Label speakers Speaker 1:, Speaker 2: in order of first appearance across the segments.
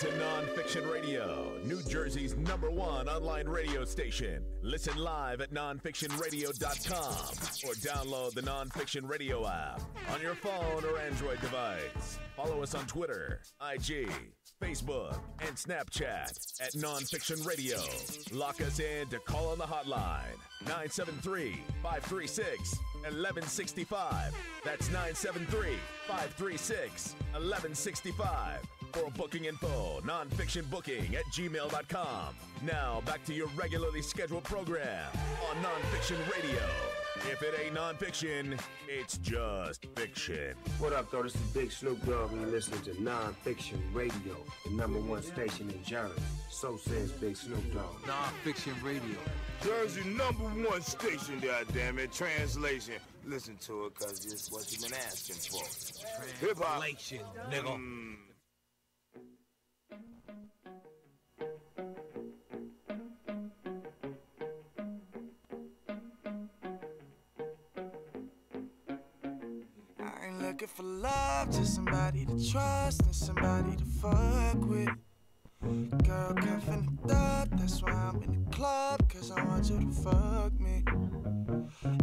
Speaker 1: to Nonfiction Radio, New Jersey's #1 online radio station. Listen live at nonfictionradio.com or download the Nonfiction Radio app on your phone or Android device. Follow us on Twitter, IG, Facebook, and Snapchat at Nonfiction Radio. Lock us in to call on the hotline, 973-536-1165. That's 973-536-1165. For booking info, nonfictionbooking@gmail.com. Now, back to your regularly scheduled program on Nonfiction Radio. If it ain't nonfiction, it's just fiction.
Speaker 2: What up, though? This is Big Snoop Dogg, and you're listening to Nonfiction Radio, the #1 station in Jersey. So says Big Snoop Dogg.
Speaker 3: Nonfiction Radio.
Speaker 4: Jersey #1 station, goddammit. Translation. Listen to it, cause it's what you've been asking for. Hip-hop.
Speaker 3: Translation, nigga.
Speaker 5: Looking for love, just somebody to trust and somebody to fuck with. Girl, come from the thought, that's why I'm in the club, cause I want you to fuck me.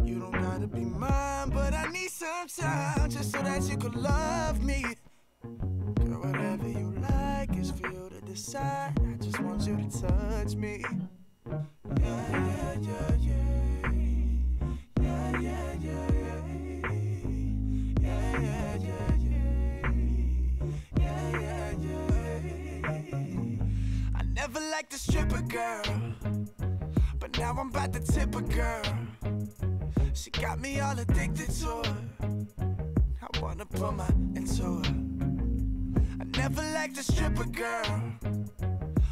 Speaker 5: You don't gotta be mine, but I need some time just so that you could love me. Girl, whatever you like is for you to decide. I just want you to touch me. Yeah, yeah, yeah, yeah. Yeah, yeah, yeah, yeah. Never liked a stripper girl, but now I'm about to tip a girl. She got me all addicted to her. I wanna put my into her. I never liked a stripper girl,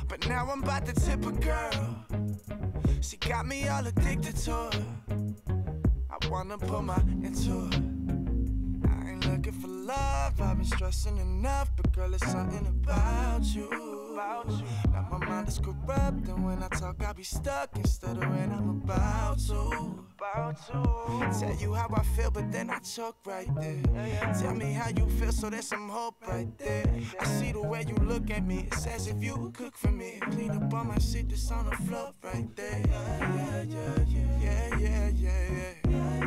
Speaker 5: but now I'm about to tip a girl. She got me all addicted to her. I wanna put my into her. I ain't looking for love, I've been stressing enough, but girl, it's something about you. Now my mind is corrupt, and when I talk, I be stuck instead of when I'm about to. Tell you how I feel, but then I choke right there. Tell me how you feel, so there's some hope right there. I see the way you look at me, it's as if you would cook for me. Clean up all my shit that's on the floor right there. Yeah, yeah, yeah, yeah, yeah, yeah,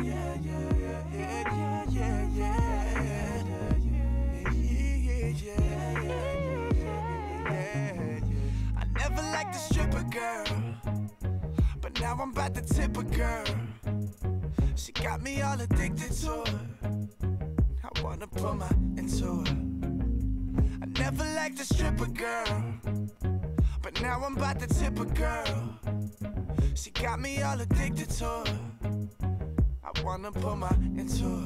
Speaker 5: yeah, yeah, yeah, yeah, yeah, yeah, yeah, I never liked a stripper girl, but now I'm about to tip a girl. She got me all addicted to her. I wanna put my into her. I never liked a stripper girl, but now I'm about to tip a girl. She got me all addicted to her. I wanna put my into her.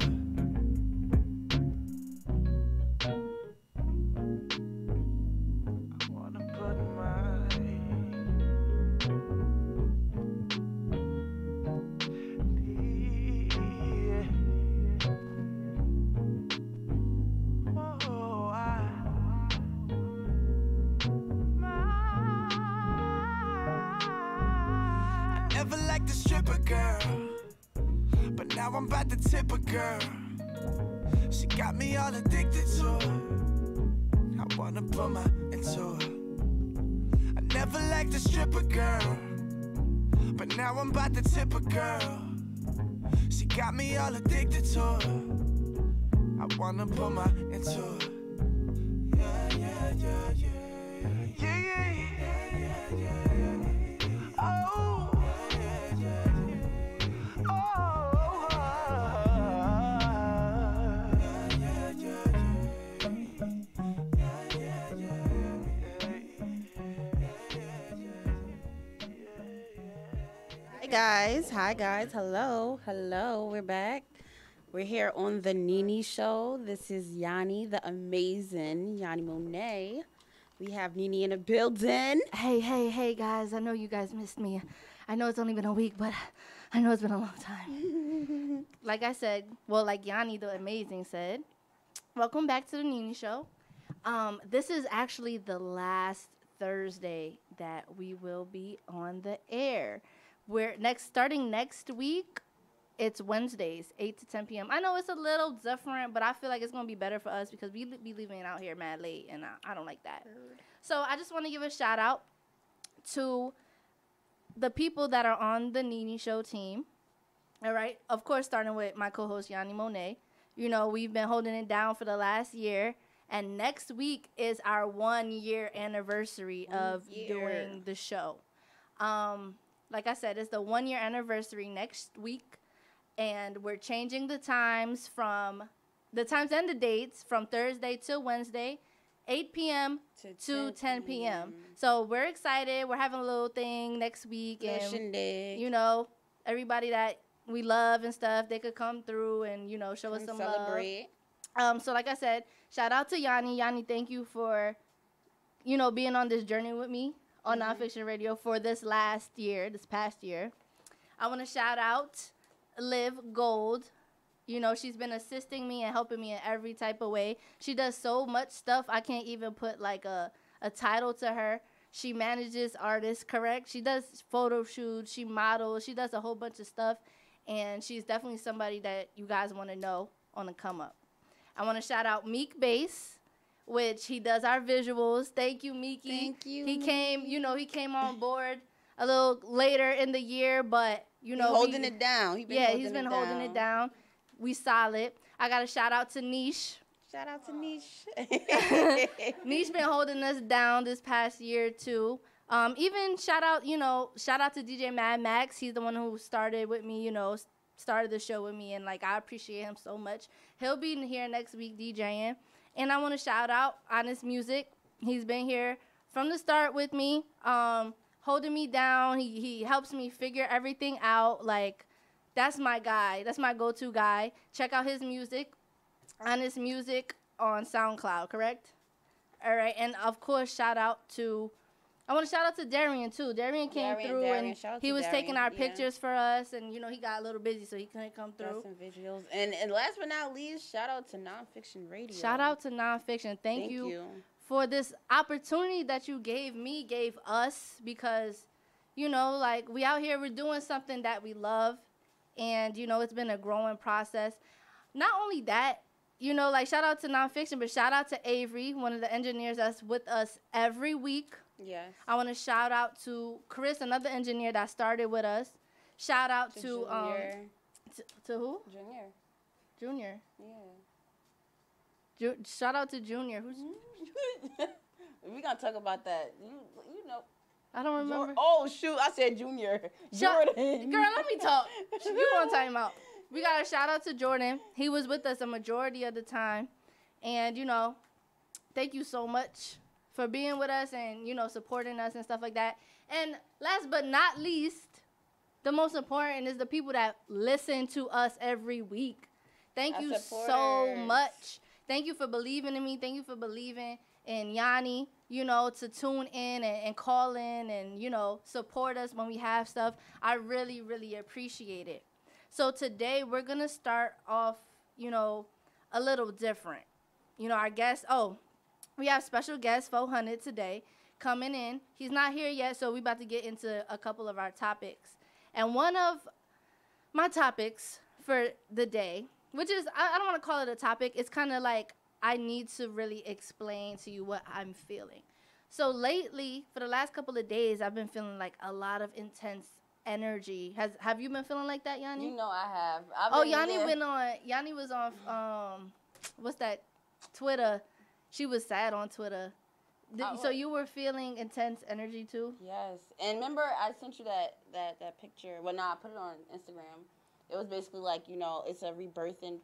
Speaker 5: Now I'm about to tip a girl. She got me all addicted to her. I wanna put my into her. I never liked a stripper girl, but now I'm about to tip a girl. She got me all addicted to her. I wanna put my into her. Yeah, yeah, yeah, yeah. Yeah, yeah, yeah, yeah, yeah. Oh.
Speaker 6: Hi guys, hello, we're back. We're here on the Nene show. This is Yanni, the amazing Yanni Monet. We have Nene in the building.
Speaker 7: Hey guys, I know you guys missed me. I know it's only been a week, but I know it's been a long time. Like I said, like Yanni the amazing said, welcome back to the Nene show. This is actually the last Thursday that we will be on the air. We're starting next week. it's Wednesdays, 8 to 10 p.m. I know it's a little different, but I feel like it's going to be better for us because we be leaving out here mad late, and I don't like that. So I just want to give a shout out to the people that are on the Nene Show team. All right. Of course, starting with my co-host, Yanni Monet. You know, we've been holding it down for the last year. And next week is our 1 year anniversary of doing the show. Like I said, it's the 1 year anniversary next week. And we're changing the times and the dates from Thursday to Wednesday, 8 p.m. to 10 p.m. So we're excited. We're having a little thing next week. And, you know, everybody that we love and stuff, they could come through and, you know, show us some celebrate. Love. So like I said, shout out to Yanni. Yanni, thank you for, you know, being on this journey with me on Nonfiction Radio for this past year. I want to shout out Liv Gold. You know, she's been assisting me and helping me in every type of way. She does so much stuff, I can't even put like a title to her. She manages artists, correct? She does photo shoots, she models, she does a whole bunch of stuff. And she's definitely somebody that you guys want to know on the come up. I want to shout out Meek Bass, which he does our visuals. Thank you, Meeky.
Speaker 6: Thank you.
Speaker 7: He came on board a little later in the year, but, you know.
Speaker 6: He's holding it down.
Speaker 7: He's been holding it down. We solid. I got to shout out to Niche.
Speaker 6: Shout out to Niche.
Speaker 7: Niche been holding us down this past year, too. Even shout out to DJ Mad Max. He's the one who started with me, started the show with me, and like I appreciate him so much. He'll be here next week DJing. And I want to shout out Honest Music. He's been here from the start with me, holding me down. He helps me figure everything out. Like, that's my guy. That's my go-to guy. Check out his music, Honest Music on SoundCloud, correct? All right, and of course, I want to shout out to Darian, too. Darian came through, and he was taking our pictures for us, and, he got a little busy, so he couldn't come through.
Speaker 6: Got some visuals. And last but not least, shout out to Nonfiction Radio.
Speaker 7: Shout out to Nonfiction. Thank you for this opportunity that you gave us, because, we out here, we're doing something that we love, and, it's been a growing process. Not only that, shout out to Nonfiction, but shout out to Avery, one of the engineers that's with us every week.
Speaker 6: Yes.
Speaker 7: I want to shout out to Chris, another engineer that started with us. Shout out to
Speaker 6: Junior.
Speaker 7: To who? Junior. Yeah. Shout out to Junior. Who's?
Speaker 6: We're gonna talk about that. You know.
Speaker 7: I don't remember.
Speaker 6: Oh shoot! I said Junior. Jordan.
Speaker 7: Girl, let me talk. You want to time out? We got a shout out to Jordan. He was with us a majority of the time, and thank you so much for being with us and, supporting us and stuff like that. And last but not least, the most important is the people that listen to us every week. Thank you so much. Thank you for believing in me. Thank you for believing in Yanni, to tune in and call in and, support us when we have stuff. I really, really appreciate it. So today we're going to start off, a little different. Our guest, we have special guest 400 today coming in. He's not here yet, so we're about to get into a couple of our topics. And one of my topics for the day, which is, I don't want to call it a topic. It's kind of like I need to really explain to you what I'm feeling. So lately, for the last couple of days, I've been feeling like a lot of intense energy. Have you been feeling like that, Yanni?
Speaker 6: I have.
Speaker 7: Yanni was on, what's that, Twitter. She was sad on Twitter. So you were feeling intense energy too?
Speaker 6: Yes. And remember, I sent you that picture. Well, I put it on Instagram. It was basically like, it's a rebirthing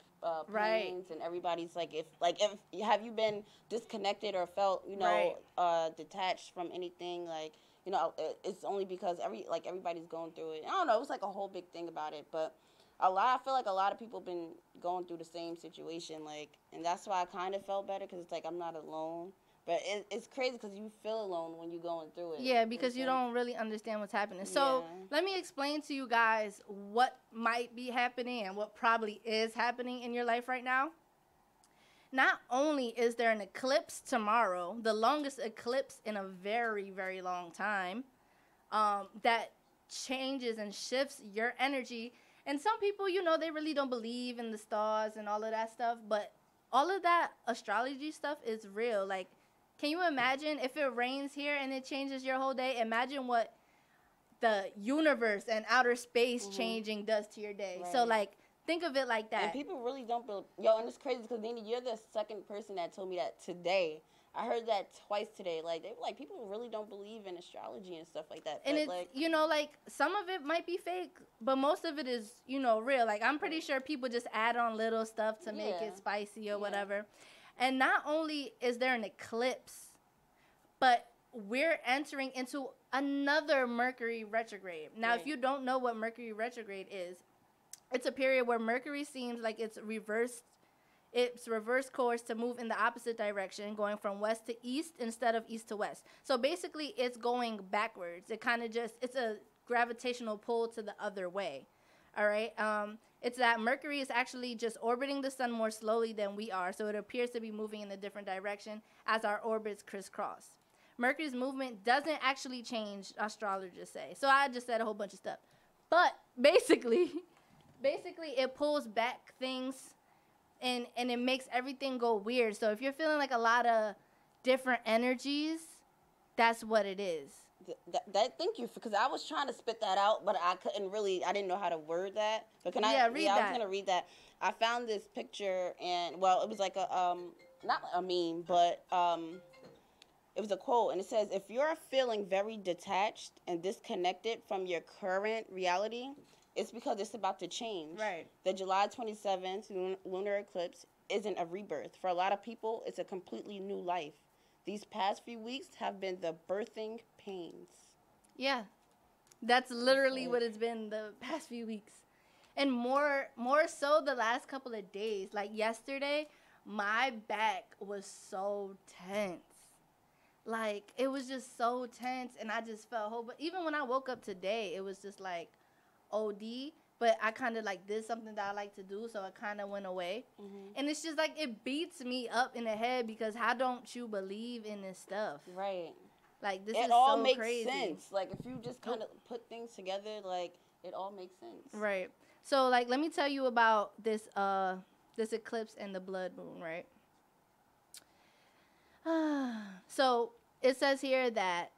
Speaker 6: planes, and everybody's like, if have you been disconnected or felt, detached from anything? Like, it's only because everybody's going through it. I don't know. It was like a whole big thing about it, but I feel like a lot of people have been going through the same situation, and that's why I kind of felt better, because it's like I'm not alone. But it's crazy because you feel alone when you're going through it.
Speaker 7: Yeah, because you don't really understand what's happening. So let me explain to you guys what might be happening and what probably is happening in your life right now. Not only is there an eclipse tomorrow, the longest eclipse in a very, very long time, that changes and shifts your energy. And some people, you know, they really don't believe in the stars and all of that stuff. But all of that astrology stuff is real. Like, can you imagine if it rains here and it changes your whole day? Imagine what the universe and outer space changing does to your day. Right. So, like, think of it like that.
Speaker 6: And people really don't believe. Yo, and it's crazy because, Nene, you're the second person that told me that today. I heard that twice today. Like, they were like, people really don't believe in astrology and stuff like that.
Speaker 7: And
Speaker 6: but
Speaker 7: it's,
Speaker 6: like,
Speaker 7: you know, like, some of it might be fake, but most of it is, you know, real. Like, I'm pretty sure people just add on little stuff to make it spicy or whatever. And not only is there an eclipse, but we're entering into another Mercury retrograde. Now, if you don't know what Mercury retrograde is, it's a period where Mercury seems like it's reversed course to move in the opposite direction, going from west to east instead of east to west. So basically, it's going backwards. It kind of just, it's a gravitational pull to the other way. All right. It's that Mercury is actually just orbiting the sun more slowly than we are. So it appears to be moving in a different direction as our orbits crisscross. Mercury's movement doesn't actually change, astrologers say. So I just said a whole bunch of stuff. But basically it pulls back things and it makes everything go weird. So if you're feeling like a lot of different energies, that's what it is.
Speaker 6: Thank you, because I was trying to spit that out, but I didn't know how to word that. But
Speaker 7: read
Speaker 6: I
Speaker 7: that.
Speaker 6: was going to read that. I found this picture, and, well, it was like a, not a meme, but it was a quote, and it says, if you're feeling very detached and disconnected from your current reality, it's because it's about to change.
Speaker 7: Right.
Speaker 6: The July 27th lunar eclipse isn't a rebirth. For a lot of people, it's a completely new life. These past few weeks have been the birthing pains.
Speaker 7: Yeah. That's literally what it's been the past few weeks. And more so the last couple of days. Like yesterday, my back was so tense. Like, it was just so tense, and I just felt but even when I woke up today, it was just like OD, but I kind of like did something that I like to do, so it kind of went away. And it's just like it beats me up in the head because how don't you believe in this stuff?
Speaker 6: Right.
Speaker 7: Like, this
Speaker 6: it
Speaker 7: is
Speaker 6: all
Speaker 7: so
Speaker 6: makes
Speaker 7: crazy.
Speaker 6: sense. Like, if you just kind of put things together, like, it all makes sense.
Speaker 7: Right. So, like, let me tell you about this this eclipse and the blood moon, right? So it says here that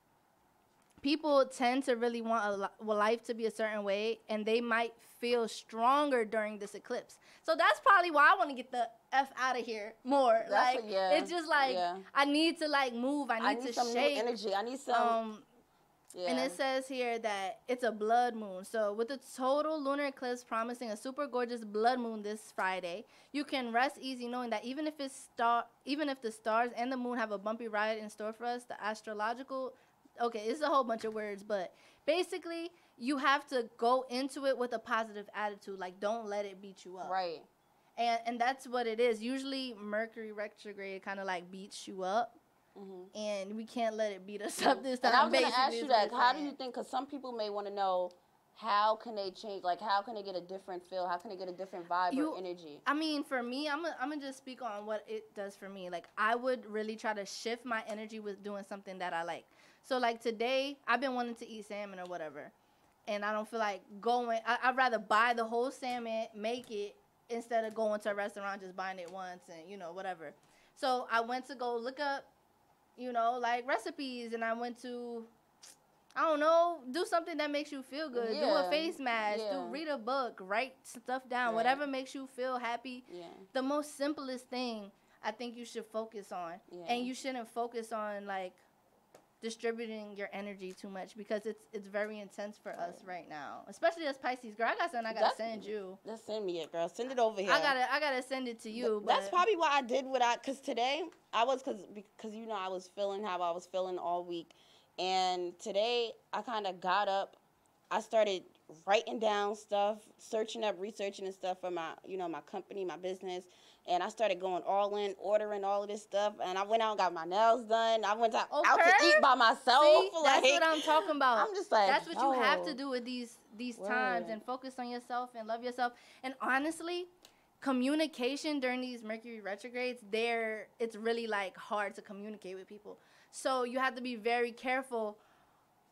Speaker 7: people tend to really want life to be a certain way, and they might feel stronger during this eclipse. So that's probably why I want to get the F out of here more. It's just like, I need to, like, move. I need to
Speaker 6: some
Speaker 7: shake.
Speaker 6: new energy. I need some...
Speaker 7: And it says here that it's a blood moon. So with the total lunar eclipse promising a super gorgeous blood moon this Friday, you can rest easy knowing that even if the stars and the moon have a bumpy ride in store for us, the astrological... Okay, it's a whole bunch of words, but basically you have to go into it with a positive attitude. Like, don't let it beat you up.
Speaker 6: Right.
Speaker 7: And that's what it is. Usually Mercury retrograde kind of like beats you up. And we can't let it beat us up this time.
Speaker 6: And I was going to ask you that. How do you think, because some people may want to know, how can they change, like, how can they get a different feel? How can they get a different vibe or energy?
Speaker 7: I mean, for me, I'm going to just speak on what it does for me. Like, I would really try to shift my energy with doing something that I like. So, like, today, I've been wanting to eat salmon or whatever. And I don't feel like going. I'd rather buy the whole salmon, make it, instead of going to a restaurant, just buying it once and, you know, whatever. So, I went to go look up, you know, like, recipes, and I went to, I don't know, do something that makes you feel good. Do a face mask, read a book, write stuff down, whatever makes you feel happy. The most simplest thing I think you should focus on. And you shouldn't focus on, like, distributing your energy too much, because it's very intense for us right now, especially as Pisces. Girl, I got something I gotta send you.
Speaker 6: Just send me it, girl. Send it over here.
Speaker 7: I gotta send it to you.
Speaker 6: That's probably why I did because today because you know I was feeling how I was feeling all week, and today I kind of got up. I started writing down stuff, researching and stuff for my company, my business. And I started going all in, ordering all of this stuff. And I went out and got my nails done. I went out to eat by myself.
Speaker 7: See, that's what I'm talking about.
Speaker 6: I'm just like,
Speaker 7: that's what you have to do with these times, and focus on yourself and love yourself. And honestly, communication during these Mercury retrogrades, it's really, like, hard to communicate with people. So you have to be very careful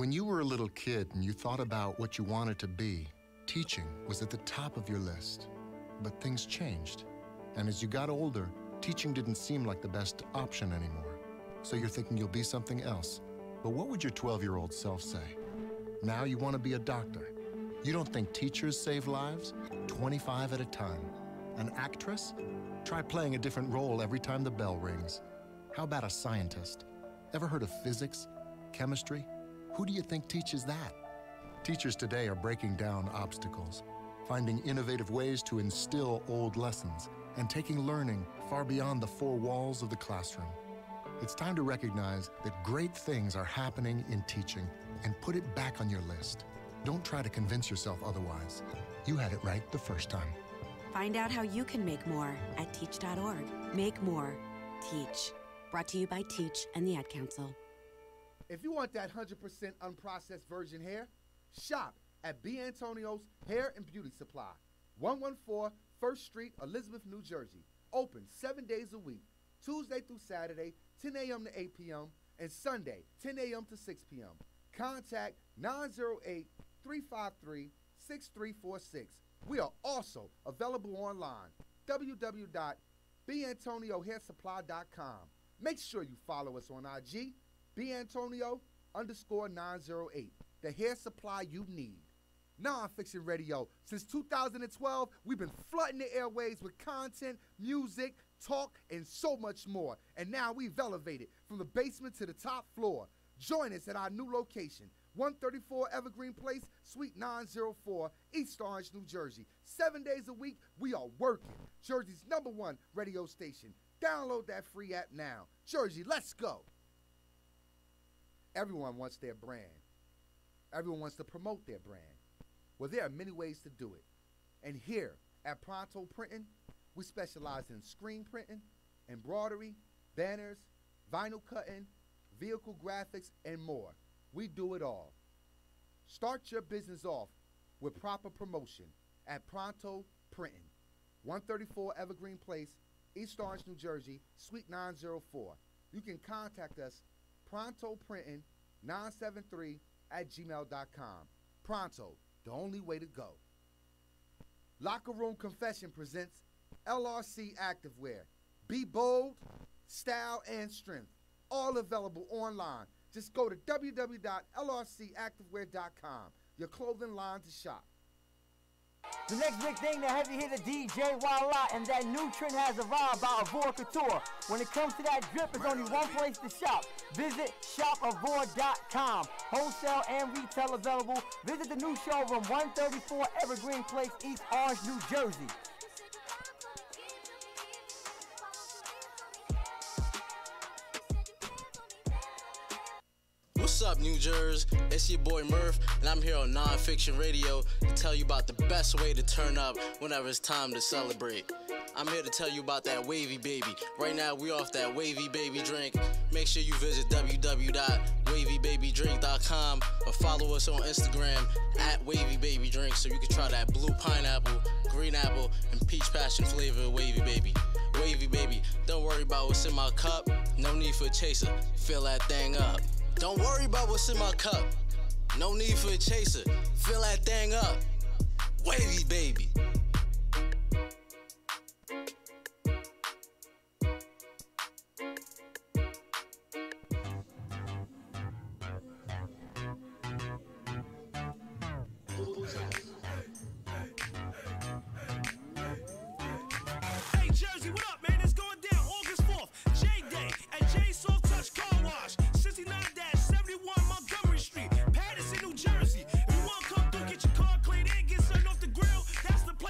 Speaker 8: When you were a little kid and you thought about what you wanted to be, teaching was at the top of your list. But things changed. And as you got older, teaching didn't seem like the best option anymore. So you're thinking you'll be something else. But what would your 12-year-old self say? Now you want to be a doctor. You don't think teachers save lives? 25 at a time. An actress? Try playing a different role every time the bell rings. How about a scientist? Ever heard of physics? Chemistry? Who do you think teaches that? Teachers today are breaking down obstacles, finding innovative ways to instill old lessons, and taking learning far beyond the four walls of the classroom. It's time to recognize that great things are happening in teaching and put it back on your list. Don't try to convince yourself otherwise. You had it right the first time.
Speaker 9: Find out how you can make more at teach.org. Make more. Teach. Brought to you by Teach and the Ad Council.
Speaker 10: If you want that 100% unprocessed virgin hair, shop at B. Antonio's Hair and Beauty Supply, 114 1st Street, Elizabeth, New Jersey. Open 7 days a week, Tuesday through Saturday, 10 a.m. to 8 p.m., and Sunday, 10 a.m. to 6 p.m. Contact 908-353-6346. We are also available online, www.bantoniohairsupply.com. Make sure you follow us on IG, BAntonio_908, the hair supply you need. Nonfiction Radio. Since 2012, we've been flooding the airwaves with content, music, talk, and so much more. And now we've elevated from the basement to the top floor. Join us at our new location, 134 Evergreen Place, Suite 904, East Orange, New Jersey. 7 days a week, we are working. Jersey's #1 radio station. Download that free app now. Jersey, let's go. Everyone wants their brand. Everyone wants to promote their brand. Well, there are many ways to do it. And here at Pronto Printing, we specialize in screen printing, embroidery, banners, vinyl cutting, vehicle graphics, and more. We do it all. Start your business off with proper promotion at Pronto Printing, 134 Evergreen Place, East Orange, New Jersey, Suite 904. You can contact us, prontoprinting973@gmail.com. Pronto, the only way to go. Locker Room Confession presents LRC Activewear. Be bold, style, and strength. All available online. Just go to www.lrcactivewear.com. Your clothing line to shop.
Speaker 11: The next big thing, the heavy hitter DJ Walla, and that new trend has arrived by Avor Couture. When it comes to that drip, there's only one place to shop. Visit shopavor.com. Wholesale and retail available. Visit the new showroom, 134 Evergreen Place, East Orange, New Jersey.
Speaker 12: What's up, New Jersey? It's your boy Murph, and I'm here on Nonfiction Radio to tell you about the best way to turn up whenever it's time to celebrate. I'm here to tell you about that Wavy Baby. Right now, we off that Wavy Baby drink. Make sure you visit www.wavybabydrink.com or follow us on Instagram at Wavy Baby Drink so you can try that blue pineapple, green apple, and peach passion flavor of Wavy Baby. Wavy Baby, don't worry about what's in my cup. No need for a chaser. Fill that thing up. Don't worry about what's in my cup. No need for a chaser. Fill that thing up. Wavy Baby.
Speaker 13: Hey Jersey, what up, man? It's going down August 4th, J-Day at J Soft Touch Car Wash, 69-71 Montgomery Street, Patterson, New Jersey. If you want to come through, get your car cleaned and get something off the grill, that's the place.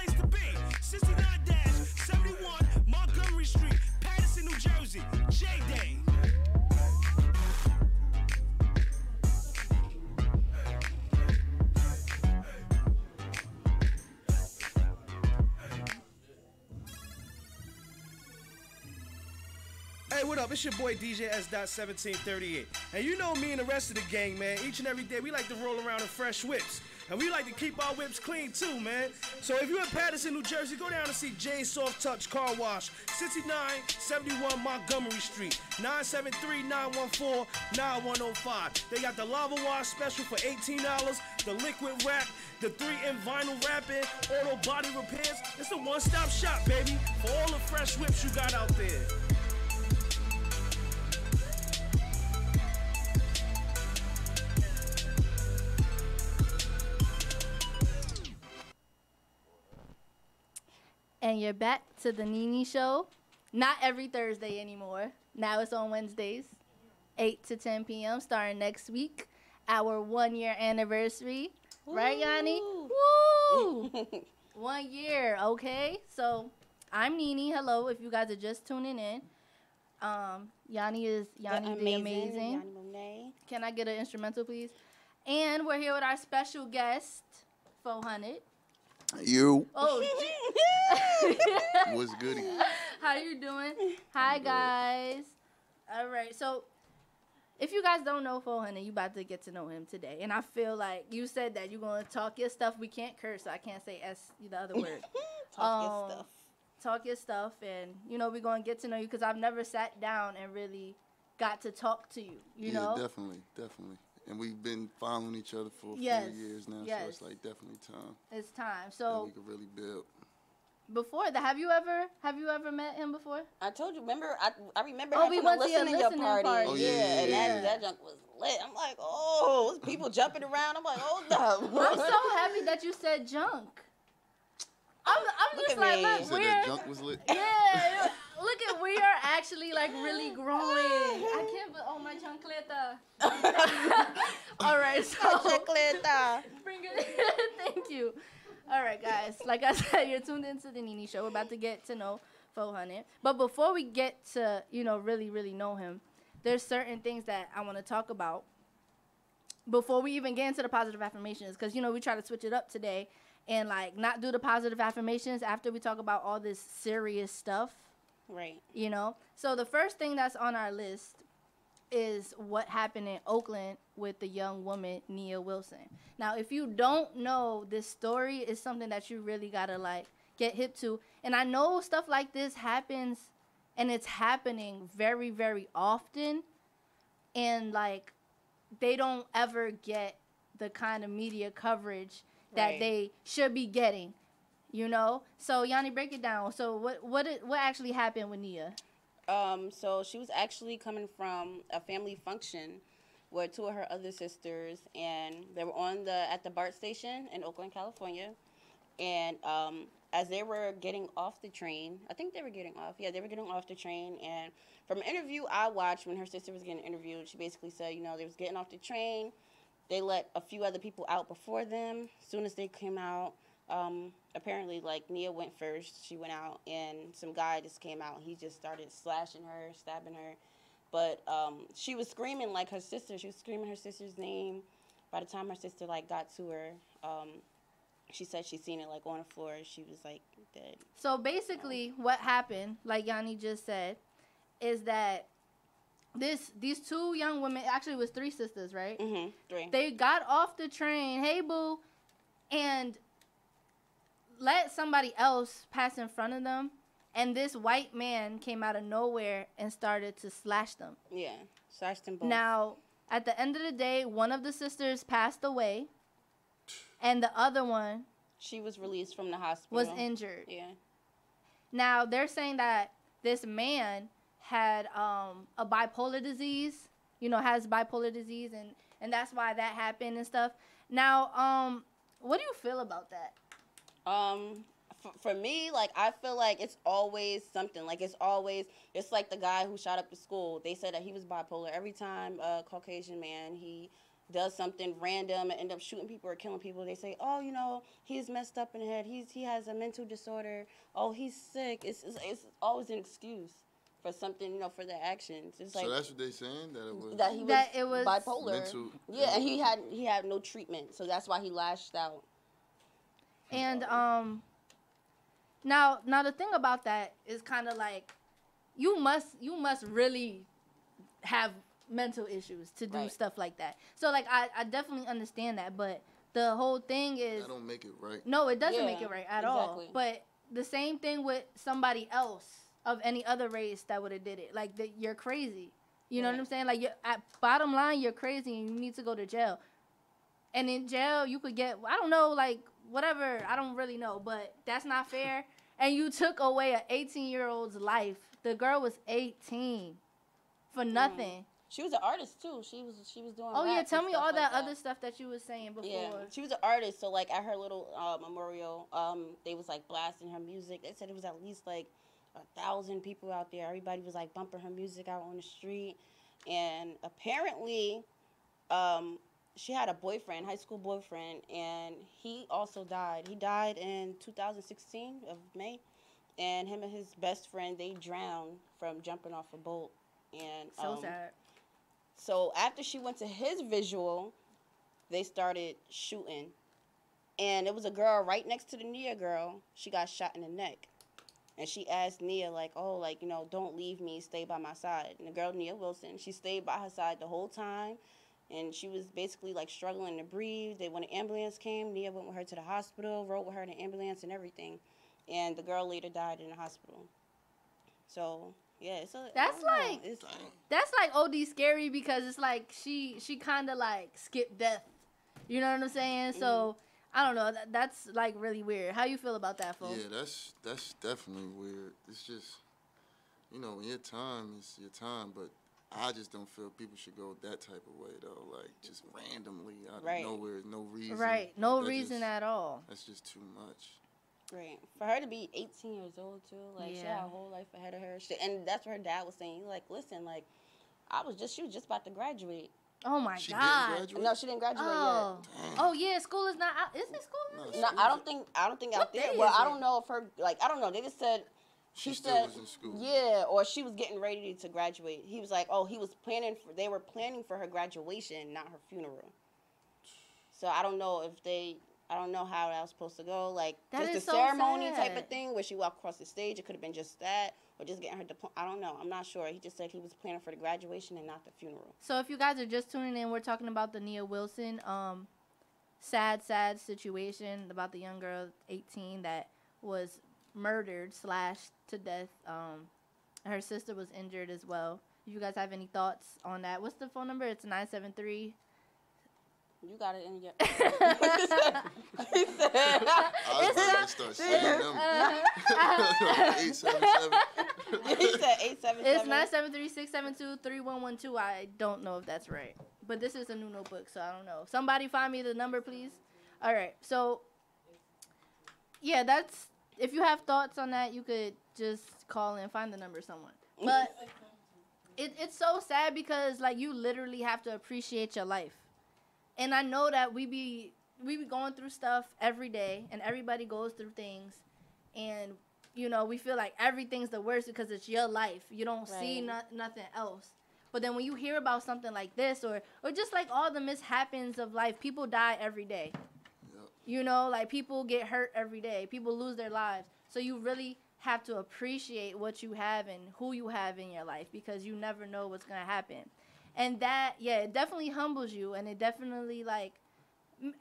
Speaker 14: what up? It's your boy DJ S.1738. And you know me and the rest of the gang, man. Each and every day, we like to roll around in fresh whips. And we like to keep our whips clean, too, man. So if you're in Patterson, New Jersey, go down and see Jay's Soft Touch Car Wash, 6971 Montgomery Street, 973-914-9105. They got the Lava Wash special for $18, the liquid wrap, the 3-in vinyl wrapping, auto body repairs. It's a one-stop shop, baby, for all the fresh whips you got out there.
Speaker 7: And you're back to the Nene Show. Not every Thursday anymore. Now it's on Wednesdays, 8 to 10 p.m. starting next week. Our 1-year anniversary. Woo. Right, Yanni? Woo! 1 year, okay? So I'm Nene. Hello, if you guys are just tuning in. Yanni is Yanni the Amazing.
Speaker 6: Yanni Monet.
Speaker 7: Can I get an instrumental, please? And we're here with our special guest, 400.
Speaker 15: You.
Speaker 7: Oh,
Speaker 15: What's goody?
Speaker 7: How you doing? Hi, guys. All right, so if you guys don't know 400, you about to get to know him today. And I feel like you said that you're going to talk your stuff. We can't curse, so I can't say the other word.
Speaker 6: Talk your stuff.
Speaker 7: Talk your stuff, and, you know, we're going to get to know you because I've never sat down and really got to talk to you, you know?
Speaker 15: Definitely. And we've been following each other for a few years now, so it's like definitely time.
Speaker 7: It's time. So
Speaker 15: we can really build.
Speaker 7: Before that, have you ever met him before?
Speaker 6: I told you. Remember, I remember
Speaker 7: we
Speaker 6: having
Speaker 7: went
Speaker 6: a
Speaker 7: to your
Speaker 6: listening party.
Speaker 15: Oh, yeah.
Speaker 6: And that junk was lit. I'm like, oh, people jumping around. I'm like, hold up.
Speaker 7: I'm so happy that you said junk. I'm just like, look,
Speaker 15: You said that junk was lit?
Speaker 7: Yeah, look at, we are actually like really growing. I can't, oh, my chancleta. All right, so.
Speaker 6: Chancleta.
Speaker 7: Bring it in. Thank you. All right, guys. Like I said, you're tuned into the Nene Show. We're about to get to know 400. But before we get to, you know, really, really know him, there's certain things that I want to talk about before we even get into the positive affirmations. Because, you know, we try to switch it up today and, like, not do the positive affirmations after we talk about all this serious stuff.
Speaker 6: Right.
Speaker 7: You know? So the first thing that's on our list is what happened in Oakland with the young woman, Nia Wilson. Now, if you don't know, this story is something that you really got to, like, get hip to. And I know stuff like this happens, and it's happening very, very often. And, like, they don't ever get the kind of media coverage that they should be getting, you know? So, Yanni, break it down. So, what actually happened with Nia?
Speaker 6: So she was actually coming from a family function with two of her other sisters, and they were at the BART station in Oakland, California. And as they were getting off the train, I think they were getting off. Yeah, they were getting off the train. And from an interview I watched when her sister was getting interviewed, she basically said, you know, they was getting off the train. They let a few other people out before them. As soon as they came out, apparently, like, Nia went first. She went out, and some guy just came out. He just started slashing her, stabbing her. But she was screaming like her sister. She was screaming her sister's name. By the time her sister, like, got to her, she said she seen it, like, on the floor. She was, like, dead.
Speaker 7: So basically, what happened, like Yanni just said, is that these two young women, actually it was three sisters, right?
Speaker 6: Mm-hmm, three.
Speaker 7: They got off the train, hey, boo, and let somebody else pass in front of them, and this white man came out of nowhere and started to slash them.
Speaker 6: Yeah, slashed them both.
Speaker 7: Now, at the end of the day, one of the sisters passed away, and the other one...
Speaker 6: She was released from the hospital.
Speaker 7: Was injured.
Speaker 6: Yeah.
Speaker 7: Now, they're saying that this man had a bipolar disease, you know, has bipolar disease, and that's why that happened and stuff. Now, what do you feel about that?
Speaker 6: For me, like, I feel like it's always something. Like, it's like the guy who shot up the school. They said that he was bipolar. Every time a Caucasian man, he does something random and end up shooting people or killing people, they say, oh, you know, he's messed up in the head. He has a mental disorder. Oh, he's sick. It's always an excuse for something, you know, for their actions. It's like,
Speaker 15: so that's what they saying,
Speaker 6: that it was bipolar.
Speaker 15: Mental,
Speaker 6: yeah, and he had no treatment, so that's why he lashed out.
Speaker 7: And now the thing about that is kind of like, you must really have mental issues to do stuff like that. So like I definitely understand that, but the whole thing is
Speaker 15: that don't make it right.
Speaker 7: No, it doesn't make it right at all. But the same thing with somebody else of any other race that would have did it. Like you're crazy. You know what I'm saying? Like at bottom line, you're crazy and you need to go to jail. And in jail, you could get, I don't know, like whatever. I don't really know, but that's not fair. And you took away an 18-year-old's life. The girl was 18 for nothing.
Speaker 6: She was an artist too. She was doing.
Speaker 7: Oh yeah,
Speaker 6: rap
Speaker 7: tell
Speaker 6: and
Speaker 7: me
Speaker 6: stuff
Speaker 7: all
Speaker 6: like
Speaker 7: that other stuff that you was saying before.
Speaker 6: Yeah, she was an artist. So like at her little memorial, they was like blasting her music. They said it was at least like 1,000 people out there. Everybody was like bumping her music out on the street, and apparently, she had a boyfriend, high school boyfriend, and he also died. He died in 2016 of May, and him and his best friend, they drowned from jumping off a boat. And
Speaker 7: so sad.
Speaker 6: So after she went to his visual, they started shooting. And it was a girl right next to the Nia girl. She got shot in the neck. And she asked Nia, like, oh, like, you know, don't leave me, stay by my side. And the girl, Nia Wilson, she stayed by her side the whole time. And she was basically, like, struggling to breathe. When an ambulance came, Nia went with her to the hospital, rode with her in the ambulance and everything. And the girl later died in the hospital. So... yeah, so
Speaker 7: that's like OD scary because it's like she kind of like skipped death. You know what I'm saying? So I don't know. That's like really weird. How you feel about that, folks?
Speaker 15: Yeah, that's definitely weird. It's just, you know, your time is your time, but I just don't feel people should go that type of way though. Like just randomly out of nowhere, no reason.
Speaker 7: Right, no reason at all.
Speaker 15: That's just too much.
Speaker 6: Right. For her to be 18 years old, too, like, she had a whole life ahead of her. And that's what her dad was saying. Like, listen, like, she was just about to graduate.
Speaker 7: Oh, my God.
Speaker 15: Didn't graduate?
Speaker 6: No, she didn't graduate yet.
Speaker 7: Oh, yeah, school is not out. Isn't school?
Speaker 6: No, I don't think out there. Well, I don't know if her, like, I don't know. They just said,
Speaker 15: she still was in school.
Speaker 6: Yeah, or she was getting ready to graduate. He was like, oh, they were planning for her graduation, not her funeral. So I don't know I don't know how that was supposed to go. Like,
Speaker 7: that
Speaker 6: just the ceremony type of thing where she walked across the stage. It could have been just that or just getting her diploma. I don't know. I'm not sure. He just said he was planning for the graduation and not the funeral.
Speaker 7: So if you guys are just tuning in, we're talking about the Nia Wilson sad situation about the young girl, 18, that was murdered / to death. Her sister was injured as well. If you guys have any thoughts on that, what's the phone number? It's 973-
Speaker 6: You got it in your.
Speaker 15: He said. I was about to start saying them. 877.
Speaker 6: He said 877.
Speaker 7: It's 973-672-3112. I don't know if that's right, but this is a new notebook, so I don't know. Somebody find me the number, please. All right, so yeah, that's. If you have thoughts on that, you could just call and find the number, someone. But it's so sad because like you literally have to appreciate your life. And I know that we be going through stuff every day, and everybody goes through things, and you know we feel like everything's the worst because it's your life. You don't see nothing else. But then when you hear about something like this, or just like all the mishaps of life, people die every day. Yep. You know, like people get hurt every day. People lose their lives. So you really have to appreciate what you have and who you have in your life because you never know what's gonna happen. And that, yeah, it definitely humbles you, and it definitely, like,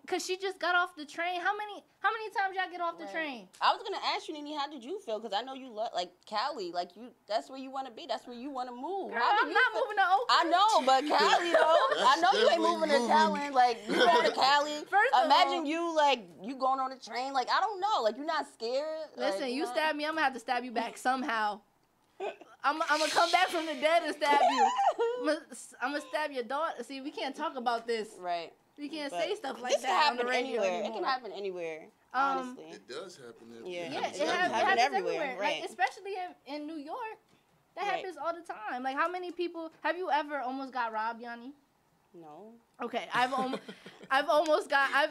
Speaker 7: because she just got off the train. How many times y'all get off the train?
Speaker 6: I was going to ask you, Nene, how did you feel? Because I know you love, like, Cali. Like, that's where you want to be. That's where you want to move.
Speaker 7: Girl, I'm not moving to Oakland.
Speaker 6: I know, but Cali, though. I know you ain't moving to Cali. Like, you going to Cali. Imagine you, like, you going on the train. Like, I don't know. Like, you're not scared.
Speaker 7: Listen,
Speaker 6: like,
Speaker 7: you stab me, I'm going to have to stab you back somehow. I'm going to come back from the dead and stab you. I'm going to stab your daughter. See, we can't talk about this.
Speaker 6: Right.
Speaker 7: We can't say stuff like
Speaker 6: this
Speaker 7: that
Speaker 6: on the radio anymore. It can happen anywhere, honestly.
Speaker 15: It does happen
Speaker 7: everywhere.
Speaker 15: Yeah,
Speaker 7: it happens everywhere.
Speaker 6: Right.
Speaker 7: Like, especially in New York. That happens all the time. Like, how many people... Have you ever almost got robbed, Yanni?
Speaker 6: No.
Speaker 7: Okay, I've almost got...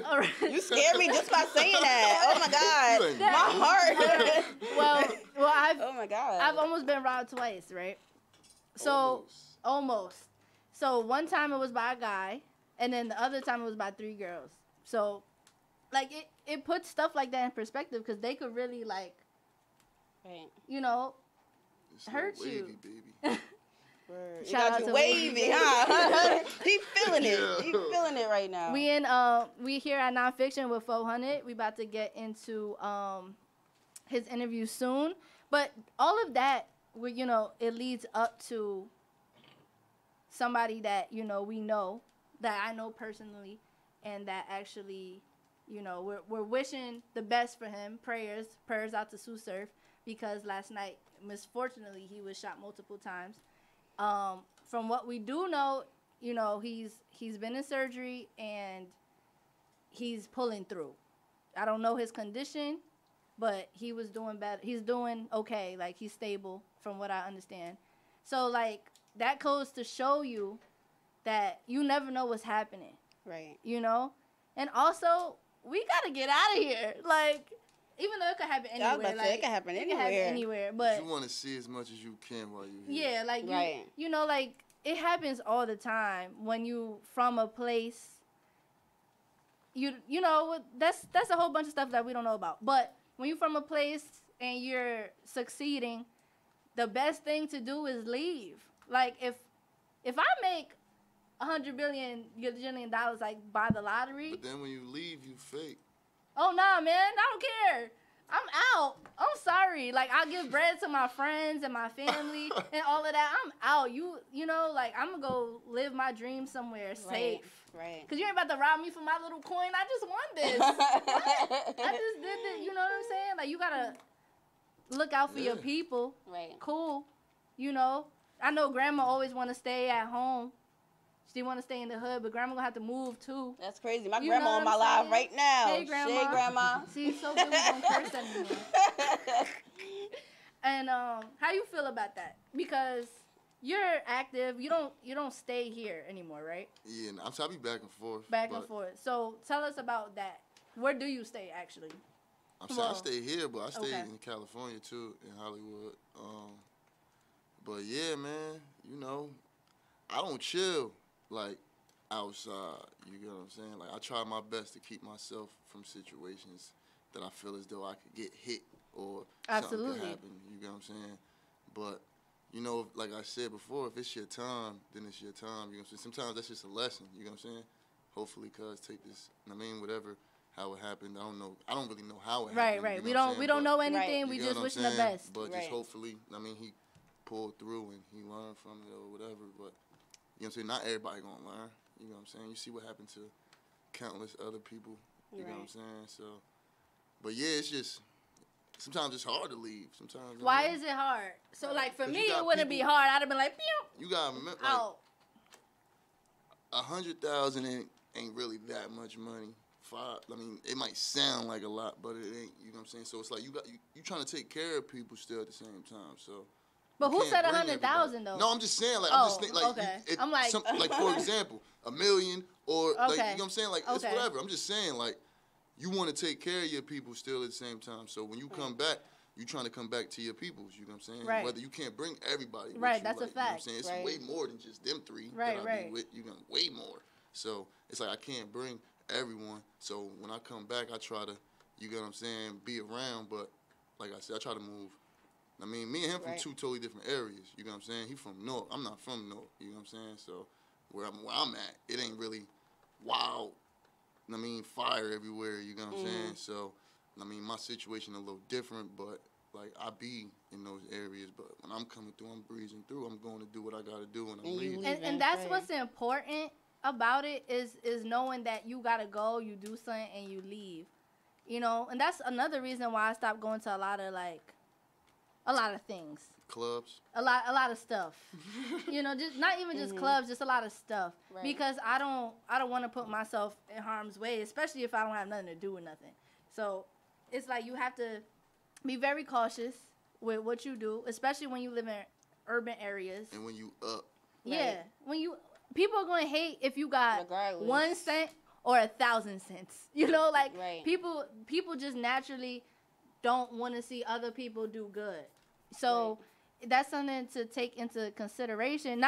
Speaker 7: All right.
Speaker 6: You scared me just by saying that. Oh my God, my heart.
Speaker 7: Well,
Speaker 6: oh my God,
Speaker 7: I've almost been robbed twice, right? So almost. So one time it was by a guy, and then the other time it was by 3 girls. So, like it puts stuff like that in perspective because they could really like, you know,
Speaker 15: It's
Speaker 7: hurt
Speaker 15: wavy,
Speaker 7: you.
Speaker 15: baby.
Speaker 6: You
Speaker 7: Shout
Speaker 6: got
Speaker 7: out
Speaker 6: you
Speaker 7: to
Speaker 6: wavy, huh? He feeling it.
Speaker 15: Yeah.
Speaker 6: He feeling it right now.
Speaker 7: We here at Nonfiction with 400. We about to get into his interview soon, but all of that, it leads up to somebody that we know, that I know personally, and that actually, we're wishing the best for him. Prayers out to Sue Surf, because last night, misfortunately, he was shot multiple times. From what we do know, he's been in surgery and he's pulling through. I don't know his condition, but he was doing better. He's doing okay. Like, he's stable from what I understand. So, like, that goes to show you that you never know what's happening.
Speaker 6: Right.
Speaker 7: And also, we got to get out of here. Like, even though it could happen anywhere.
Speaker 6: I was about to say, it could happen anywhere.
Speaker 7: But
Speaker 15: you want to see as much as you can while you're here.
Speaker 7: yeah, like,
Speaker 6: right.
Speaker 7: Like, it happens all the time when you from a place. That's a whole bunch of stuff that we don't know about. But when you're from a place and you're succeeding, the best thing to do is leave. Like, if I make $100 billion like by the lottery.
Speaker 15: But then when you leave, you fake.
Speaker 7: Oh nah, man, I don't care. I'm out. I'm sorry. Like, I'll give bread to my friends and my family and all of that. I'm out. Like, I'm gonna go live my dream somewhere safe.
Speaker 6: Right.
Speaker 7: Cause you ain't about to rob me for my little coin. I just won this. I just did this. You know what I'm saying? Like, you gotta look out for your people.
Speaker 6: Right.
Speaker 7: Cool. I know grandma always want to stay at home. She want to stay in the hood, but grandma gonna have to move too.
Speaker 6: That's crazy. My grandma on my live right now.
Speaker 7: Hey, grandma.
Speaker 6: Hey, grandma.
Speaker 7: See, it's so good we don't curse anymore. And how you feel about that? Because you're active. You don't stay here anymore, right?
Speaker 15: Yeah, I be back and forth.
Speaker 7: Back and forth. So tell us about that. Where do you stay actually?
Speaker 15: I stay here, but I stay in California too, in Hollywood. But yeah, man, I don't chill like outside. You get what I'm saying? Like, I try my best to keep myself from situations that I feel as though I could get hit or something could happen. You get what I'm saying? But like I said before, if it's your time, then it's your time. You know what I'm saying? Sometimes that's just a lesson. You know what I'm saying? Hopefully, cuz take this. Whatever. How it happened, I don't know. I don't really know how it happened.
Speaker 7: Right. We don't know anything. We just wishing the best.
Speaker 15: But just hopefully, he pulled through and he learned from it or whatever. But you know what I'm saying? Not everybody gonna learn. You know what I'm saying? You see what happened to countless other people. You know what I'm saying? So, but yeah, it's just sometimes it's hard to leave. Sometimes.
Speaker 7: Why is it hard? So, like, for me, it wouldn't be hard. I'd have been like, pew.
Speaker 15: You gotta remember,
Speaker 7: out.
Speaker 15: 100,000 ain't really that much money. It might sound like a lot, but it ain't. You know what I'm saying? So it's like you trying to take care of people still at the same time. So.
Speaker 7: But who said 100,000 though?
Speaker 15: No, I'm just saying, like,
Speaker 7: okay.
Speaker 15: I'm like, for example, $1 million or like, you know what I'm saying, like, it's
Speaker 7: Okay.
Speaker 15: whatever. I'm just saying, like, you want to take care of your people still at the same time. So when you come back, you trying to come back to your peoples. You know what I'm saying?
Speaker 7: Right.
Speaker 15: Whether you can't bring everybody. With
Speaker 7: Right,
Speaker 15: you,
Speaker 7: that's
Speaker 15: like,
Speaker 7: a fact.
Speaker 15: You know what I'm saying? It's way more than just them three.
Speaker 7: Right,
Speaker 15: that I
Speaker 7: right.
Speaker 15: be with. You got way more. So it's like I can't bring everyone. So when I come back, I try to, you get what I'm saying, be around. But like I said, I try to move. Me and him from two totally different areas. You know what I'm saying? He from North. I'm not from North. You know what I'm saying? So where I'm at, it ain't really wild. Fire everywhere. You know what I'm saying? So my situation a little different, but like I be in those areas. But when I'm coming through, I'm breezing through. I'm going to do what I gotta do, and I'm leaving.
Speaker 7: And that's what's important about it is knowing that you gotta go, you do something, and you leave. And that's another reason why I stopped going to a lot of things.
Speaker 15: Clubs.
Speaker 7: A lot of stuff. Just not even just clubs, just a lot of stuff.
Speaker 6: Right.
Speaker 7: Because I don't want to put myself in harm's way, especially if I don't have nothing to do with nothing. So it's like you have to be very cautious with what you do, especially when you live in urban areas.
Speaker 15: And when you up.
Speaker 7: Yeah. When people are gonna hate if you got
Speaker 6: Regardless.
Speaker 7: 1 cent or 1,000 cents. People just naturally don't want to see other people do good. So that's something to take into consideration.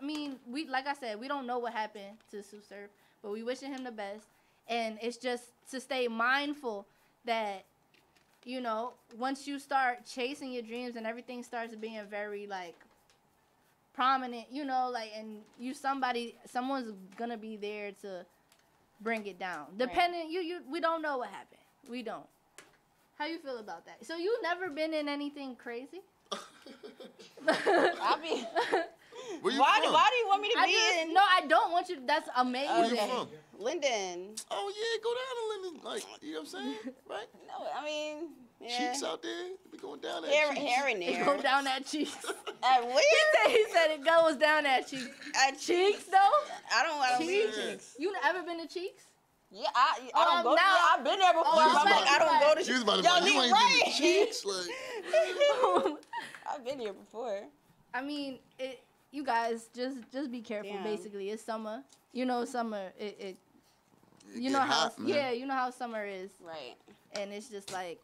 Speaker 7: We like I said, we don't know what happened to Sue Surf, but we wishing him the best. And it's just to stay mindful that you know, once you start chasing your dreams and everything starts being very like prominent, you know, like, and someone's gonna be there to bring it down. Depending, we don't know what happened. We don't. How you feel about that? So you never been in anything crazy?
Speaker 6: I mean, why do you want me to be in?
Speaker 7: No, I don't want you. That's amazing.
Speaker 15: Where you from?
Speaker 6: Linden.
Speaker 15: Oh yeah, go down to Linden. Like, you know what I'm saying? Right?
Speaker 6: No, I mean, yeah.
Speaker 15: Cheeks out there. Be going down that
Speaker 6: Here
Speaker 15: cheeks.
Speaker 6: and there.
Speaker 7: It go down that cheeks.
Speaker 6: At where?
Speaker 7: He said it goes down that cheeks.
Speaker 6: At
Speaker 7: Cheeks though?
Speaker 6: I don't
Speaker 7: Cheeks.
Speaker 6: mean cheeks.
Speaker 7: You ever been to Cheeks?
Speaker 6: Yeah, I don't go.
Speaker 7: now
Speaker 6: I've been there before. I'm like, I don't go to.
Speaker 15: She was about to
Speaker 6: Y'all
Speaker 15: be like, you
Speaker 6: need
Speaker 15: ain't
Speaker 6: right.
Speaker 15: been to Cheeks? Like,
Speaker 6: I've been here before.
Speaker 7: I mean, you guys just be careful.
Speaker 6: Damn.
Speaker 7: Basically, it's summer. You know, summer.
Speaker 15: It
Speaker 7: You
Speaker 15: get
Speaker 7: know how
Speaker 15: hot, man.
Speaker 7: you know how summer is.
Speaker 6: Right.
Speaker 7: And it's just like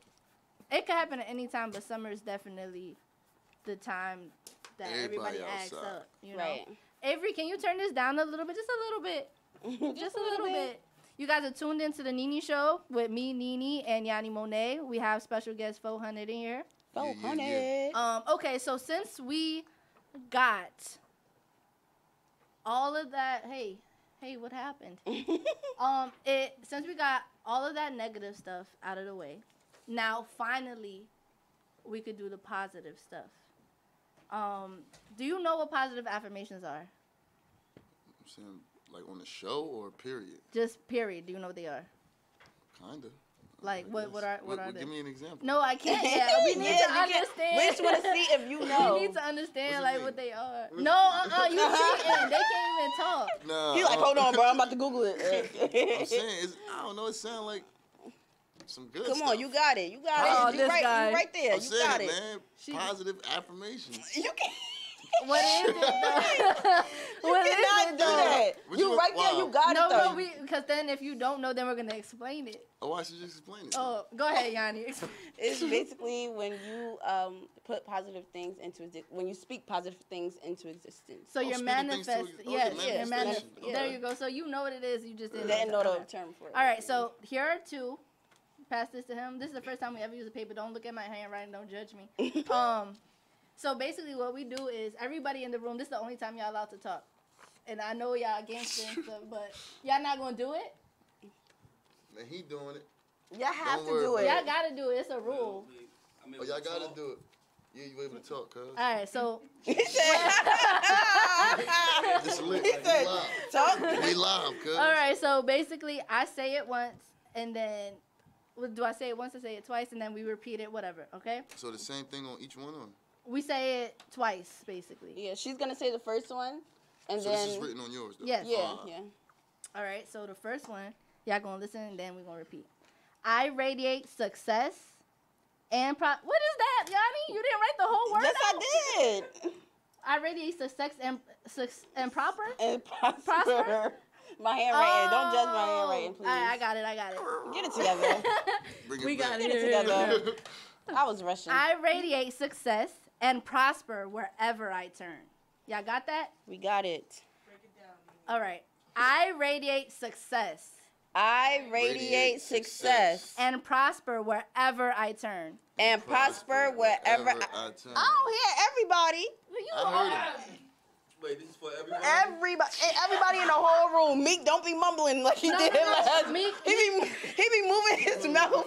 Speaker 7: it could happen at any time, but summer is definitely the time that everybody acts
Speaker 15: outside.
Speaker 7: up. You know.
Speaker 6: Right.
Speaker 7: Avery, can you turn this down a little bit? Just a little bit. just a little bit. You guys are tuned into the Nene Show with me, Nene, and Yanni Monet. We have special guest 400 in here.
Speaker 6: 400.
Speaker 7: Okay, so since we got all of that, hey, what happened? Since we got all of that negative stuff out of the way, now finally we could do the positive stuff. Do you know what positive affirmations are?
Speaker 15: I'm saying, like on the show or period?
Speaker 7: Just period. Do you know what they are?
Speaker 15: Kinda.
Speaker 7: Like what are they?
Speaker 15: Give me an example.
Speaker 7: No, I can't. Yeah, we need to understand.
Speaker 6: We just want to see if you know.
Speaker 7: We need to understand like what they are. No, you cheating. They can't even talk.
Speaker 15: Nah,
Speaker 6: He's like, hold on, bro. I'm about to Google it.
Speaker 15: I'm saying, I don't know. It sounds like some good
Speaker 6: Come
Speaker 15: stuff.
Speaker 6: on, you got it. You got
Speaker 7: Oh,
Speaker 6: it. You
Speaker 7: this
Speaker 6: right,
Speaker 7: guy.
Speaker 6: you right there.
Speaker 15: I'm
Speaker 6: You
Speaker 15: saying
Speaker 6: got
Speaker 15: it,
Speaker 6: it.
Speaker 15: man. Positive affirmations.
Speaker 6: You can't.
Speaker 7: What is it though?
Speaker 6: You cannot do that. You right there. You got it though.
Speaker 7: No, because then if you don't know, then we're gonna explain it.
Speaker 15: Oh, I should just explain it.
Speaker 7: Oh, go ahead, Yanni.
Speaker 6: It's basically when you put positive things when you speak positive things into existence.
Speaker 7: So you're
Speaker 15: speaking things
Speaker 7: manifest.
Speaker 15: to-
Speaker 7: Yes,
Speaker 15: yeah,
Speaker 7: you're
Speaker 15: manifestation.
Speaker 7: manif- There you go. So you know what it is. You just
Speaker 6: Didn't know the term for it.
Speaker 7: All right. So here are two. Pass this to him. This is the first time we ever use a paper. Don't look at my handwriting. Don't judge me. So basically what we do is everybody in the room, this is the only time y'all allowed to talk. And I know y'all against it, but y'all not going to do it?
Speaker 15: Man, he doing it.
Speaker 6: Y'all have
Speaker 15: Don't
Speaker 6: to
Speaker 15: worry
Speaker 6: do
Speaker 15: about
Speaker 6: it.
Speaker 7: Y'all got to do it. It's a rule.
Speaker 15: Oh, y'all gotta do it. Yeah, you able to talk, cuz.
Speaker 7: All right, so.
Speaker 15: Just lit.
Speaker 6: He said, talk.
Speaker 15: We live, cuz.
Speaker 7: All right, so basically I say it once and then, do I say it once or say it twice and then we repeat it, whatever, okay?
Speaker 15: So the same thing on each one, or?
Speaker 7: We say it twice, basically.
Speaker 6: Yeah, she's going to say the first one. And
Speaker 15: So
Speaker 6: then.
Speaker 15: this is written on yours, though?
Speaker 7: Yes.
Speaker 6: Yeah, yeah.
Speaker 7: All right, so the first one, y'all gonna listen and then we're gonna repeat. I radiate success and what is that, Yanni? You didn't write the whole word
Speaker 6: Yes,
Speaker 7: out?
Speaker 6: I did.
Speaker 7: I radiate success and proper?
Speaker 6: And prosper. My handwriting. Don't judge my handwriting, please.
Speaker 7: All right, I got it.
Speaker 6: Get it together.
Speaker 7: We got
Speaker 6: Get it together. I was rushing.
Speaker 7: I radiate success and prosper wherever I turn. Y'all got that?
Speaker 6: We got it.
Speaker 7: All right. I radiate success.
Speaker 6: I radiate success.
Speaker 7: And prosper wherever I turn.
Speaker 6: And prosper wherever I
Speaker 15: turn.
Speaker 6: I don't hear everybody.
Speaker 15: I heard it.
Speaker 3: Wait, this is for everybody?
Speaker 6: Everybody in the whole room. Meek, don't be mumbling like he did last.
Speaker 7: Meek,
Speaker 6: he be moving his mouth.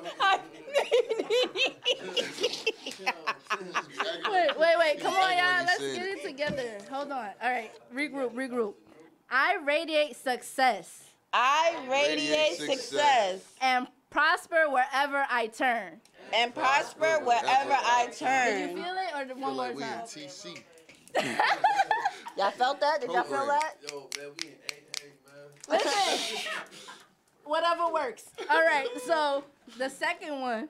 Speaker 7: Wait. Come on, y'all.
Speaker 15: he
Speaker 7: Let's
Speaker 15: said
Speaker 7: get
Speaker 15: it.
Speaker 7: it together. Hold on. All right. Regroup. I radiate success.
Speaker 6: I radiate success.
Speaker 7: And prosper wherever I turn.
Speaker 6: And prosper wherever I
Speaker 7: Did
Speaker 6: turn.
Speaker 7: you feel it or one
Speaker 15: Feel
Speaker 7: more
Speaker 15: like we in
Speaker 7: time?
Speaker 15: TC.
Speaker 6: Y'all felt that? Did y'all feel that?
Speaker 3: Yo, man, we in AA, man.
Speaker 7: Listen. Whatever works. All right. So the second one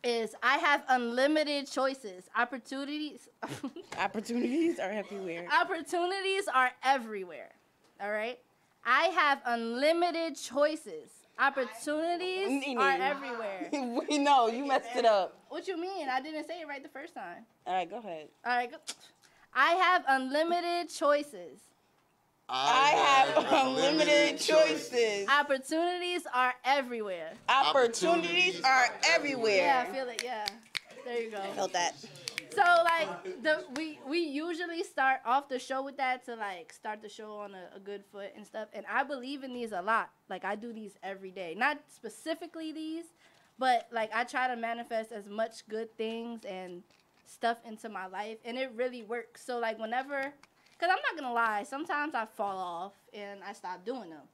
Speaker 7: is I have unlimited choices. Opportunities
Speaker 6: Opportunities are everywhere.
Speaker 7: Opportunities are everywhere. All right? I have unlimited choices. Opportunities are everywhere.
Speaker 6: We know. You messed it up.
Speaker 7: What you mean? I didn't say it right the first time.
Speaker 6: All right, go ahead.
Speaker 7: All right, go. I have unlimited choices.
Speaker 6: I have unlimited choices.
Speaker 7: Opportunities are everywhere.
Speaker 6: Opportunities are everywhere.
Speaker 7: Yeah, I feel it. Yeah, there you go.
Speaker 6: Felt that.
Speaker 7: So like we usually start off the show with that to like start the show on a good foot and stuff. And I believe in these a lot. Like I do these every day. Not specifically these, but like I try to manifest as much good things and stuff into my life, and it really works. So like whenever, cause I'm not gonna lie, sometimes I fall off and I stop doing them,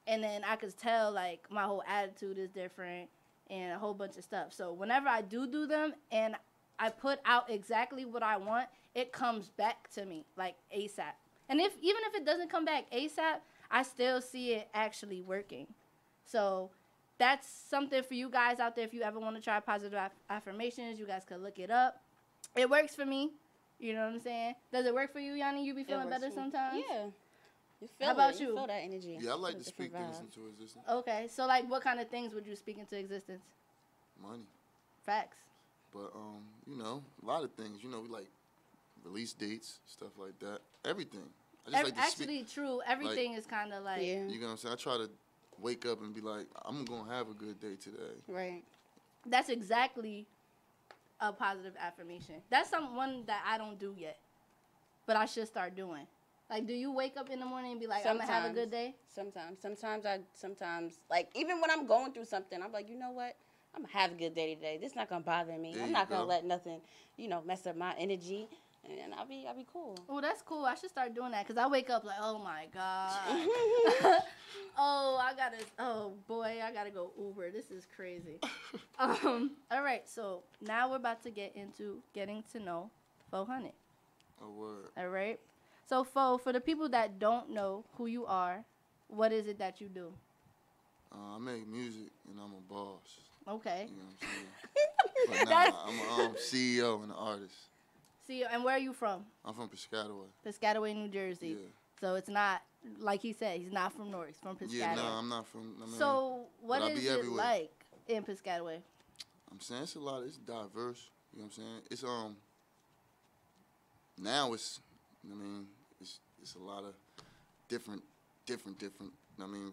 Speaker 7: and then I could tell like my whole attitude is different and a whole bunch of stuff. So whenever I do them and I put out exactly what I want, it comes back to me like ASAP. And even if it doesn't come back ASAP, I still see it actually working. So that's something for you guys out there. If you ever want to try positive affirmations, you guys could look it up. It works for me. You know what I'm saying? Does it work for you, Yanni? You be feeling better sometimes?
Speaker 6: Yeah. You feel
Speaker 7: How about
Speaker 6: you?
Speaker 7: You
Speaker 6: feel that energy.
Speaker 15: Yeah, I like to speak things into existence.
Speaker 7: Okay, so like what kind of things would you speak into existence?
Speaker 15: Money.
Speaker 7: Facts.
Speaker 15: But, you know, a lot of things. You know, we like release dates, stuff like that. Everything. I just like to
Speaker 7: Actually, true. Everything is kind of like...
Speaker 15: You know what I'm saying? I try to wake up and be like, I'm going to have a good day today.
Speaker 6: Right.
Speaker 7: That's exactly a positive affirmation. That's one that I don't do yet, but I should start doing. Like, do you wake up in the morning and be like, I'm going to have a good day?
Speaker 6: Sometimes, like, even when I'm going through something, I'm like, you know what? I'm going to have a good day today. This is not going to bother me. I'm not going to let nothing, mess up my energy. And I'll be cool.
Speaker 7: Oh, that's cool. I should start doing that because I wake up like, oh my God. Oh boy, I gotta go Uber. This is crazy. All right, so now we're about to get into getting to know 400.
Speaker 15: Oh, word.
Speaker 7: All right. So, Fo, for the people that don't know who you are, what is it that you do?
Speaker 15: I make music and I'm a boss.
Speaker 7: Okay.
Speaker 15: You know what I'm saying? But nah, I'm a CEO and an artist.
Speaker 7: See, and where are you from?
Speaker 15: I'm from Piscataway.
Speaker 7: Piscataway, New Jersey.
Speaker 15: Yeah.
Speaker 7: So it's not, like he said, he's not from North, he's from Piscataway.
Speaker 15: Yeah, no, I'm not from,
Speaker 7: so what is it
Speaker 15: everywhere.
Speaker 7: like in Piscataway?
Speaker 15: I'm saying it's diverse. You know what I'm saying? It's, now it's a lot of different,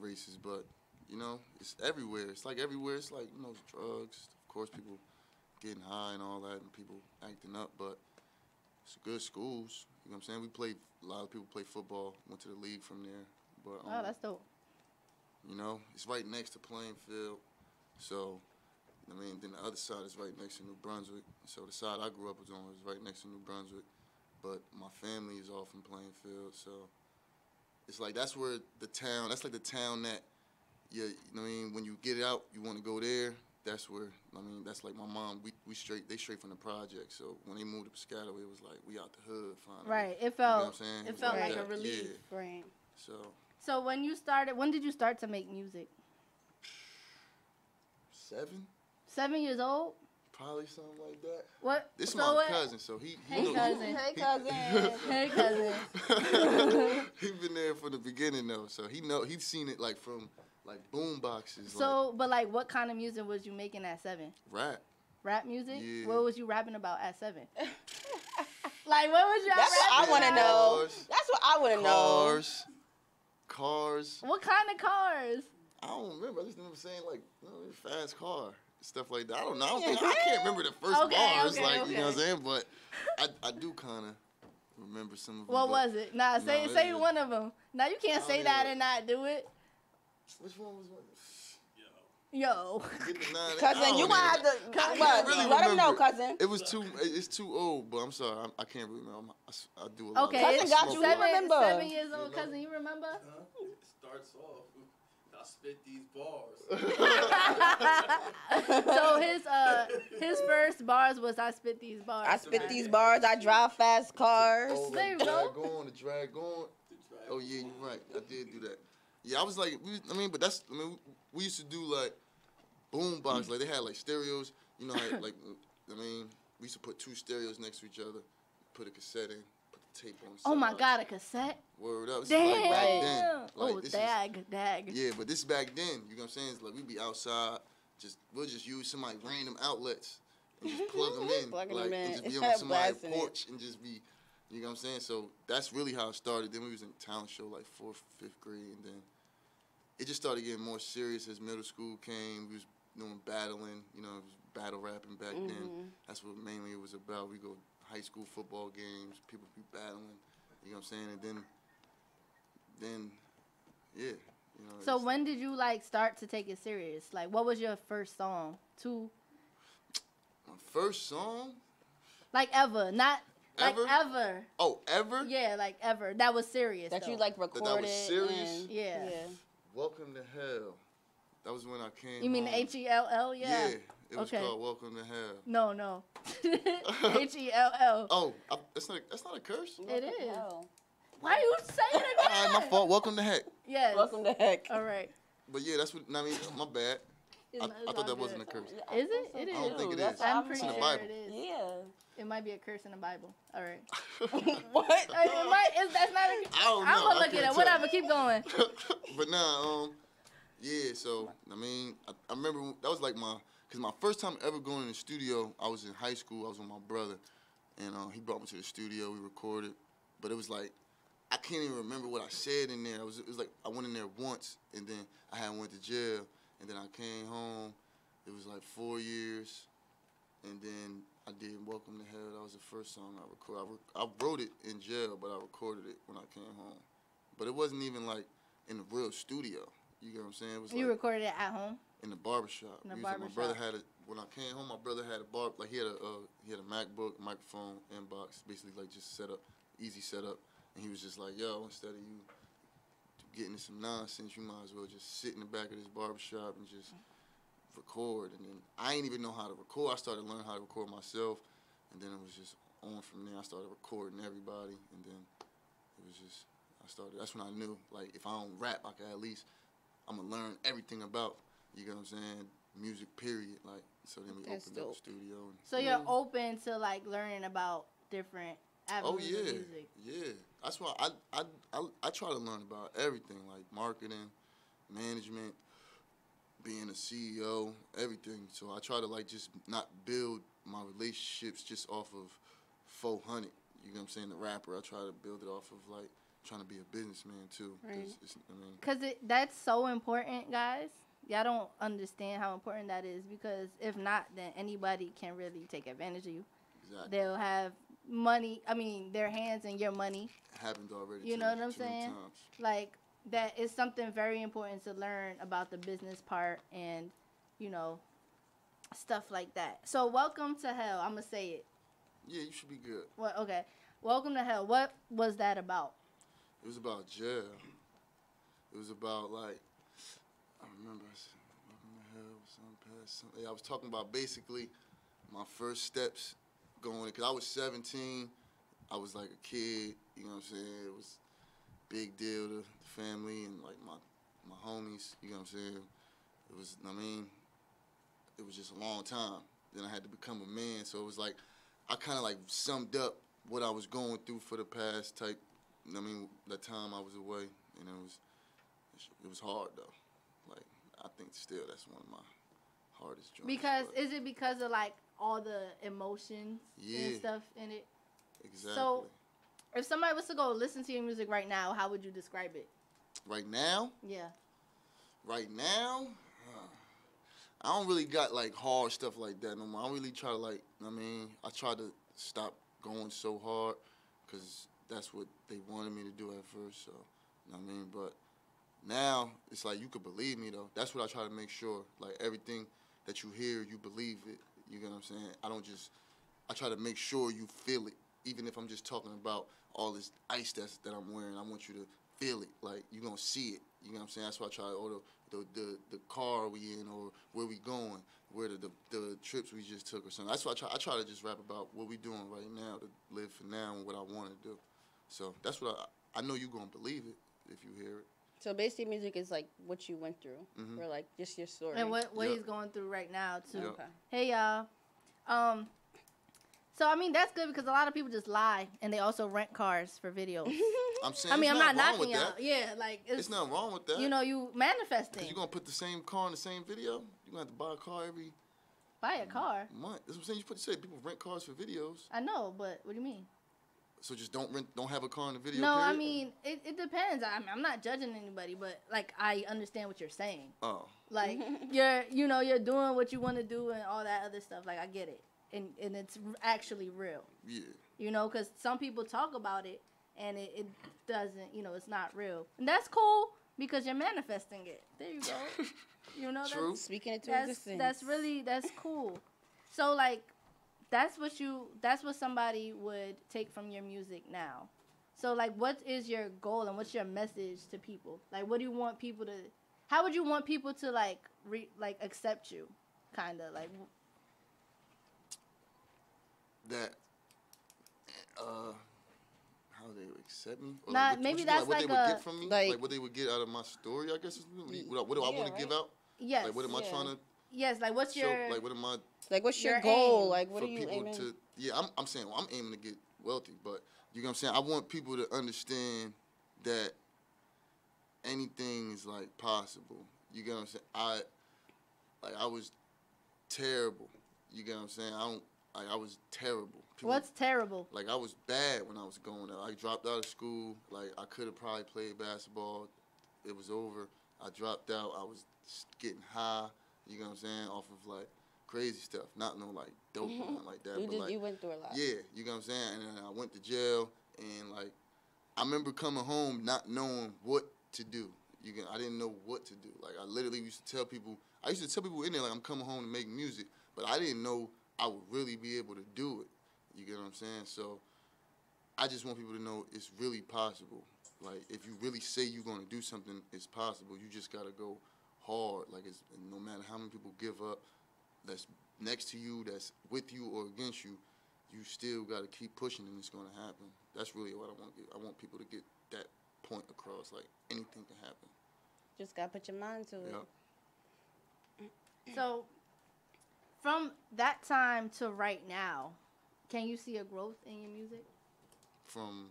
Speaker 15: races, but, it's everywhere. It's like everywhere. It's like, drugs. Of course, people getting high and all that and people acting up, but it's good schools. You know what I'm saying? A lot of people play football, went to the league from there. But
Speaker 7: oh, that's dope.
Speaker 15: It's right next to playing field. So, then the other side is right next to New Brunswick. So the side I grew up on was right next to New Brunswick. But my family is all from playing field. So it's like that's like the town that, when you get out, you want to go there. That's where, that's like my mom. They straight from the project. So when they moved to Piscataway, it was like we out the hood finally.
Speaker 7: Right. It felt, like a relief.
Speaker 15: Yeah.
Speaker 7: Right.
Speaker 15: So
Speaker 7: when did you start to make music?
Speaker 15: 7.
Speaker 7: 7 years old?
Speaker 15: Probably something like that.
Speaker 7: What?
Speaker 15: This is my cousin, so he.
Speaker 7: Hey, cousin. Hey, cousin. Hey, cousin.
Speaker 15: He been there from the beginning though, so he's seen it like from. Like boom boxes.
Speaker 7: So, but like, what kind of music was you making at 7?
Speaker 15: Rap.
Speaker 7: Rap music?
Speaker 15: Yeah.
Speaker 7: What was you rapping about at 7? Like, what was you
Speaker 6: That's what I want to know. That's what I want to know.
Speaker 15: Cars.
Speaker 7: What kind of cars?
Speaker 15: I don't remember. I just remember saying like, fast car, stuff like that. I don't know. I can't remember the first bars, you know what I'm saying? But I do kind of remember some of them.
Speaker 7: What was it? Nah, say one of them. Now you can't say that and not do it.
Speaker 15: Which one was one?
Speaker 7: Yo.
Speaker 6: Cousin, you might have to let him know, cousin.
Speaker 15: It's too old, but I'm sorry. I can't really remember. I do a lot.
Speaker 7: Okay,
Speaker 6: cousin got you. Remember?
Speaker 7: 7 years old, cousin. You remember?
Speaker 3: It starts off. I spit these bars.
Speaker 7: So his first bars was I spit these bars.
Speaker 6: I spit these bars. I drive fast cars.
Speaker 15: Oh,
Speaker 7: there you go.
Speaker 15: The drag on. Oh yeah, you're right. I did do that. Yeah, I was like, we used to do like boom box, like they had like stereos, like we used to put 2 stereos next to each other, put a cassette in, put the tape on.
Speaker 7: Oh my God, a cassette?
Speaker 15: Word up.
Speaker 7: Damn.
Speaker 15: Like back then. Like,
Speaker 7: dag.
Speaker 15: Yeah, but this back then, you know what I'm saying? It's like we'd be outside, we'll just use some like random outlets and just plug them in.
Speaker 6: Plug
Speaker 15: like,
Speaker 6: them in.
Speaker 15: And just be on somebody's porch and just be You know what I'm saying? So that's really how it started. Then we was in talent show like 4th, 5th grade, and then it just started getting more serious as middle school came. We was doing battling, you know, it was battle rapping back then. That's what mainly it was about. We go high school football games, people be battling, you know what I'm saying? And then yeah, you know.
Speaker 7: So when did you like start to take it serious? Like, what was your first song?
Speaker 15: My first song?
Speaker 7: Like ever, not
Speaker 15: Ever?
Speaker 7: like ever.
Speaker 15: Oh, ever?
Speaker 7: Yeah, like ever. That was serious.
Speaker 6: That
Speaker 7: though.
Speaker 6: you like recorded.
Speaker 15: That was serious?
Speaker 6: And,
Speaker 7: Yeah.
Speaker 15: Welcome to Hell. That was when I came.
Speaker 7: You mean
Speaker 15: home.
Speaker 7: H-E-L-L? Yeah.
Speaker 15: Yeah, it was called Welcome to Hell.
Speaker 7: No. H-E-L-L.
Speaker 15: Oh, that's not a curse.
Speaker 7: It is. Why are you saying it again?
Speaker 15: All right, my fault. Welcome to Heck.
Speaker 7: Yes.
Speaker 6: Welcome to Heck.
Speaker 7: All right.
Speaker 15: But yeah, that's what I mean. My bad. I thought that wasn't a curse.
Speaker 7: Is it? It is.
Speaker 15: I don't think it is.
Speaker 7: I'm pretty
Speaker 15: It's in the
Speaker 7: sure
Speaker 15: Bible.
Speaker 7: it is.
Speaker 6: Yeah.
Speaker 7: It might be a curse in the Bible. All right.
Speaker 6: What?
Speaker 7: That's not a,
Speaker 15: I don't know.
Speaker 7: I'm gonna
Speaker 15: I
Speaker 7: look
Speaker 15: can't
Speaker 7: at it.
Speaker 15: tell.
Speaker 7: Whatever. Keep going.
Speaker 15: But nah, yeah. So I mean, I remember that was like cause my first time ever going in the studio. I was in high school. I was with my brother, and he brought me to the studio. We recorded, but it was like I can't even remember what I said in there. It was like I went in there once, and then I had went to jail, and then I came home. It was like 4 years, and then I did Welcome to Hell. That was the first song I recorded. I wrote it in jail, but I recorded it when I came home. But it wasn't even like in the real studio. You get what I'm saying? It was
Speaker 7: You
Speaker 15: like
Speaker 7: recorded it at home?
Speaker 15: in the barbershop.
Speaker 7: In the
Speaker 15: My
Speaker 7: barbershop.
Speaker 15: brother had when I came home, my brother had he had a MacBook, microphone, inbox, basically like just set up, easy setup. And he was just like, yo, instead of you getting into some nonsense, you might as well just sit in the back of this barbershop and just record. And then I ain't even know how to record. I started learning how to record myself, and then it was just on from there. I started recording everybody, and then it was just that's when I knew, like, if I don't rap, I can at least I'm gonna learn everything about, you know what I'm saying, music period. Like, so then we opened up the studio. And,
Speaker 7: So you're open to like learning about different avenues of music.
Speaker 15: Yeah. That's why I try to learn about everything, like marketing, management, being a CEO, everything. So I try to like just not build my relationships just off of 400. You know what I'm saying? The rapper, I try to build it off of like trying to be a businessman too.
Speaker 7: Right.
Speaker 15: Cause
Speaker 7: that's so important, guys. Y'all don't understand how important that is, because if not, then anybody can really take advantage of you.
Speaker 15: Exactly.
Speaker 7: They'll have money. I mean, their hands in your money.
Speaker 15: Happened already.
Speaker 7: You know what I'm
Speaker 15: too many
Speaker 7: saying?
Speaker 15: times.
Speaker 7: Like, that is something very important to learn about the business part and, you know, stuff like that. So, Welcome to Hell. I'm going to say it.
Speaker 15: Yeah, you should be good.
Speaker 7: Well, okay. Welcome to Hell. What was that about?
Speaker 15: It was about jail. It was about like, I remember I said, Welcome to Hell, something past something. I was talking about basically my first steps going, because I was 17. I was like a kid, you know what I'm saying? It was a big deal to the family and like my homies, you know what I'm saying? It was, I mean, it was just a long time. Then I had to become a man, so it was like, I kind of like summed up what I was going through for the past type, I mean, the time I was away, and it was hard though. Like, I think still that's one of my hardest joints.
Speaker 7: Because, is it because of like all the emotions and stuff in it?
Speaker 15: Exactly.
Speaker 7: So, if somebody was to go listen to your music right now, how would you describe it?
Speaker 15: Right now?
Speaker 7: Yeah.
Speaker 15: Right now? I don't really got like hard stuff like that no more. I don't really try to like, I mean, I try to stop going so hard because that's what they wanted me to do at first, so, you know what I mean? But now, it's like, you could believe me, though. That's what I try to make sure. Like, everything that you hear, you believe it. You get what I'm saying? I try to make sure you feel it. Even if I'm just talking about all this ice that I'm wearing, I want you to feel it. Like, you're going to see it. You know what I'm saying? That's why I try, or the car we in, or where we going, where the trips we just took or something. That's why I try to just rap about what we doing right now, to live for now and what I want to do. So that's what I know you're going to believe it if you hear it.
Speaker 6: So basically music is like what you went through, or like just your story.
Speaker 7: And what he's going through right now, too.
Speaker 6: Okay.
Speaker 7: Hey, y'all. So, I mean, that's good because a lot of people just lie, and they also rent cars for videos.
Speaker 15: I'm saying,
Speaker 7: I mean, I'm not
Speaker 15: wrong
Speaker 7: knocking
Speaker 15: with
Speaker 7: y'all.
Speaker 15: that.
Speaker 7: Yeah, like,
Speaker 15: it's nothing wrong with that.
Speaker 7: You know, you manifesting.
Speaker 15: You're going to put the same car in the same video? You're going to have to buy a car every
Speaker 7: Buy a car?
Speaker 15: month. That's what I'm saying. You say people rent cars for videos.
Speaker 7: I know, but what do you mean?
Speaker 15: So just don't have a car in the video.
Speaker 7: No,
Speaker 15: period?
Speaker 7: I mean it depends. I'm not judging anybody, but like I understand what you're saying.
Speaker 15: Oh.
Speaker 7: Like you're doing what you want to do and all that other stuff. Like I get it, and it's actually real.
Speaker 15: Yeah.
Speaker 7: You know, because some people talk about it and it doesn't. You know, it's not real, and that's cool because you're manifesting it. There you go. You know,
Speaker 15: True.
Speaker 6: Speaking it to existence.
Speaker 7: That's cool. So like. That's what somebody would take from your music now. So like, what is your goal and what's your message to people? Like, what do you want people to? How would you want people to like accept you, kind of like?
Speaker 15: That, how they would accept me? Or
Speaker 7: Nah,
Speaker 15: like,
Speaker 7: maybe
Speaker 15: that's
Speaker 7: like
Speaker 15: what they would get from me,
Speaker 7: like
Speaker 15: what they would get out of my story. I guess what do I want to give out?
Speaker 7: Yes.
Speaker 15: Like what am I trying to?
Speaker 7: Yes, like what's
Speaker 15: show,
Speaker 7: your
Speaker 15: like what am I?
Speaker 6: Like what's your goal?
Speaker 7: Aim?
Speaker 6: Like what
Speaker 15: for
Speaker 6: are you
Speaker 15: people
Speaker 6: aiming?
Speaker 15: to? Yeah, I'm saying I'm aiming to get wealthy, but you know what I'm saying. I want people to understand that anything is like possible. You get what I'm saying? I was terrible. You get what I'm saying? I was terrible. People,
Speaker 7: What's terrible?
Speaker 15: Like I was bad when I was going out. I dropped out of school. Like I could have probably played basketball. It was over. I dropped out. I was getting high. You know what I'm saying? Off of like crazy stuff. Not no like dope or nothing like that.
Speaker 6: You went through a lot.
Speaker 15: Yeah, you know what I'm saying? And then I went to jail and like I remember coming home not knowing what to do. I didn't know what to do. Like I literally used to tell people in there like I'm coming home to make music, but I didn't know I would really be able to do it. You get what I'm saying? So I just want people to know it's really possible. Like if you really say you're gonna do something, it's possible. You just gotta go hard. Like it's no matter how many people give up, that's next to you, that's with you or against you, you still gotta keep pushing and it's gonna happen. That's really what I want to get. I want people to get that point across. Like anything can happen.
Speaker 6: Just gotta put your mind to it.
Speaker 15: Yep.
Speaker 7: So from that time to right now, can you see a growth in your music?
Speaker 15: From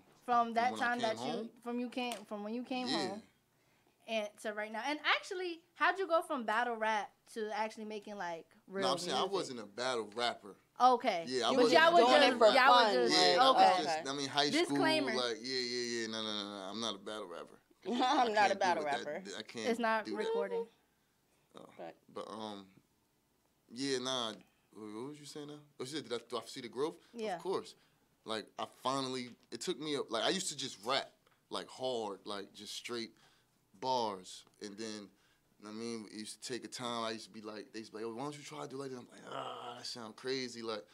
Speaker 7: that
Speaker 15: when
Speaker 7: time
Speaker 15: I came
Speaker 7: that from when you came
Speaker 15: Yeah.
Speaker 7: home and to right now. And actually, how'd you go from battle rap to actually making like real
Speaker 15: No, I'm saying
Speaker 7: music?
Speaker 15: I wasn't a battle rapper.
Speaker 7: Okay.
Speaker 15: Yeah, I
Speaker 7: but
Speaker 15: wasn't
Speaker 7: y'all was
Speaker 6: doing
Speaker 7: just,
Speaker 6: it for
Speaker 7: y'all was
Speaker 6: fun.
Speaker 7: just
Speaker 15: Yeah,
Speaker 7: okay.
Speaker 15: I was just, I mean, high
Speaker 7: Disclaimer.
Speaker 15: school, like, yeah. No. I'm not a battle rapper.
Speaker 6: I'm not a
Speaker 15: can't
Speaker 6: battle
Speaker 15: do it
Speaker 6: rapper.
Speaker 15: I can't.
Speaker 7: It's not
Speaker 15: do
Speaker 7: recording.
Speaker 15: That. But yeah, nah. What was you saying now? Oh, you said, do I see the growth?
Speaker 7: Yeah.
Speaker 15: Of course. Like I finally, it took me like I used to just rap like hard, like just straight bars, and then. I mean, it used to take a time. I used to be like, they used to be like, oh, why don't you try to do like that? I'm like, that sound crazy. Like,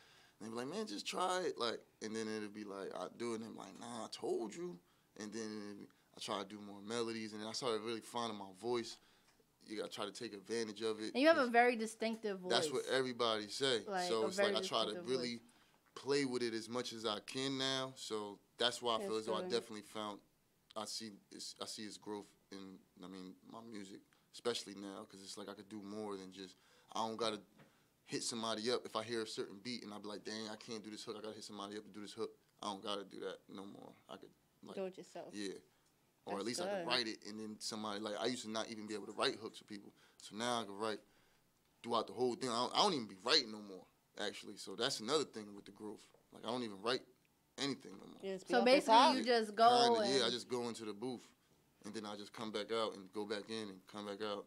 Speaker 15: and they be like, man, just try it. Like, and then it'd be like, I do it, and I'm like, nah, I told you. And then I try to do more melodies, and then I started really finding my voice. You gotta try to take advantage of it.
Speaker 7: And you have a very distinctive voice.
Speaker 15: That's what everybody say.
Speaker 7: Like,
Speaker 15: so
Speaker 7: a
Speaker 15: it's like I
Speaker 7: very
Speaker 15: try to
Speaker 7: distinctive
Speaker 15: really play with it as much as I can now. So that's why I feel as though I definitely found I see its growth in my music. Especially now, because it's like I could do more than just, I don't got to hit somebody up. If I hear a certain beat and I be like, dang, I can't do this hook, I got to hit somebody up to do this hook. I don't got to do that no more. I could, like.
Speaker 6: Do it yourself.
Speaker 15: Yeah. Or
Speaker 6: That's
Speaker 15: at least
Speaker 6: good.
Speaker 15: I could write it and then somebody, like, I used to not even be able to write hooks for people. So now I can write throughout the whole thing. I don't even be writing no more, actually. So that's another thing with the growth. Like, I don't even write anything no more.
Speaker 7: So basically, you just go
Speaker 15: Kinda,
Speaker 7: and...
Speaker 15: yeah, I just go into the booth. And then I just come back out and go back in and come back out.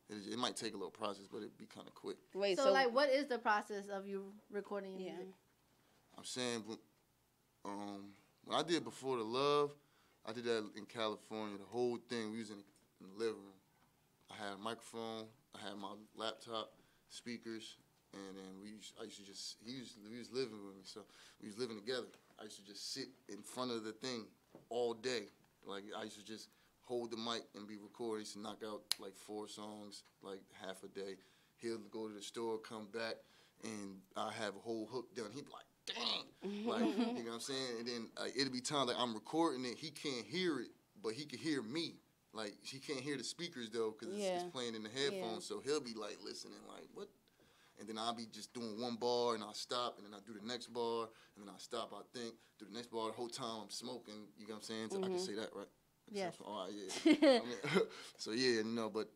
Speaker 15: It might take a little process, but it'd be kind of quick.
Speaker 6: Wait,
Speaker 7: so like, what is the process of you recording your music?
Speaker 15: I'm saying, when I did Before the Love, I did that in California. The whole thing, we was in the living room. I had a microphone, I had my laptop, speakers, and then he was living with me, so we was living together. I used to just sit in front of the thing all day. Like, I used to just hold the mic and be recording. He used to knock out like 4 songs, like half a day. He'll go to the store, come back, and I have a whole hook done. He'd be like, dang. Like, you know what I'm saying? And then it'll be time like I'm recording it. He can't hear it, but he can hear me. Like, he can't hear the speakers, though, because it's playing in the headphones. So he'll be like listening, like, what? And then I'll be just doing one bar, and I'll stop, and then I'll do the next bar, and then I'll stop, I think, do the next bar. The whole time I'm smoking, you know what I'm saying? So I can say that, right?
Speaker 7: Yes.
Speaker 15: All right, yeah. So, yeah, but,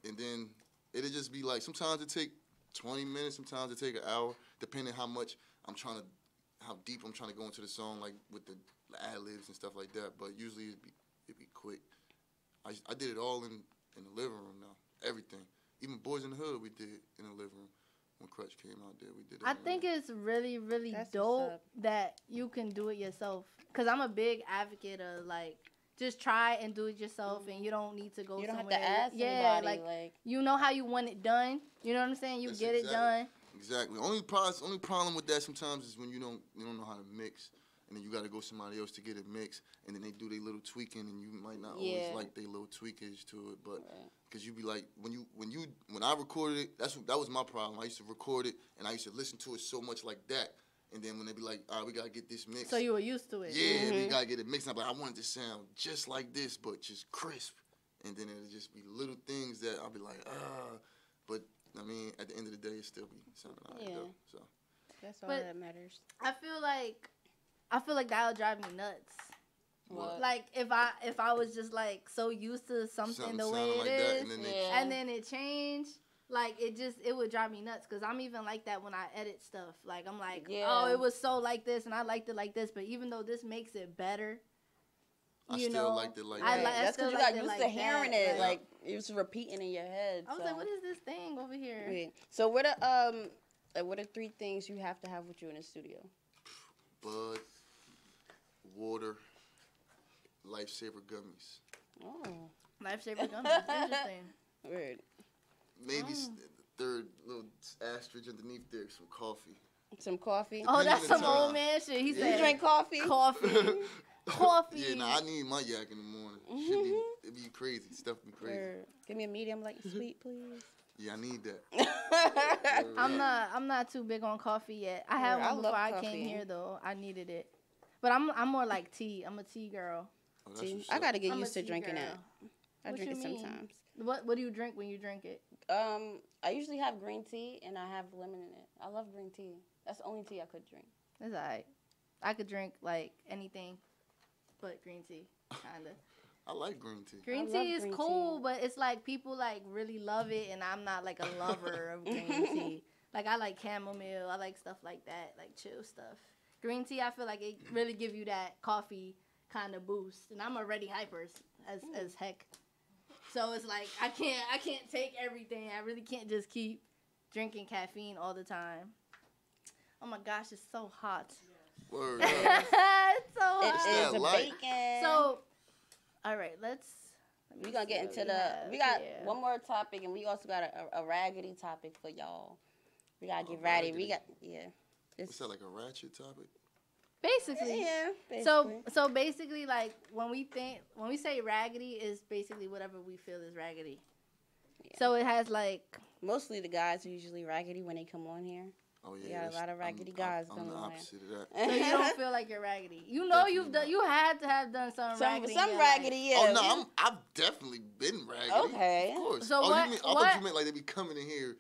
Speaker 15: and then it'll just be like, sometimes it take 20 minutes, sometimes it take an hour, depending how deep I'm trying to go into the song, like with the ad libs and stuff like that. But usually it'd be quick. I did it all in the living room now. Everything, even Boys in the Hood, we did in the living room. When Crutch came out there, we did it.
Speaker 7: I think it's really, really
Speaker 6: That's
Speaker 7: dope that you can do it yourself. Cause I'm a big advocate of like just try and do it yourself, and you don't need to go.
Speaker 6: You don't
Speaker 7: somewhere.
Speaker 6: have to ask anybody. Like
Speaker 7: you know how you want it done. You know what I'm saying? You
Speaker 15: That's
Speaker 7: get it done.
Speaker 15: Exactly. Only problem with that sometimes is when you don't know how to mix, and then you got to go somebody else to get it mixed, and then they do their little tweaking, and you might not always like their little tweakage to it, but because you be like when I recorded it, that was my problem. I used to record it, and I used to listen to it so much like that, and then when they be like, all right, we gotta get this mixed.
Speaker 7: So you were used to it.
Speaker 15: Yeah, we gotta get it mixed. I'm like, I want it to sound just like this, but just crisp, and then it'll just be little things that I'll be like, but I mean, at the end of the day, it still be sounding like though. So
Speaker 6: that's all that matters.
Speaker 7: I feel like that'll drive me nuts.
Speaker 15: What?
Speaker 7: Like if I was just like so used to something the way it is, and then it changed, like it would drive me nuts. Cause I'm even like that when I edit stuff. Like I'm like, oh, it was so like this, and I liked it like this. But even though this makes it better,
Speaker 15: I still liked it like that.
Speaker 6: That's because you got used to hearing it, like it was repeating in your head.
Speaker 7: I was like, what is this thing over here?
Speaker 6: Yeah. So what are 3 things you have to have with you in the studio?
Speaker 15: Bud, water, Lifesaver gummies.
Speaker 7: Oh, Lifesaver gummies. Interesting.
Speaker 6: Weird.
Speaker 15: Maybe third little asterisk underneath there, some coffee.
Speaker 6: Some coffee?
Speaker 7: Oh, that's some old man shit. He said,
Speaker 6: you drink coffee?
Speaker 7: Coffee. Coffee.
Speaker 15: Yeah, I need my yak in the morning. It'd be crazy. Stuff be crazy.
Speaker 6: Give me a medium light and sweet, please.
Speaker 15: Yeah, I need that.
Speaker 7: I'm not too big on coffee yet. I had one before I came here though. I needed it. But I'm more like tea. I'm a tea girl.
Speaker 6: Tea? I gotta get used to drinking it. I drink it sometimes.
Speaker 7: What do you drink when you drink it?
Speaker 6: I usually have green tea and I have lemon in it. I love green tea. That's the only tea I could drink.
Speaker 7: That's alright. I could drink like anything but green tea, kinda.
Speaker 15: I like green tea.
Speaker 7: Green tea is cool, but it's like people like really love it, and I'm not like a lover of green tea. Like I like chamomile, I like stuff like that, like chill stuff. Green tea, I feel like it really give you that coffee kind of boost, and I'm already hyper as heck. So it's like I can't take everything. I really can't just keep drinking caffeine all the time. Oh my gosh, it's so hot.
Speaker 15: Word.
Speaker 7: It's so hot.
Speaker 6: It is a bacon.
Speaker 7: So, all right,
Speaker 6: we're gonna get into we got one more topic, and we also got a raggedy topic for y'all. We gotta get ratty. We got
Speaker 15: Is that like a ratchet topic?
Speaker 7: Basically.
Speaker 6: Yeah. Basically.
Speaker 7: So basically, like when we say raggedy, is basically whatever we feel is raggedy. Yeah. So it has like
Speaker 6: mostly the guys are usually raggedy when they come on here.
Speaker 15: Oh yeah.
Speaker 6: We got a lot of raggedy guys
Speaker 15: I'm
Speaker 6: coming
Speaker 15: the
Speaker 6: on
Speaker 15: opposite
Speaker 6: here.
Speaker 15: of that.
Speaker 7: So you don't feel like you're raggedy. You know you had to have done some raggedy.
Speaker 6: Some raggedy, yeah.
Speaker 15: Oh no, I've definitely been raggedy.
Speaker 6: Okay.
Speaker 15: Of course.
Speaker 7: So
Speaker 15: I thought you meant like they be coming in here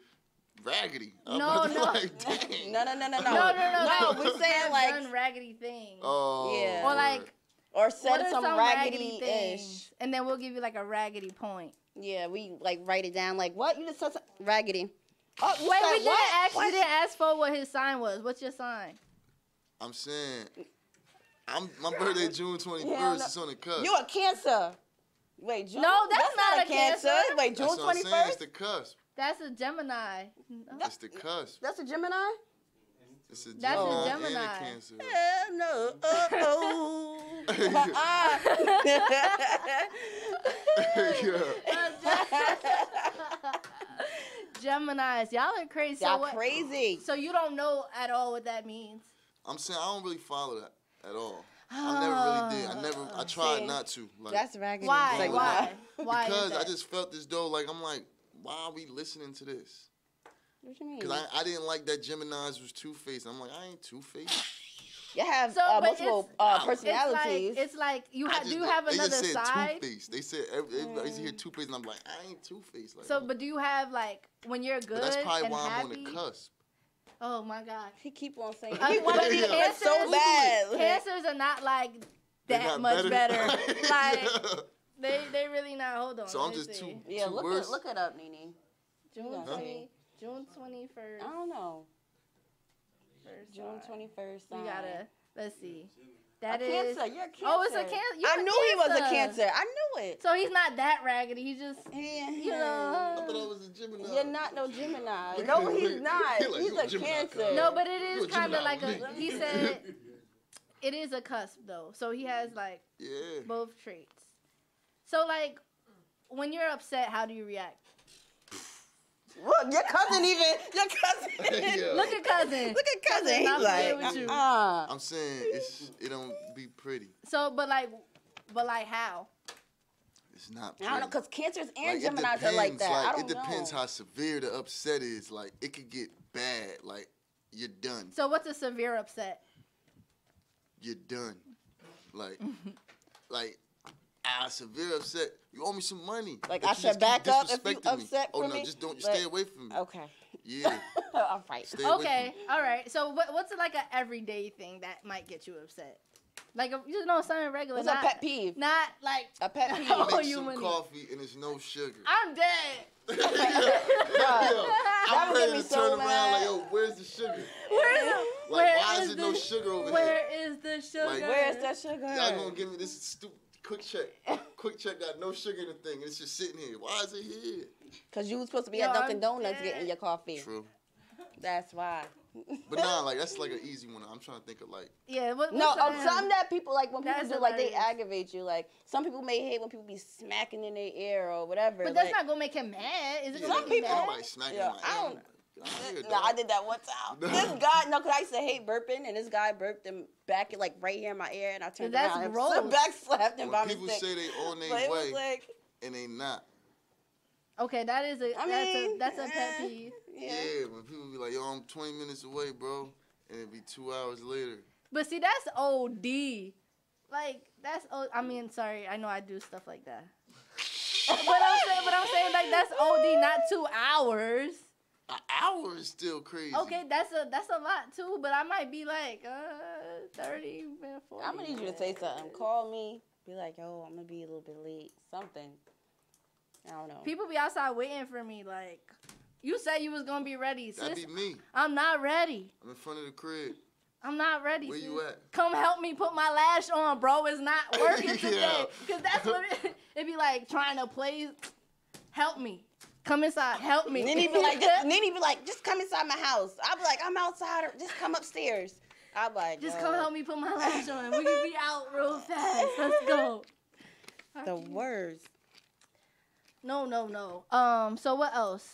Speaker 15: raggedy.
Speaker 7: No.
Speaker 15: Like, dang.
Speaker 6: No.
Speaker 7: No,
Speaker 6: we're saying like
Speaker 7: done raggedy things.
Speaker 15: Oh.
Speaker 6: Yeah.
Speaker 7: Or like
Speaker 6: or said
Speaker 7: some
Speaker 6: raggedy
Speaker 7: things, and then we'll give you like a raggedy point.
Speaker 6: Yeah, we like write it down like what you just said raggedy.
Speaker 7: Oh, wait, we didn't ask for what his sign was. What's your sign?
Speaker 15: I'm saying, my birthday June 21st.
Speaker 6: Yeah,
Speaker 15: It's on the cusp.
Speaker 6: You a Cancer? Wait, June?
Speaker 7: No, that's not a Cancer.
Speaker 6: Wait, June 21st?
Speaker 15: It's the cusp.
Speaker 7: That's a Gemini.
Speaker 15: It's the cusp.
Speaker 6: That's a Gemini?
Speaker 15: It's a Gemini.
Speaker 7: That's a
Speaker 15: and
Speaker 7: Gemini.
Speaker 15: a Cancer.
Speaker 7: Geminis, y'all are crazy.
Speaker 6: Y'all crazy.
Speaker 7: So you don't know at all what that means?
Speaker 15: I'm saying I don't really follow that at all. I never really did. I tried not to. Like,
Speaker 6: that's raggedy.
Speaker 7: Why? Why?
Speaker 15: Because I just felt as though I'm like, why are we listening to this?
Speaker 6: What you mean?
Speaker 15: Because I didn't like that Gemini's was two-faced. I'm like, I ain't two-faced.
Speaker 6: You have multiple personalities.
Speaker 7: It's like you do have another
Speaker 15: they just said
Speaker 7: side.
Speaker 15: Two-faced. They said everybody's here two-faced, and I'm like, I ain't two-faced. Like,
Speaker 7: so, but do you have like when you're good?
Speaker 15: But that's probably
Speaker 7: and
Speaker 15: why
Speaker 7: happy?
Speaker 15: I'm on the cusp.
Speaker 7: Oh my God!
Speaker 6: He keep on saying.
Speaker 7: He want to be
Speaker 6: Cancers so bad.
Speaker 7: Cancers are not like that much better. Like they really not. Hold on.
Speaker 15: So I'm just too.
Speaker 6: Yeah,
Speaker 15: too worse.
Speaker 6: look it up, Nene.
Speaker 7: June 21st.
Speaker 6: I don't know. June 21st.
Speaker 7: We gotta. Let's see. That
Speaker 6: a
Speaker 7: is
Speaker 6: cancer. You're a cancer.
Speaker 7: Oh, it's a cancer.
Speaker 6: I knew he was a cancer. I knew it.
Speaker 7: So he's not that raggedy. He just, you know.
Speaker 15: I thought I was a Gemini.
Speaker 6: You're not no Gemini. No, he's not.
Speaker 15: Like,
Speaker 6: he's a cancer.
Speaker 7: No, but it is kind of like a. He said it is a cusp though. So he has like both traits. So like, when you're upset, how do you react?
Speaker 6: Look, your cousin even. Your cousin.
Speaker 7: Look at cousin.
Speaker 6: Look at cousin. He's
Speaker 7: Not
Speaker 6: like,
Speaker 7: with you.
Speaker 15: I'm saying it don't be pretty.
Speaker 7: So, but like how?
Speaker 15: It's not
Speaker 6: I don't know, because cancers and
Speaker 15: like,
Speaker 6: Geminis are like that. I don't
Speaker 15: it depends
Speaker 6: know.
Speaker 15: how severe the upset is. Like, it could get bad. Like, you're done.
Speaker 7: So what's a severe upset?
Speaker 15: You're done. Like, severe upset. You owe me some money.
Speaker 6: Like,
Speaker 15: But
Speaker 6: I
Speaker 15: you
Speaker 6: should
Speaker 15: just keep
Speaker 6: back up if you
Speaker 15: disrespecting me.
Speaker 6: upset
Speaker 15: Oh,
Speaker 6: for
Speaker 15: no,
Speaker 6: me?
Speaker 15: just don't.
Speaker 6: But-
Speaker 15: Stay away from me.
Speaker 6: Okay.
Speaker 15: Yeah.
Speaker 6: All right.
Speaker 15: Stay away
Speaker 7: Okay, all right. So what's like an everyday thing that might get you upset? Like something regular.
Speaker 6: What's a pet peeve?
Speaker 7: Not like
Speaker 6: a pet peeve.
Speaker 15: from me. You make some coffee and there's no sugar.
Speaker 7: I'm dead.
Speaker 15: I'm
Speaker 6: That would
Speaker 15: ready
Speaker 6: get me
Speaker 15: to
Speaker 6: so
Speaker 15: turn around
Speaker 6: mad.
Speaker 15: like, yo, where's the sugar?
Speaker 7: Why
Speaker 15: is there no sugar over
Speaker 7: Where
Speaker 15: here?
Speaker 7: is the sugar?
Speaker 15: Like,
Speaker 6: Where's that sugar?
Speaker 15: Y'all gonna give me this stupid quick check. Quick check got no sugar in the thing. It's just sitting here. Why is it here?
Speaker 6: Because you was supposed to be at Dunkin' Donuts getting your coffee.
Speaker 15: True.
Speaker 6: That's why.
Speaker 15: But nah, like that's like an easy one. I'm trying to think of like.
Speaker 7: Yeah.
Speaker 6: Some that people like when people
Speaker 7: That's
Speaker 6: do like they
Speaker 7: hilarious.
Speaker 6: aggravate you. Like some people may hate when people be smacking in their ear or whatever.
Speaker 7: But that's
Speaker 6: like,
Speaker 7: not gonna make him mad. Is it
Speaker 6: Some
Speaker 7: gonna make him
Speaker 6: people-
Speaker 7: mad?
Speaker 15: Somebody smacking
Speaker 6: Yeah,
Speaker 15: my
Speaker 6: I
Speaker 15: ear.
Speaker 6: don't.
Speaker 15: Get out here,
Speaker 6: No, I
Speaker 15: dog.
Speaker 6: did that one time. This guy, no, because I used to hate burping, and this guy burped and back it like right here in my ear, and I turned
Speaker 7: That's
Speaker 6: around
Speaker 7: gross.
Speaker 6: and back slapped him by
Speaker 15: When people
Speaker 6: mistake.
Speaker 15: say they on
Speaker 6: But
Speaker 15: their
Speaker 6: it was
Speaker 15: way
Speaker 6: like,
Speaker 15: and they not.
Speaker 7: Okay, that is that's a pet
Speaker 6: eh,
Speaker 7: peeve.
Speaker 15: Yeah, when people be like, yo, I'm 20 minutes away, bro, and it be 2 hours later.
Speaker 7: But see, that's OD. Like that's I mean, sorry, I know I do stuff like that. but I'm saying like that's OD, not 2 hours.
Speaker 15: An hour is still crazy.
Speaker 7: Okay, that's a lot too, but I might be like 30 minutes. 40
Speaker 6: I'm gonna need you to say something. Call me. Be like, yo, I'm gonna be a little bit late. Something. I don't know.
Speaker 7: People be outside waiting for me. Like, you said you was gonna be ready.
Speaker 15: That'd
Speaker 7: Sis,
Speaker 15: be me.
Speaker 7: I'm not ready.
Speaker 15: I'm in front of the crib.
Speaker 7: I'm not ready.
Speaker 15: Where
Speaker 7: sis.
Speaker 15: you at?
Speaker 7: Come help me put my lash on, bro. It's not working today.
Speaker 15: Yeah.
Speaker 7: Cause that's what it be like trying to play. Help me. Come inside. Help me.
Speaker 6: Nene be like, just come inside my house. I'll be like, I'm outside. Just come upstairs. I'll be like,
Speaker 7: Just
Speaker 6: yo,
Speaker 7: come help me put my lash on. We can be out real fast. Let's go.
Speaker 6: The worst.
Speaker 7: No. So what else?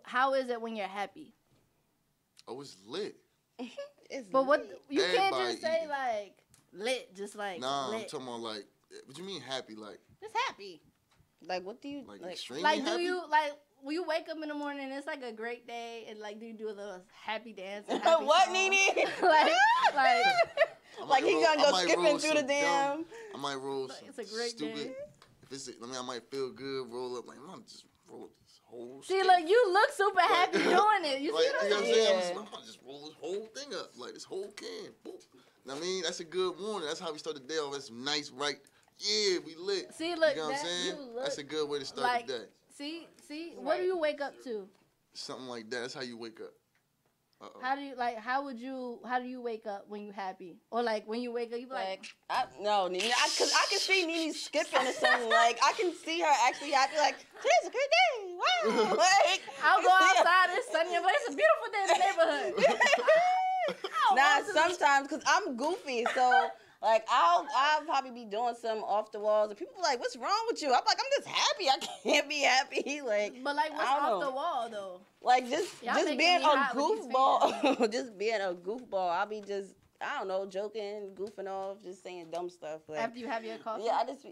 Speaker 7: How is it when you're happy?
Speaker 15: Oh, it's lit.
Speaker 7: But what you can't
Speaker 15: Everybody
Speaker 7: just say
Speaker 15: eating.
Speaker 7: like lit, just like
Speaker 15: Nah, I'm
Speaker 7: lit.
Speaker 15: talking about like, what you mean happy? Like
Speaker 7: Just happy.
Speaker 6: Like, what do you
Speaker 15: like
Speaker 6: like?
Speaker 15: extremely
Speaker 7: Like,
Speaker 15: happy?
Speaker 7: do you like when you wake up in the morning? It's like a great day, and like, do you do a little happy dance? and happy
Speaker 6: What,
Speaker 7: song?
Speaker 6: Nene?
Speaker 7: like,
Speaker 15: I
Speaker 6: Like
Speaker 15: might
Speaker 6: he gonna
Speaker 15: I
Speaker 6: go
Speaker 15: might
Speaker 6: skipping
Speaker 15: roll
Speaker 6: through
Speaker 15: some
Speaker 6: the damn.
Speaker 15: dumb- I might roll some
Speaker 7: It's a great
Speaker 15: stupid.
Speaker 7: day.
Speaker 15: If it's, I might feel good. Roll up like I'm just roll up this whole.
Speaker 7: see,
Speaker 15: stick.
Speaker 7: look, you look super happy doing it. You
Speaker 15: Like,
Speaker 7: see what I'm
Speaker 15: you know what I'm
Speaker 7: saying?
Speaker 15: saying? I'm gonna just roll this whole thing up, like this whole can. Boop. I mean, that's a good morning. That's how we start the day off. That's some nice, right? Yeah, we lit.
Speaker 7: See, look,
Speaker 15: you know what I'm
Speaker 7: that-
Speaker 15: saying?
Speaker 7: you look
Speaker 15: That's a good way to start
Speaker 7: like-
Speaker 15: the day.
Speaker 7: See, what do you wake up to?
Speaker 15: Something like that. That's how you wake up. Uh-oh.
Speaker 7: How do you wake up when you happy? Or like when you wake up, you be like
Speaker 6: No, Nene, cause I can see Nene skipping or something. Like I can see her actually happy. Like today's a good day. Wow. Like
Speaker 7: I'll go outside. It's sunny, but it's a beautiful day in the neighborhood.
Speaker 6: Nah, sometimes because I'm goofy, so like I'll probably be doing something off the walls, and people be like, "What's wrong with you?" I'm like, "I'm just happy. I can't be happy." Like,
Speaker 7: But like, what's
Speaker 6: I don't
Speaker 7: off
Speaker 6: know.
Speaker 7: the wall though?
Speaker 6: Like just
Speaker 7: Y'all
Speaker 6: just
Speaker 7: making
Speaker 6: being
Speaker 7: me
Speaker 6: a
Speaker 7: hot with these
Speaker 6: goofball, just being a goofball. I'll be just I don't know, joking, goofing off, just saying dumb stuff. Like,
Speaker 7: After you have your coffee?
Speaker 6: Yeah, I just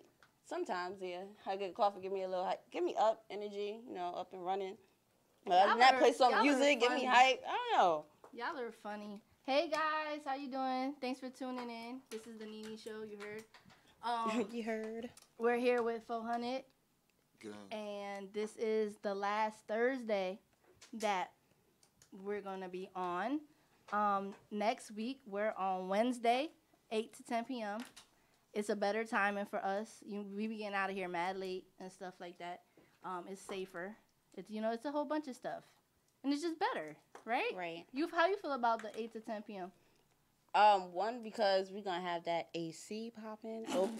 Speaker 6: sometimes I get coffee, give me a little give me up energy, up and running.
Speaker 7: Y'all
Speaker 6: That
Speaker 7: are-
Speaker 6: play some
Speaker 7: y'all are
Speaker 6: music, give me
Speaker 7: funny.
Speaker 6: hype. I don't know.
Speaker 7: Y'all are funny. Hey guys, how you doing? Thanks for tuning in. This is the Nene Show. You heard.
Speaker 6: You heard.
Speaker 7: We're here with 400,
Speaker 15: Good.
Speaker 7: and this is the last Thursday that we're gonna be on. Next week we're on Wednesday, 8 to 10 p.m. It's a better timing for us. We be getting out of here mad late and stuff like that. It's safer. It's it's a whole bunch of stuff, and it's just better, right?
Speaker 6: Right.
Speaker 7: How you feel about the 8 to 10 p.m.?
Speaker 6: One, because we're gonna have that AC popping. Oh.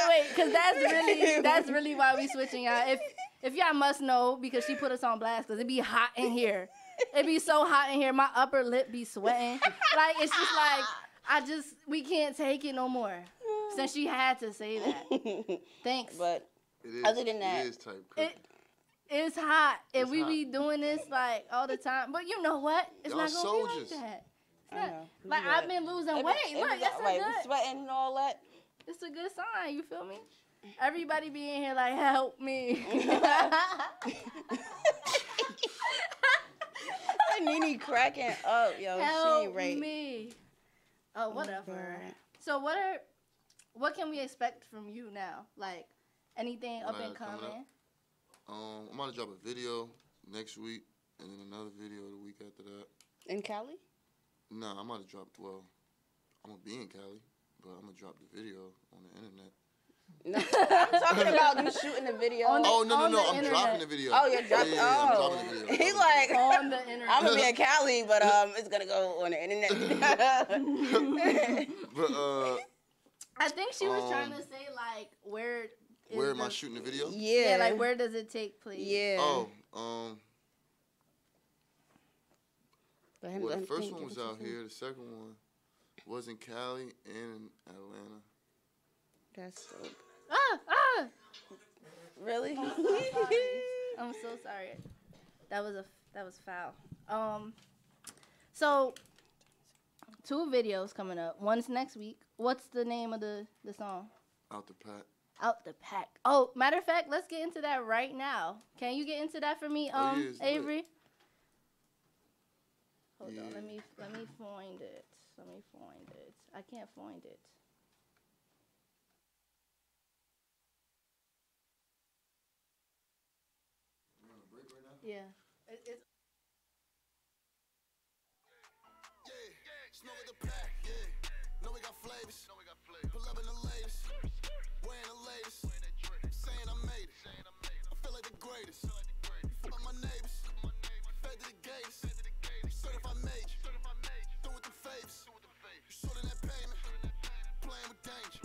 Speaker 7: wait, because that's really why we switching out. If y'all must know, because she put us on blast, because it be hot in here. It be so hot in here. My upper lip be sweating. Like, it's just like, we can't take it no more. Since she had to say that. Thanks.
Speaker 6: But other than that,
Speaker 15: it is type cooking.
Speaker 7: It's hot. And we be doing this, like, all the time. But you know what? It's
Speaker 15: Y'all
Speaker 7: not going to
Speaker 15: soldiers.
Speaker 7: be like that.
Speaker 6: I know.
Speaker 7: Like, I've been losing weight. Look, it's a good.
Speaker 6: Sweating and all that.
Speaker 7: It's a good sign. You feel me? Everybody be in here like, help me.
Speaker 6: Nene cracking up, yo.
Speaker 7: Help
Speaker 6: she ain't right.
Speaker 7: me. Oh, whatever. So what can we expect from you now? Like, anything up and coming?
Speaker 15: I'm gonna drop a video next week, and then another video the week after that.
Speaker 6: In Cali?
Speaker 15: No, I'm gonna drop. Well, I'm gonna be in Cali, but I'm gonna drop the video on the internet.
Speaker 6: No, I'm talking about you shooting the video.
Speaker 15: No, I'm dropping the video.
Speaker 6: Oh, you're dropping.
Speaker 15: Yeah, I'm dropping the video.
Speaker 6: He's like
Speaker 7: on the internet.
Speaker 6: I'm gonna be in Cali, but it's gonna go on the internet.
Speaker 15: But
Speaker 7: I think she was trying to say like where
Speaker 15: am I shooting the video?
Speaker 7: Yeah, like where does it take place?
Speaker 6: Yeah.
Speaker 15: Oh, well, the first one was out here. The second one was in Cali and in Atlanta.
Speaker 6: That's dope.
Speaker 7: Really? I'm so sorry. That was foul. So 2 videos coming up. One's next week. What's the name of the song?
Speaker 15: Out the Pack.
Speaker 7: Out the Pack. Oh, matter of fact, let's get into that right now. Can you get into that for me, Avery? Hold on, let me find it. I can't find it. Yeah. It's
Speaker 5: Smoke with the pack, yeah. Know we got flavors. Pull up in the latest. Wearing the latest. Saying I made it. I feel like the greatest. Fuck up my neighbors. Fed to the gators. Certified major. Through with the faves. You short in that payment. Playing with danger.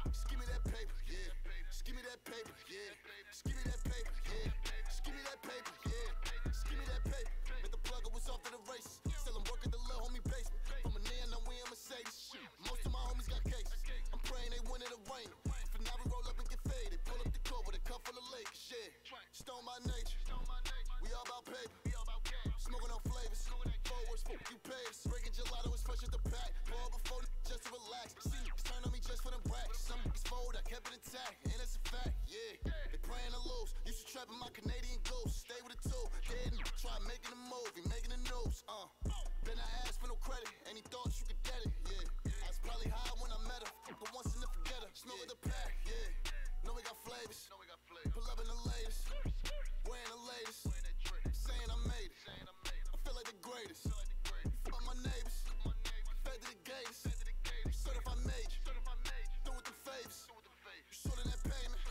Speaker 5: Just give me that paper, yeah. Just give me that paper, yeah. Just give me that paper, yeah. Just give me that paper, yeah. Just give me that paper. Make the plug was off to the races. Still I'm working the little homie basement. From a Nene, now we in Mercedes. Most of my homies got cases. I'm praying they win in the rain. For now we roll up and get faded. Pull up the coat with a cup full of lake. Shit. Stone by nature. We all about paper. Smoking on flavors. Forwards, you payers. Breaking gelato is fresh at the pack. Pour before just to relax. See, turn on me just for the racks. Some niggas fold, I kept it intact. And it's a fact, yeah. They praying to lose. Used to trap in my Canadian ghost. Stay with a tool. Dead and try making a movie, making the news. Then I asked for no credit. And he thought you could get it, yeah. I was probably high when I met her. But once in the forgetter. Smoke with the pack, yeah. Know we got flavors. Pull up in the latest. Wearing the latest. Saying I made it. I feel like the greatest. Fuck up my neighbors. Fed to the gators. Certified major. Through with the faves. You short in that payment.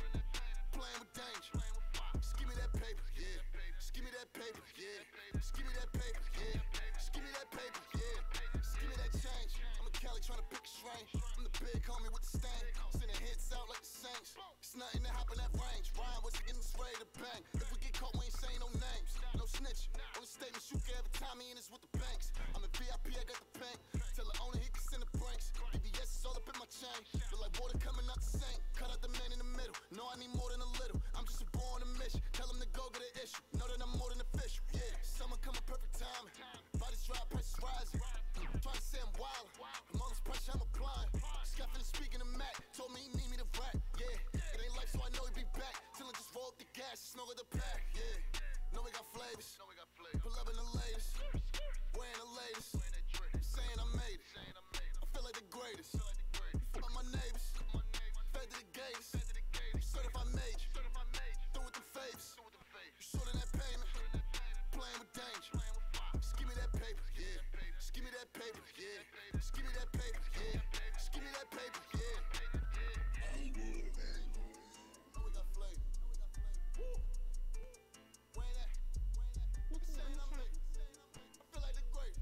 Speaker 5: Playing with danger. Just give me that paper, yeah. Just give me that paper, yeah. Just give me that paper, yeah. Just give me that paper, yeah. Just give me that change. I'm in Cali trying to pick a strain. I'm the big homie with the stain. Sending hits out like the Saints. It's nothing to happen at range. Ryan was getting this ready to bang. If we get caught, we ain't saying no names. No snitch. On the statements you gave every time he in this with the banks. I'm in VIP, I got the bank. Tell the owner he can send the brinks. DBS is all up in my chain. Feel like water coming out the sink. Cut out the man in the middle. No, I need more than a little. I'm just a born a mission. Tell him to go get an issue. Know that I'm more than official. Yeah, summer coming perfect timing. Bodies dry, prices rising. Trying to say I'm wild. I'm on this pressure, I'm applying. Scuffing and speaking to Mac. Told me he need me to rap. Yeah, it ain't life, so I know he be back. Till I just roll up the gas. Smoke with the pack. Yeah, know we got flavors. Pull up in the latest. Wearing the latest. Saying I made it. I feel like the greatest. Fuck up my neighbors. Fed to the gators. Certified major. Through with the faves. You short in that payment. Playing with danger. Just give me that paper, yeah. Just give me that paper, yeah. Just give me that paper, yeah. Just give me that paper, yeah. Know we got flavor. Wearing that. Saying I made it. I feel like the great.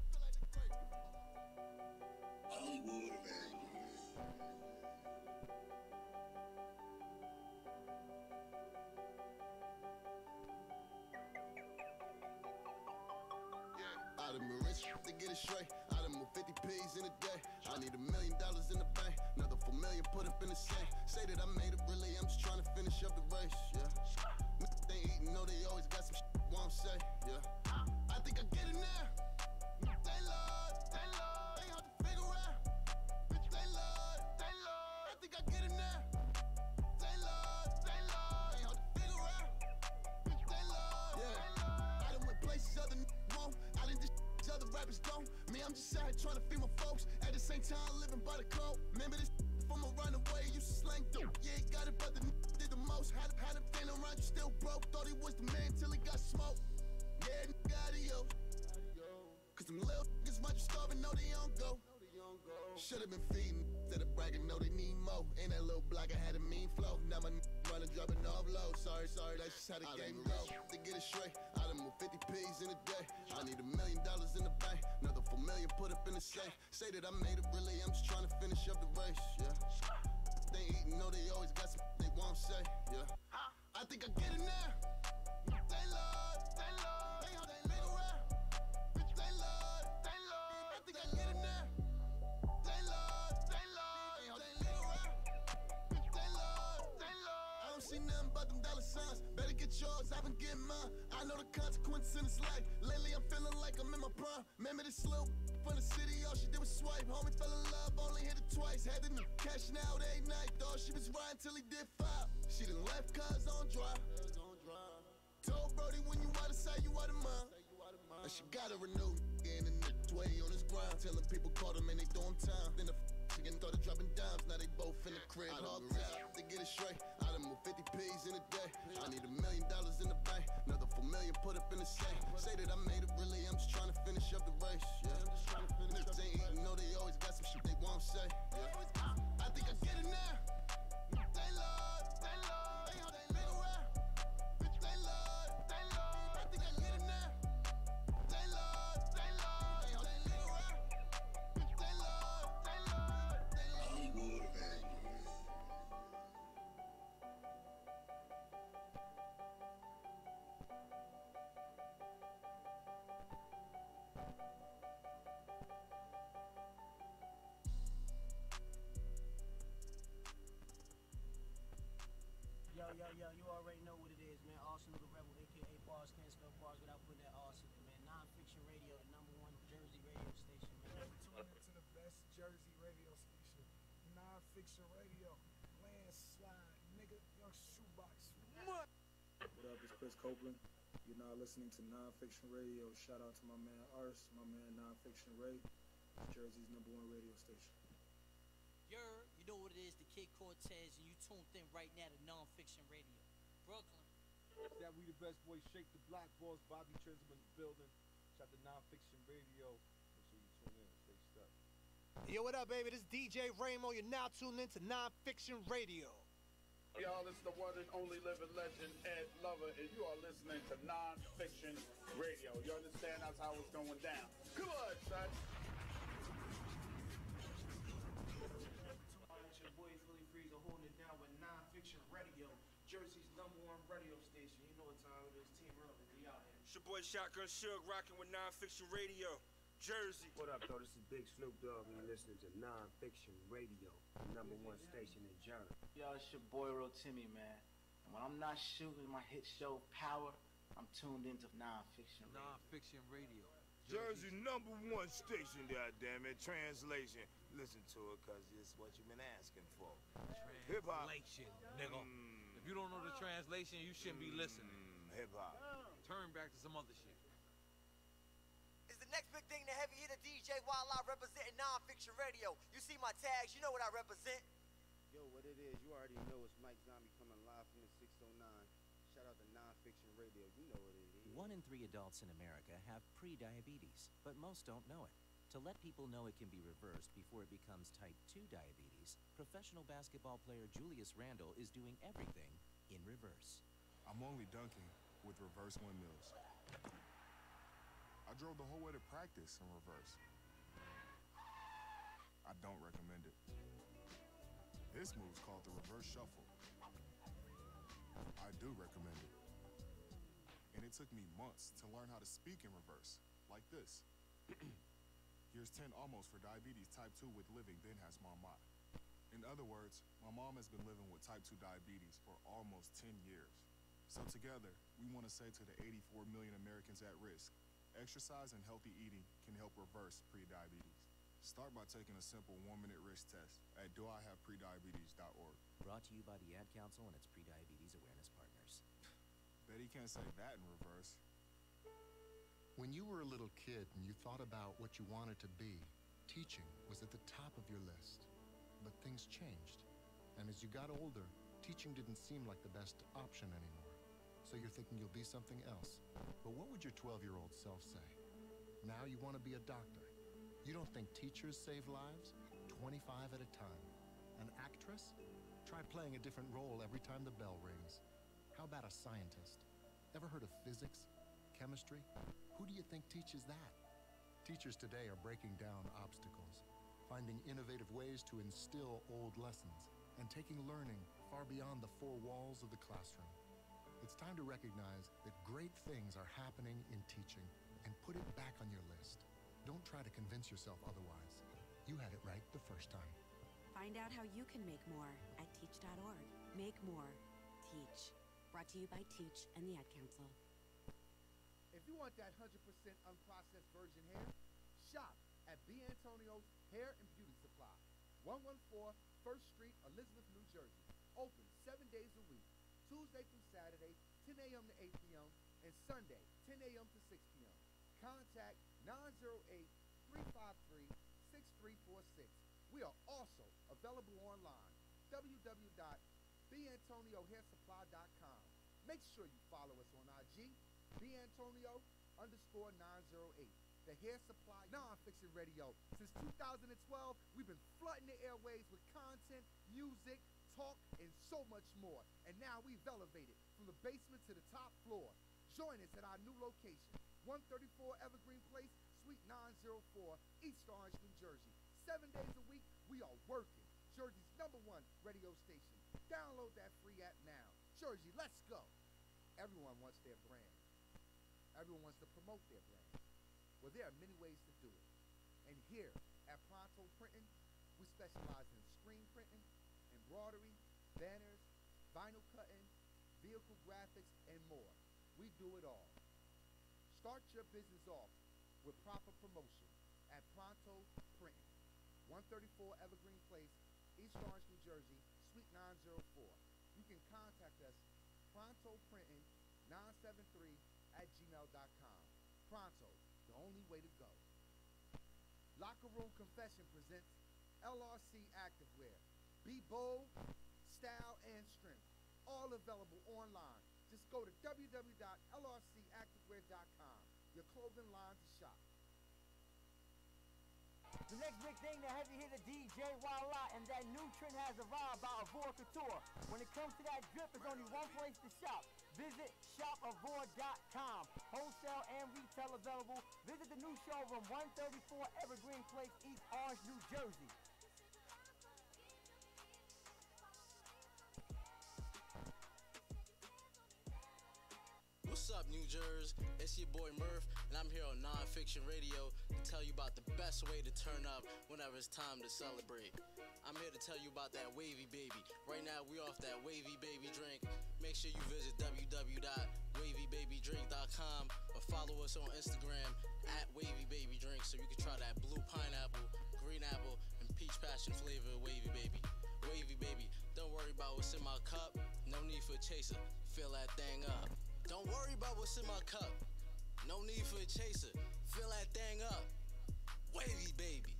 Speaker 16: rich to get it straight. I done moved 50 P's in a day. I need $1 million in the bank. Another 4 million put up in the safe. Say that I made it really, I'm just trying to finish up the race, yeah. Niggas they eating, know they always got some shit won't say, yeah. I think I get it now. They love, they hard to figure out. They love, I think I get it now. They love, they hard to figure out. They love, yeah. I done went places other niggas won't. I done did shit other rappers don't. Me, I'm just out here trying to feed my folks. At the same time, living by the code. Remember this from a runaway, used to slang dope. Yeah, he got it, but the did the most. Had him stand around, you still broke. Thought he was the man till he got smoked. Yeah, nigga, adios. Cause them little niggas might you starving, know they don't go. Should've been feeding, instead of bragging, know they need more. In that little block, I had a mean flow. Now my running, dropping off low. Sorry, that's just how the game go. To get it straight, I done moved 50 P's in a day. I need $1 million in the bank. Another 4 million put up in the safe. Say that I made it really, I'm just trying to finish up the race, yeah. They eating, know they always got some they won't say, yeah. I think I get it now. They love, they hard to figure out. They love, I think I get it now. They love, they hard to figure out. They love, I don't see nothing but them dollar signs. Better get yours, I've been getting mine. I know the consequences in this life. Lately I'm feeling like I'm in my prime. Remember this little from the city, all she did was swipe. Homie fell in love, only hit it twice. Had to cash out every night, dog. She was riding till he did 5. She done left cuz on drive. Told Brody when you out of sight, you out of mind. And she got a renew in the next way on his grind. Telling people caught him and they doing time. Then the again started dropping dimes, now they both in the crib. All time to get it straight. I done moved 50 P's in a day. I need $1 million in the bank. Another 4 million put up in the safe. Say that I made it really, I'm just trying to finish up the race, yeah. Niggas ain't eating, know they always got some shit they won't say, yeah. I think I get it now. They love, they hard to figure out. They love, I think I get it now. They love, they hard to figure out. They love, I'm motivated.
Speaker 14: Yo, you already know what it is, man. Arsenal the Rebel, a.k.a. Bars can't spell bars without putting that Arsenal, man. Nonfiction Radio, the #1 Jersey radio station, man.
Speaker 17: Tune into the best Jersey radio station, Nonfiction Radio. Landslide, nigga, young shoebox. What up, it's Chris Copeland. You're now listening to Nonfiction Radio. Shout out to my man Ars, my man Nonfiction Ray, Jersey's #1 radio station.
Speaker 18: You know what it is, the Kid Cortez, and you tuned in right now to Nonfiction Radio. Brooklyn.
Speaker 19: That we the best boys, Shake the Block, boss, Bobby Trism in the building. Shout to Nonfiction Radio. Make sure you tune in, stay stuck.
Speaker 20: Yo, what up, baby? This is DJ Ramo. You're now tuned in to Nonfiction Radio.
Speaker 21: Y'all, it's the one and only living legend, Ed Lover, and you are listening to Nonfiction Radio. You understand that's how it's going down. Come on, son.
Speaker 14: It's your boy Philly Freezer holding it down with Nonfiction Radio, Jersey's #1 radio station. You know what time it is, Team Urban. We out here.
Speaker 22: It's your boy Shotgun Suge rocking with Nonfiction Radio, Jersey.
Speaker 2: What up, though? This is Big Snoop Dogg, and you're listening to Nonfiction Radio, the #1 station in Jersey.
Speaker 23: Yo, it's your boy Ro Timmy, man. And when I'm not shooting my hit show Power, I'm tuned into Nonfiction Radio.
Speaker 22: Nonfiction Radio. Jersey #1 station, goddammit. Translation. Listen to it, cause it's what you've been asking for. Hip-hop.
Speaker 24: Translation, nigga. If you don't know the translation, you shouldn't be listening.
Speaker 22: Hip-hop.
Speaker 24: Turn back to some other shit.
Speaker 11: It's the next big thing, the heavy hitter DJ Wildlife representing Nonfiction Radio. You see my tags, you know what I represent.
Speaker 25: Yo, what it is, you already know it's Mike Zombie coming live from the 609. Shout out to Nonfiction Radio, you know what it is.
Speaker 26: 1 in 3 adults in America have pre-diabetes, but most don't know it. To let people know it can be reversed before it becomes type 2 diabetes, professional basketball player Julius Randle is doing everything in reverse.
Speaker 27: I'm only dunking with reverse windmills. I drove the whole way to practice in reverse. I don't recommend it. This move's called the reverse shuffle. I do recommend it. And it took me months to learn how to speak in reverse, like this. Years 10 almost for diabetes type 2 with living then has mama. In other words, my mom has been living with type 2 diabetes for almost 10 years. So together, we want to say to the 84 million Americans at risk, exercise and healthy eating can help reverse prediabetes. Start by taking a simple 1-minute risk test at doihaveprediabetes.org.
Speaker 26: Brought to you by the Ad Council and its Prediabetes Awareness Partners.
Speaker 27: Bet he can't say that in reverse.
Speaker 1: When you were a little kid and you thought about what you wanted to be, teaching was at the top of your list. But things changed. And as you got older, teaching didn't seem like the best option anymore. So you're thinking you'll be something else. But what would your 12-year-old self say? Now you want to be a doctor. You don't think teachers save lives? 25 at a time. An actress? Try playing a different role every time the bell rings. How about a scientist? Ever heard of physics? Chemistry? Who do you think teaches that? Teachers today are breaking down obstacles, finding innovative ways to instill old lessons, and taking learning far beyond the four walls of the classroom. It's time to recognize that great things are happening in teaching and put it back on your list. Don't try to convince yourself otherwise. You had it right the first time.
Speaker 4: Find out how you can make more at teach.org. Make more. Teach. Brought to you by Teach and the Ad Council.
Speaker 20: If you want that 100% unprocessed virgin hair, shop at B. Antonio's Hair and Beauty Supply, 114 1st Street, Elizabeth, New Jersey. Open 7 days a week, Tuesday through Saturday, 10 a.m. to 8 p.m., and Sunday, 10 a.m. to 6 p.m. Contact 908-353-6346. We are also available online, www.bantoniohairsupply.com. Make sure you follow us on IG, BAntonio_908. The Hair Supply Nonfiction Radio. Since 2012, we've been flooding the airwaves with content, music, talk, and so much more. And now we've elevated from the basement to the top floor. Join us at our new location, 134 Evergreen Place, Suite 904, East Orange, New Jersey. 7 days a week, we are working. Jersey's #1 radio station. Download that free app now. Jersey, let's go. Everyone wants their brand. Everyone wants to promote their brand. Well, there are many ways to do it. And here at Pronto Printing, we specialize in screen printing, embroidery, banners, vinyl cutting, vehicle graphics, and more. We do it all. Start your business off with proper promotion at Pronto Printing, 134 Evergreen Place, East Orange, New Jersey, Suite 904. You can contact us, prontoPrinting973@gmail.com. Pronto, the only way to go. Locker Room Confession presents LRC Activewear. Be bold, style, and strength. All available online. Just go to www.lrcactivewear.com. Your clothing line to shop.
Speaker 11: The next big thing, the heavy hitter DJ Walla, and that new trend has arrived by Avor Couture. When it comes to that drip, there's only one place to shop. Visit shopavor.com. Wholesale and retail available. Visit the new showroom, 134 Evergreen Place, East Orange, New Jersey.
Speaker 23: What's up, New Jersey? It's your boy Murph, and I'm here on Nonfiction Radio to tell you about the best way to turn up whenever it's time to celebrate. I'm here to tell you about that Wavy Baby. Right now, we off that Wavy Baby drink. Make sure you visit www.wavybabydrink.com or follow us on Instagram @WavyBabyDrink so you can try that blue pineapple, green apple, and peach passion flavor of Wavy Baby. Wavy Baby, don't worry about what's in my cup. No need for a chaser. Fill that thing up. Don't worry about what's in my cup. No need for a chaser. Fill that thing up. Wavy Baby.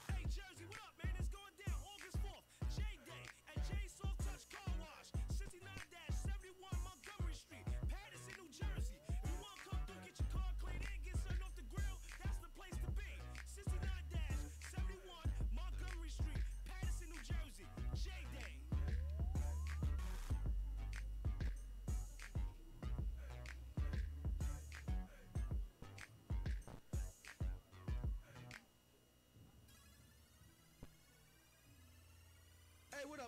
Speaker 14: Hey Jersey, what up, man? It's going down August 4th. J-Day at J Soft Touch Car Wash, 69-71 Montgomery Street, Patterson, New Jersey. If you want to come through, get your car cleaned and get something off the grill, that's the place to be. 69-71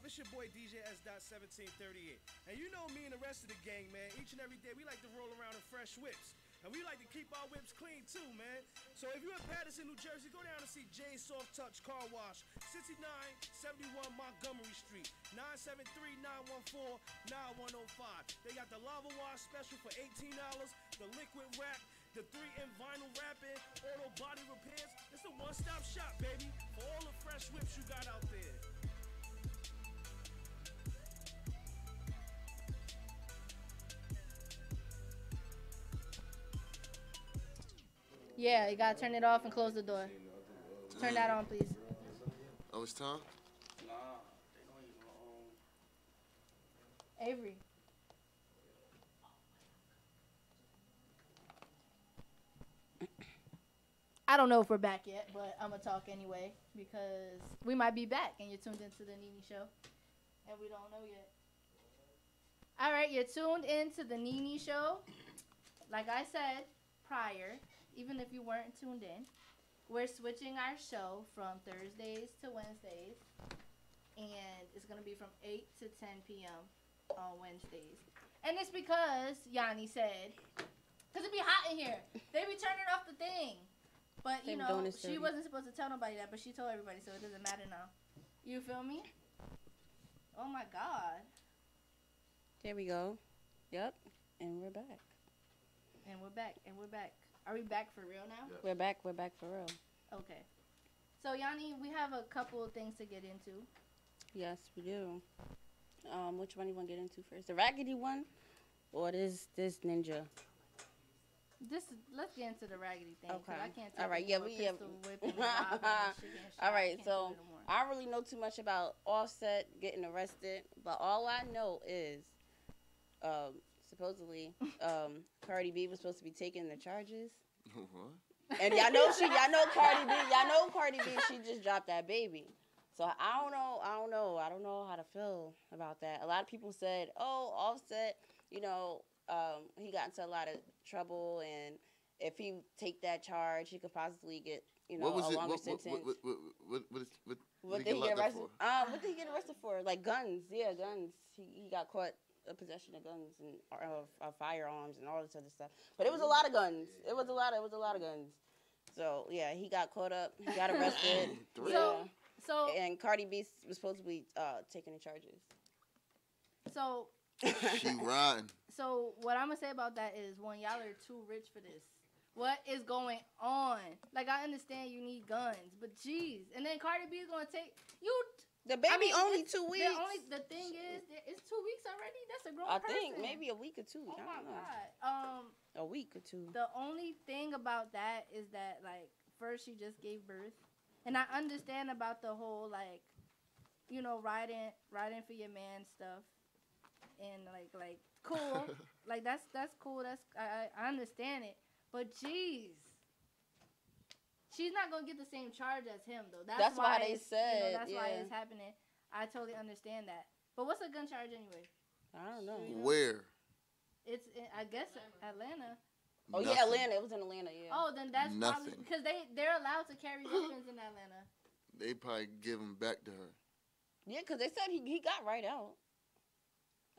Speaker 14: up? It's your boy DJ S.1738. And you know me and the rest of the gang, man. Each and every day we like to roll around in fresh whips. And we like to keep our whips clean too, man. So if you're in Patterson, New Jersey, go down and see Jay's Soft Touch Car Wash, 6971 Montgomery Street, 973-914-9105. They got the lava wash special for $18, the liquid wrap, the 3-in vinyl wrapping, auto body repairs. It's a one-stop shop, baby, for all the fresh whips you got out there.
Speaker 7: Yeah, you gotta turn it off and close the door. Turn that on, please.
Speaker 15: Oh, it's time?
Speaker 14: Nah, they don't even
Speaker 7: Avery. I don't know if we're back yet, but I'm gonna talk anyway because we might be back and you're tuned into the Nene Show and we don't know yet. All right, you're tuned into the Nene Show. Like I said prior, even if you weren't tuned in, we're switching our show from Thursdays to Wednesdays, and it's going to be from 8 to 10 p.m. on Wednesdays. And it's because Yanni said, because it be hot in here. They be turning off the thing. But, you know, she wasn't supposed to tell nobody that, but she told everybody, so it doesn't matter now. You feel me? Oh, my God.
Speaker 3: There we go. Yep. And we're back.
Speaker 7: And we're back. And we're back. Are we back for real now?
Speaker 3: We're back. We're back for real.
Speaker 7: Okay. So, Yanni, we have a couple of things to get into.
Speaker 3: Yes, we do. Which one do you want to get into first? The raggedy one or this ninja?
Speaker 7: Let's get into the raggedy thing.
Speaker 3: Okay.
Speaker 7: I can't take
Speaker 3: all right.
Speaker 7: pistol whip and rob and shit and shit.
Speaker 3: All right.
Speaker 7: I
Speaker 3: So I don't really know too much about Offset getting arrested, but all I know is, supposedly, Cardi B was supposed to be taking the charges.
Speaker 15: What?
Speaker 3: And y'all know Cardi B. She just dropped that baby. So I don't know how to feel about that. A lot of people said, "Oh, Offset, you know, he got into a lot of trouble, and if he take that charge, he could possibly get, you know, a longer sentence."
Speaker 15: What did he get arrested for?
Speaker 3: What did he get arrested for? Like guns. Yeah, guns. He got caught possession of guns and firearms and all this other stuff. But it was a lot of guns. It was a lot of guns. So yeah, he got caught up. He got arrested.
Speaker 7: So
Speaker 3: and Cardi B was supposed to be taking the charges.
Speaker 7: So
Speaker 15: she riding.
Speaker 7: So what I'm gonna say about that is, one, y'all are too rich for this. What is going on? Like, I understand you need guns, but geez. And then Cardi B is gonna take you.
Speaker 3: The baby only 2 weeks.
Speaker 7: The thing is, it's 2 weeks already. That's a grown person.
Speaker 3: I think maybe a week or two.
Speaker 7: Oh my God.
Speaker 3: A week or two.
Speaker 7: The only thing about that is that, like, first she just gave birth, and I understand about the whole, like, you know, riding for your man stuff, and like cool, like that's cool. I understand it, but geez. She's not gonna get the same charge as him, though. That's why
Speaker 3: they said.
Speaker 7: That's why it's happening. I totally understand that. But what's a gun charge anyway?
Speaker 3: I don't know.
Speaker 15: Where?
Speaker 7: It's I guess Atlanta.
Speaker 3: Oh yeah, Atlanta. It was in Atlanta. Yeah.
Speaker 7: Oh, then that's probably because they're allowed to carry weapons in Atlanta.
Speaker 15: They probably give them back to her.
Speaker 3: Yeah, because they said he got right out.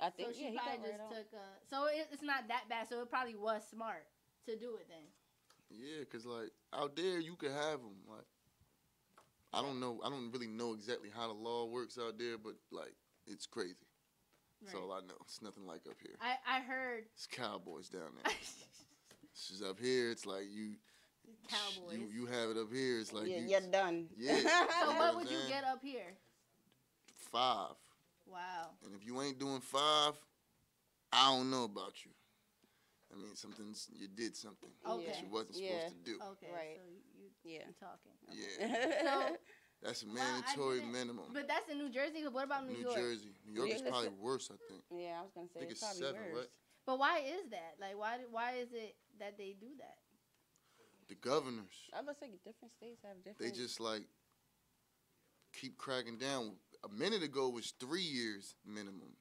Speaker 3: I think.
Speaker 7: So she probably just took. So it's not that bad. So it probably was smart to do it then.
Speaker 15: Yeah, because, like, out there, you could have them. Like, I don't know. I don't really know exactly how the law works out there, but, like, it's crazy. Right. That's all I know. It's nothing like up here.
Speaker 7: I heard.
Speaker 15: It's cowboys down there. It's just up here, it's like you.
Speaker 7: Cowboys.
Speaker 15: You have it up here, it's like.
Speaker 3: Yeah, you're done.
Speaker 15: Yeah.
Speaker 7: So what would you get up here?
Speaker 15: 5.
Speaker 7: Wow.
Speaker 15: And if you ain't doing 5, I don't know about you. I mean, you did something that you wasn't supposed to do.
Speaker 7: Okay, right. So you talking. Okay.
Speaker 15: Yeah.
Speaker 7: So,
Speaker 15: that's a mandatory minimum.
Speaker 7: But that's in New Jersey. What about New York?
Speaker 15: New Jersey. New York is probably worse, I think.
Speaker 3: Yeah, I was going to say
Speaker 15: I think
Speaker 3: it's probably
Speaker 15: 7,
Speaker 3: worse.
Speaker 15: Right?
Speaker 7: But why is that? Like, why is it that they do that?
Speaker 15: The governors.
Speaker 3: I was going to say different states have different.
Speaker 15: They just, like, keep cracking down. A minute ago it was 3 years minimum.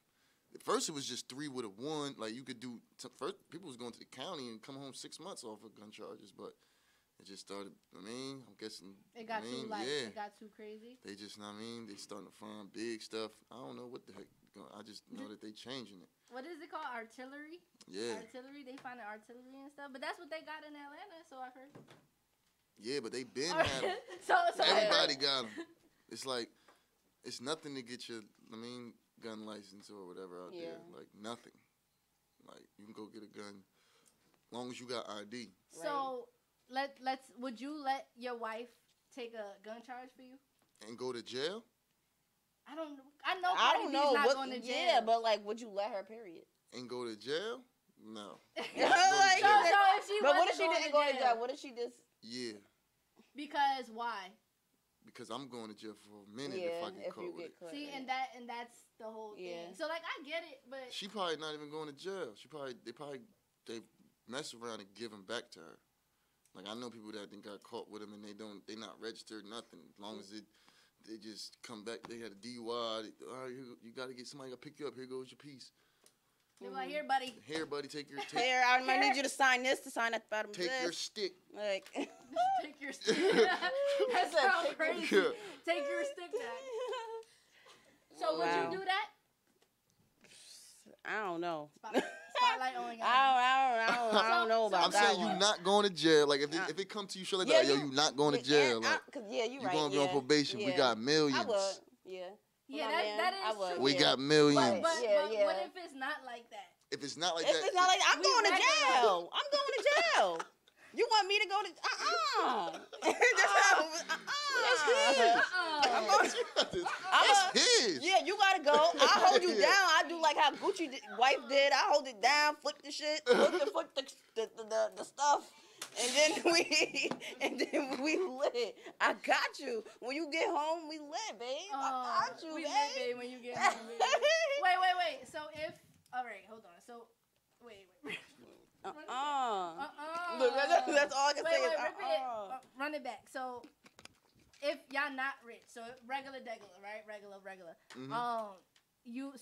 Speaker 15: At first, it was just 3 with a 1. Like, you could do... First, people was going to the county and come home 6 months off of gun charges. But it just started. I mean, I'm guessing.
Speaker 7: It got too
Speaker 15: yeah.
Speaker 7: It got too crazy.
Speaker 15: They just, I mean, they starting to find big stuff. I don't know what the heck. I just know that they changing it.
Speaker 7: What is it called? Artillery.
Speaker 15: Yeah.
Speaker 7: Artillery. They finding artillery and stuff, but that's what they got in Atlanta. So I've heard.
Speaker 15: Yeah, but they been had 'em.
Speaker 7: so
Speaker 15: Everybody got them. It's like, it's nothing to get your, gun license or whatever out there. Like, nothing. Like, you can go get a gun as long as you got ID.
Speaker 7: So, would you let your wife take a gun charge for you?
Speaker 15: And go to jail?
Speaker 7: I don't know. Not going to jail.
Speaker 3: Yeah, but like, would you let her? Period.
Speaker 15: And go to jail? No.
Speaker 7: So if she
Speaker 3: but what if she
Speaker 7: going
Speaker 3: didn't
Speaker 7: to
Speaker 3: go to
Speaker 7: jail?
Speaker 3: jail? What if she just?
Speaker 15: Yeah.
Speaker 7: Because why?
Speaker 15: Because I'm going to jail for a minute if I get caught with it.
Speaker 7: See, and that's the whole thing. So like, I get it, but
Speaker 15: she probably not even going to jail. They mess around and give them back to her. Like, I know people that got caught with them and they not registered, nothing. As long as they just come back, they had a DUI. All right, you got to get somebody to pick you up. Here goes your piece.
Speaker 7: They're like, here, buddy.
Speaker 15: Here, buddy, take your.
Speaker 3: Here, I might need you to sign this to sign at the bottom.
Speaker 15: Take your stick.
Speaker 3: Like,
Speaker 7: take your stick. That sounds crazy.
Speaker 15: Yeah.
Speaker 7: Take your stick back. So would you do that?
Speaker 3: I don't know.
Speaker 7: Spotlight on you.
Speaker 3: I don't know about
Speaker 15: I'm
Speaker 3: that.
Speaker 15: saying you not going to jail. Like, if it come to you, like that, yo, you not going to jail. Like,
Speaker 3: you right.
Speaker 15: You're going to be on probation. We got millions.
Speaker 3: I would. Yeah.
Speaker 7: Yeah, that is true.
Speaker 15: We got millions.
Speaker 7: But what if it's not like that?
Speaker 15: If it's not like that,
Speaker 3: it's not like I'm going to jail. I'm going to jail. You want me to go to?
Speaker 15: It's his.
Speaker 3: Yeah, you gotta go. I hold you down. I do like how Gucci wife did. I hold it down, flick the shit, flick the stuff, and then we lit. I got you. When you get home, we lit, babe. I got you,
Speaker 7: we
Speaker 3: babe.
Speaker 7: lit, babe. When you get home, babe. Wait. So if all right, hold on. So wait.
Speaker 3: Look, that's all I can say is
Speaker 7: run it back. So if y'all not rich, so regular, right? Regular.
Speaker 15: Mm-hmm.
Speaker 7: You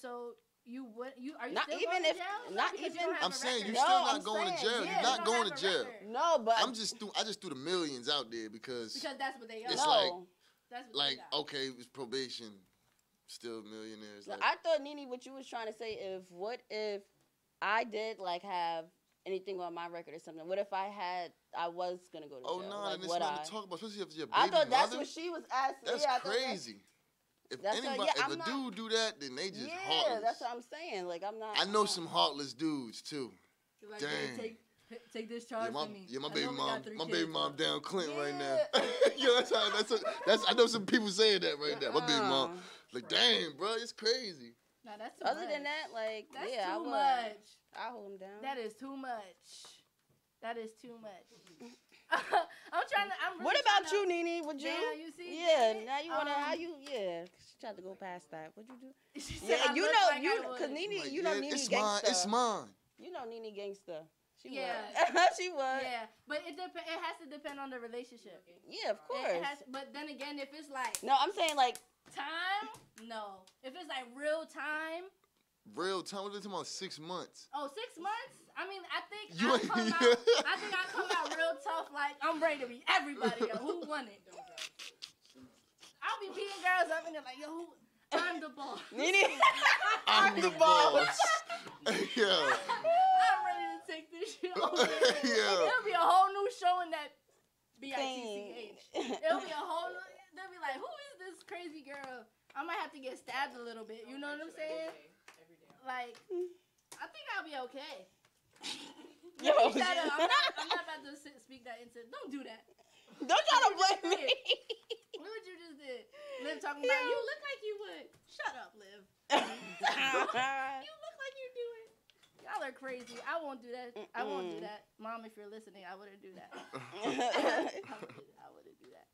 Speaker 7: are you
Speaker 3: not
Speaker 7: still
Speaker 3: even
Speaker 7: going to
Speaker 3: if
Speaker 7: jail?
Speaker 3: not
Speaker 7: Because
Speaker 3: even
Speaker 7: you don't have
Speaker 15: I'm
Speaker 7: a
Speaker 15: saying
Speaker 7: record.
Speaker 15: you still not going to jail.
Speaker 7: Yeah,
Speaker 15: You're not going to jail.
Speaker 3: No, but
Speaker 15: I just threw the millions out there because
Speaker 7: that's what they are.
Speaker 15: It's
Speaker 7: that's what
Speaker 15: like
Speaker 7: they got.
Speaker 15: okay, it's probation, still millionaires.
Speaker 3: So
Speaker 15: like,
Speaker 3: I thought, Nene, what you was trying to say, what if I did like have anything on my record or something? What if I was gonna go to jail?
Speaker 15: oh no,
Speaker 3: like,
Speaker 15: and it's nothing to talk about, especially if your baby
Speaker 3: I thought that's
Speaker 15: mother.
Speaker 3: what she was asking.
Speaker 15: That's
Speaker 3: yeah, I thought
Speaker 15: crazy. If a dude do that, then they just heartless.
Speaker 3: Yeah, that's what I'm saying. Like, I'm not.
Speaker 15: I know some heartless dudes too.
Speaker 7: Like,
Speaker 15: dang.
Speaker 7: Take this charge from me.
Speaker 15: Yeah, my
Speaker 7: I
Speaker 15: baby
Speaker 7: know we
Speaker 15: mom.
Speaker 7: got 3
Speaker 15: My
Speaker 7: kids,
Speaker 15: baby mom
Speaker 7: though.
Speaker 15: down Clinton right now. Yo, that's I know some people saying that right now. My baby mom, like, damn, bro, it's crazy.
Speaker 7: Nah, that's too
Speaker 3: Other
Speaker 7: much.
Speaker 3: than that, like,
Speaker 7: That's
Speaker 3: yeah,
Speaker 7: too much.
Speaker 3: I hold him down.
Speaker 7: That is too much. That is too much. I'm really
Speaker 3: what about
Speaker 7: trying to,
Speaker 3: you, Nene? Would you?
Speaker 7: Yeah, you see?
Speaker 3: Yeah, now you wanna she tried to go past that. What'd you do?
Speaker 7: She said,
Speaker 3: Yeah,
Speaker 7: I
Speaker 3: you
Speaker 7: look
Speaker 3: know,
Speaker 7: like I
Speaker 3: cause
Speaker 7: would.
Speaker 3: Nene,
Speaker 15: Like,
Speaker 3: you know,
Speaker 15: yeah,
Speaker 3: Nene
Speaker 15: it's
Speaker 3: gangster.
Speaker 15: mine. It's mine.
Speaker 3: You know, Nene gangster. She
Speaker 7: Yeah.
Speaker 3: was. She was.
Speaker 7: Yeah, but it has to depend on the relationship.
Speaker 3: Yeah, of course.
Speaker 7: But then again, if it's like
Speaker 3: no, I'm saying like
Speaker 7: time, no. If it's like real time.
Speaker 15: Real time. We're talking about 6 months.
Speaker 7: Oh, 6 months? I mean, I think
Speaker 15: You
Speaker 7: I come out real tough. Like I'm ready to be everybody. Yo, who won it? I'll be beating girls up and they're like, yo, I'm the boss.
Speaker 3: Nene,
Speaker 15: I'm the boss. Yeah.
Speaker 7: I'm ready to take this shit over.
Speaker 15: Yeah.
Speaker 7: It'll be a whole new show in that BITCH. It'll be a whole new, they'll be like, who is this crazy girl? I might have to get stabbed a little bit. You know what I'm saying? Like, I think I'll be okay.
Speaker 3: Yo,
Speaker 7: Shut up. I'm not about to speak that into. Don't do that.
Speaker 3: Don't try to blame me.
Speaker 7: Look what you just did. Liv talking about you look like you would. Shut up, Liv. You look like you do it. Y'all are crazy. I won't do that. I won't do that. Mom, if you're listening, I wouldn't do that. I wouldn't do that.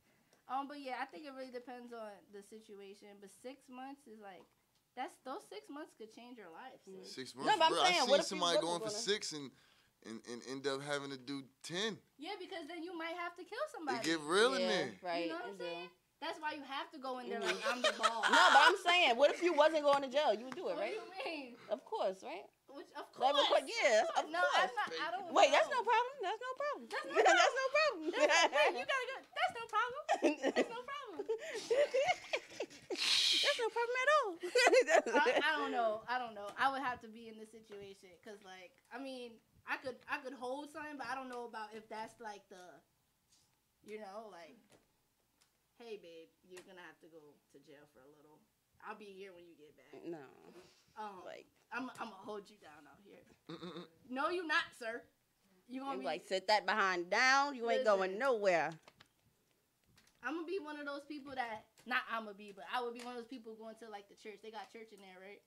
Speaker 7: But yeah, I think it really depends on the situation. But 6 months is like those 6 months could change your life. Sis.
Speaker 15: 6 months.
Speaker 3: No, but I'm
Speaker 15: bro,
Speaker 3: saying,
Speaker 15: I
Speaker 3: what
Speaker 15: seen
Speaker 3: if you
Speaker 15: somebody
Speaker 3: wasn't
Speaker 15: going for 6 and end up having to do 10.
Speaker 7: Yeah, because then you might have to kill somebody.
Speaker 15: They get real in there.
Speaker 3: Right.
Speaker 7: You know what I'm saying? That's why you have to go in there like I'm the boss.
Speaker 3: No, but I'm saying, what if you wasn't going to jail? You would do it,
Speaker 7: What
Speaker 3: right?
Speaker 7: do you mean?
Speaker 3: Of course, right?
Speaker 7: Which, of
Speaker 3: Like,
Speaker 7: course.
Speaker 3: yeah, of
Speaker 7: no,
Speaker 3: course.
Speaker 7: I don't.
Speaker 3: Wait,
Speaker 7: know.
Speaker 3: that's no problem. That's no problem.
Speaker 7: That's no
Speaker 3: That's
Speaker 7: problem.
Speaker 3: no problem.
Speaker 7: Wait, you gotta go. That's no problem. That's no problem.
Speaker 3: That's no problem at all.
Speaker 7: I don't know. I would have to be in this situation because, like, I mean, I could hold something, but I don't know about if that's like the, like, hey, babe, you're gonna have to go to jail for a little. I'll be here when you get back.
Speaker 3: No.
Speaker 7: Like, I'm gonna hold you down out here. No, you not, sir. You gonna be
Speaker 3: like, sit that behind down. You ain't going nowhere.
Speaker 7: I'm gonna be one of those people that, not I'm gonna be, but I would be one of those people going to like the church. They got church in there, right?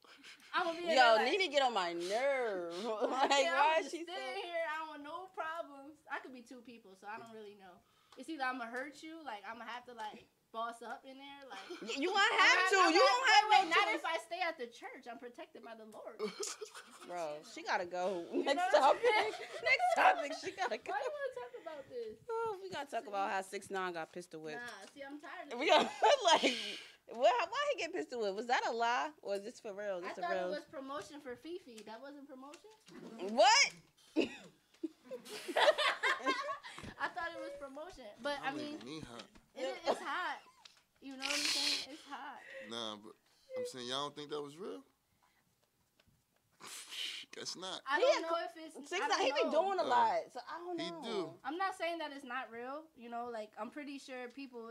Speaker 7: I'm gonna be in there, like,
Speaker 3: Nene get on my nerve. Like,
Speaker 7: yeah,
Speaker 3: why
Speaker 7: I'm
Speaker 3: is she
Speaker 7: sitting here? I don't want no problems. I could be two people, so I don't really know. It's either I'm gonna hurt you, like I'm gonna have to like boss up in there, like
Speaker 3: you won't have to. You won't have
Speaker 7: wait,
Speaker 3: no
Speaker 7: not
Speaker 3: choice.
Speaker 7: if I stay at the church. I'm protected by the Lord.
Speaker 3: Bro, she gotta go.
Speaker 7: You
Speaker 3: Next
Speaker 7: know?
Speaker 3: topic. Next topic. She gotta go.
Speaker 7: Why do you want to talk about this?
Speaker 3: Oh, we gotta talk about how 6ix9ine got pistol whipped.
Speaker 7: Nah, see, I'm tired of
Speaker 3: We
Speaker 7: it.
Speaker 3: got like, why he get pistol whipped? Was that a lie or is this for real?
Speaker 7: I
Speaker 3: This a
Speaker 7: thought
Speaker 3: real?
Speaker 7: it was promotion for Fifi. That wasn't promotion?
Speaker 3: What?
Speaker 7: I thought it was promotion. But, I mean, it's hot. You know what I'm saying? It's hot.
Speaker 15: Nah, but I'm saying y'all don't think that was real? Guess not.
Speaker 7: I don't know if it's...
Speaker 3: 6ix9ine, he be doing a lot, so I don't know.
Speaker 15: He do.
Speaker 7: I'm not saying that it's not real. Like, I'm pretty sure people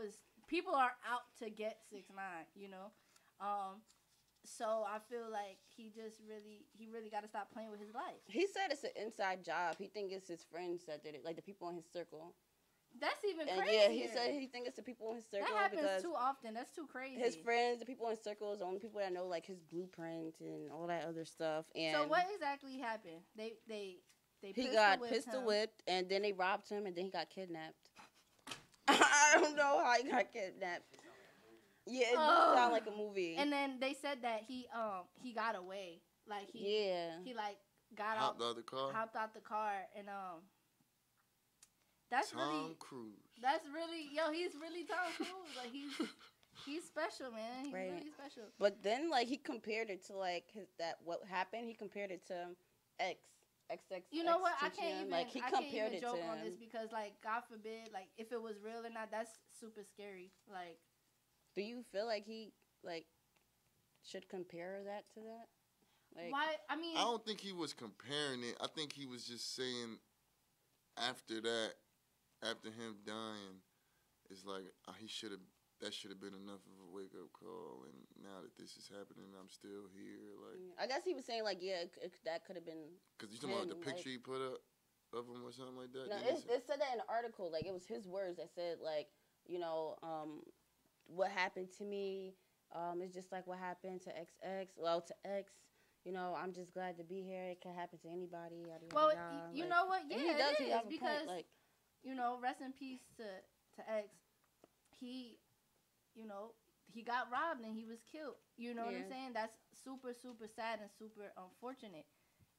Speaker 7: are out to get 6ix9ine, So I feel like he really got to stop playing with his life.
Speaker 3: He said it's an inside job. He think it's his friends that did it, like the people in his circle.
Speaker 7: That's even
Speaker 3: And
Speaker 7: crazy.
Speaker 3: yeah, he said he think it's the people in his circle
Speaker 7: that happens
Speaker 3: because
Speaker 7: too often. That's too crazy.
Speaker 3: his friends, the people in his circle, is the only people that know like his blueprint and all that other stuff. And
Speaker 7: so what exactly happened? They
Speaker 3: he got pistol whipped, and then they robbed him, and then he got kidnapped. I don't know how he got kidnapped. Yeah, it does sound like a movie.
Speaker 7: And then they said that he got away. Like he like got
Speaker 15: Hopped out the car.
Speaker 7: Hopped out the car and that's
Speaker 15: Tom Cruise.
Speaker 7: That's really he's really Tom Cruise. Like he's special, man. He's really special.
Speaker 3: But then like he compared it to like what happened. He compared it to X.
Speaker 7: You know what? I can't even
Speaker 3: like he
Speaker 7: I
Speaker 3: compared
Speaker 7: can't even
Speaker 3: it
Speaker 7: joke
Speaker 3: to
Speaker 7: on
Speaker 3: him.
Speaker 7: this because like God forbid, like if it was real or not, that's super scary. Like,
Speaker 3: do you feel like he like should compare that to that? Like,
Speaker 7: why? I mean,
Speaker 15: I don't think he was comparing it. I think he was just saying after that, after him dying, it's like that should have been enough of a wake up call. And now that this is happening, I'm still here. Like,
Speaker 3: I guess he was saying like that could have been.
Speaker 15: Cause you talking about the picture he put up of him or something like that.
Speaker 3: No, it said that in the article. Like it was his words that said like what happened to me. It's just like what happened to XX. Well, to X. I'm just glad to be here. It can happen to anybody.
Speaker 7: Well, you know what? Yeah, it is because
Speaker 3: point, like,
Speaker 7: rest in peace to X. He got robbed and he was killed. You know what I'm saying? That's super, super sad and super unfortunate.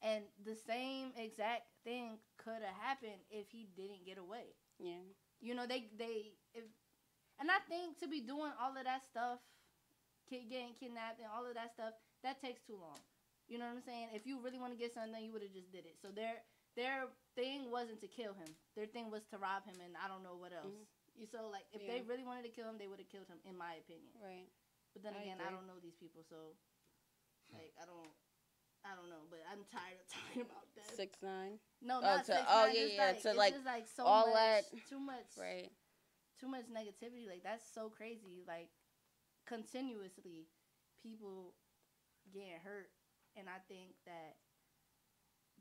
Speaker 7: And the same exact thing could have happened if he didn't get away.
Speaker 3: Yeah.
Speaker 7: And I think to be doing all of that stuff, getting kidnapped and all of that stuff, that takes too long. You know what I'm saying? If you really want to get something done, you would have just did it. So their thing wasn't to kill him. Their thing was to rob him, and I don't know what else. Mm-hmm. So like, if they really wanted to kill him, they would have killed him, in my opinion.
Speaker 3: Right.
Speaker 7: But then again, I don't know these people, so like I don't know. But I'm tired of talking about that.
Speaker 3: 6ix9ine.
Speaker 7: No, not 6ix9ine.
Speaker 3: Oh yeah,
Speaker 7: it's
Speaker 3: to like
Speaker 7: just like so
Speaker 3: all
Speaker 7: much,
Speaker 3: that.
Speaker 7: too much.
Speaker 3: Right.
Speaker 7: Too much negativity. Like that's so crazy. Like continuously, people getting hurt. And I think that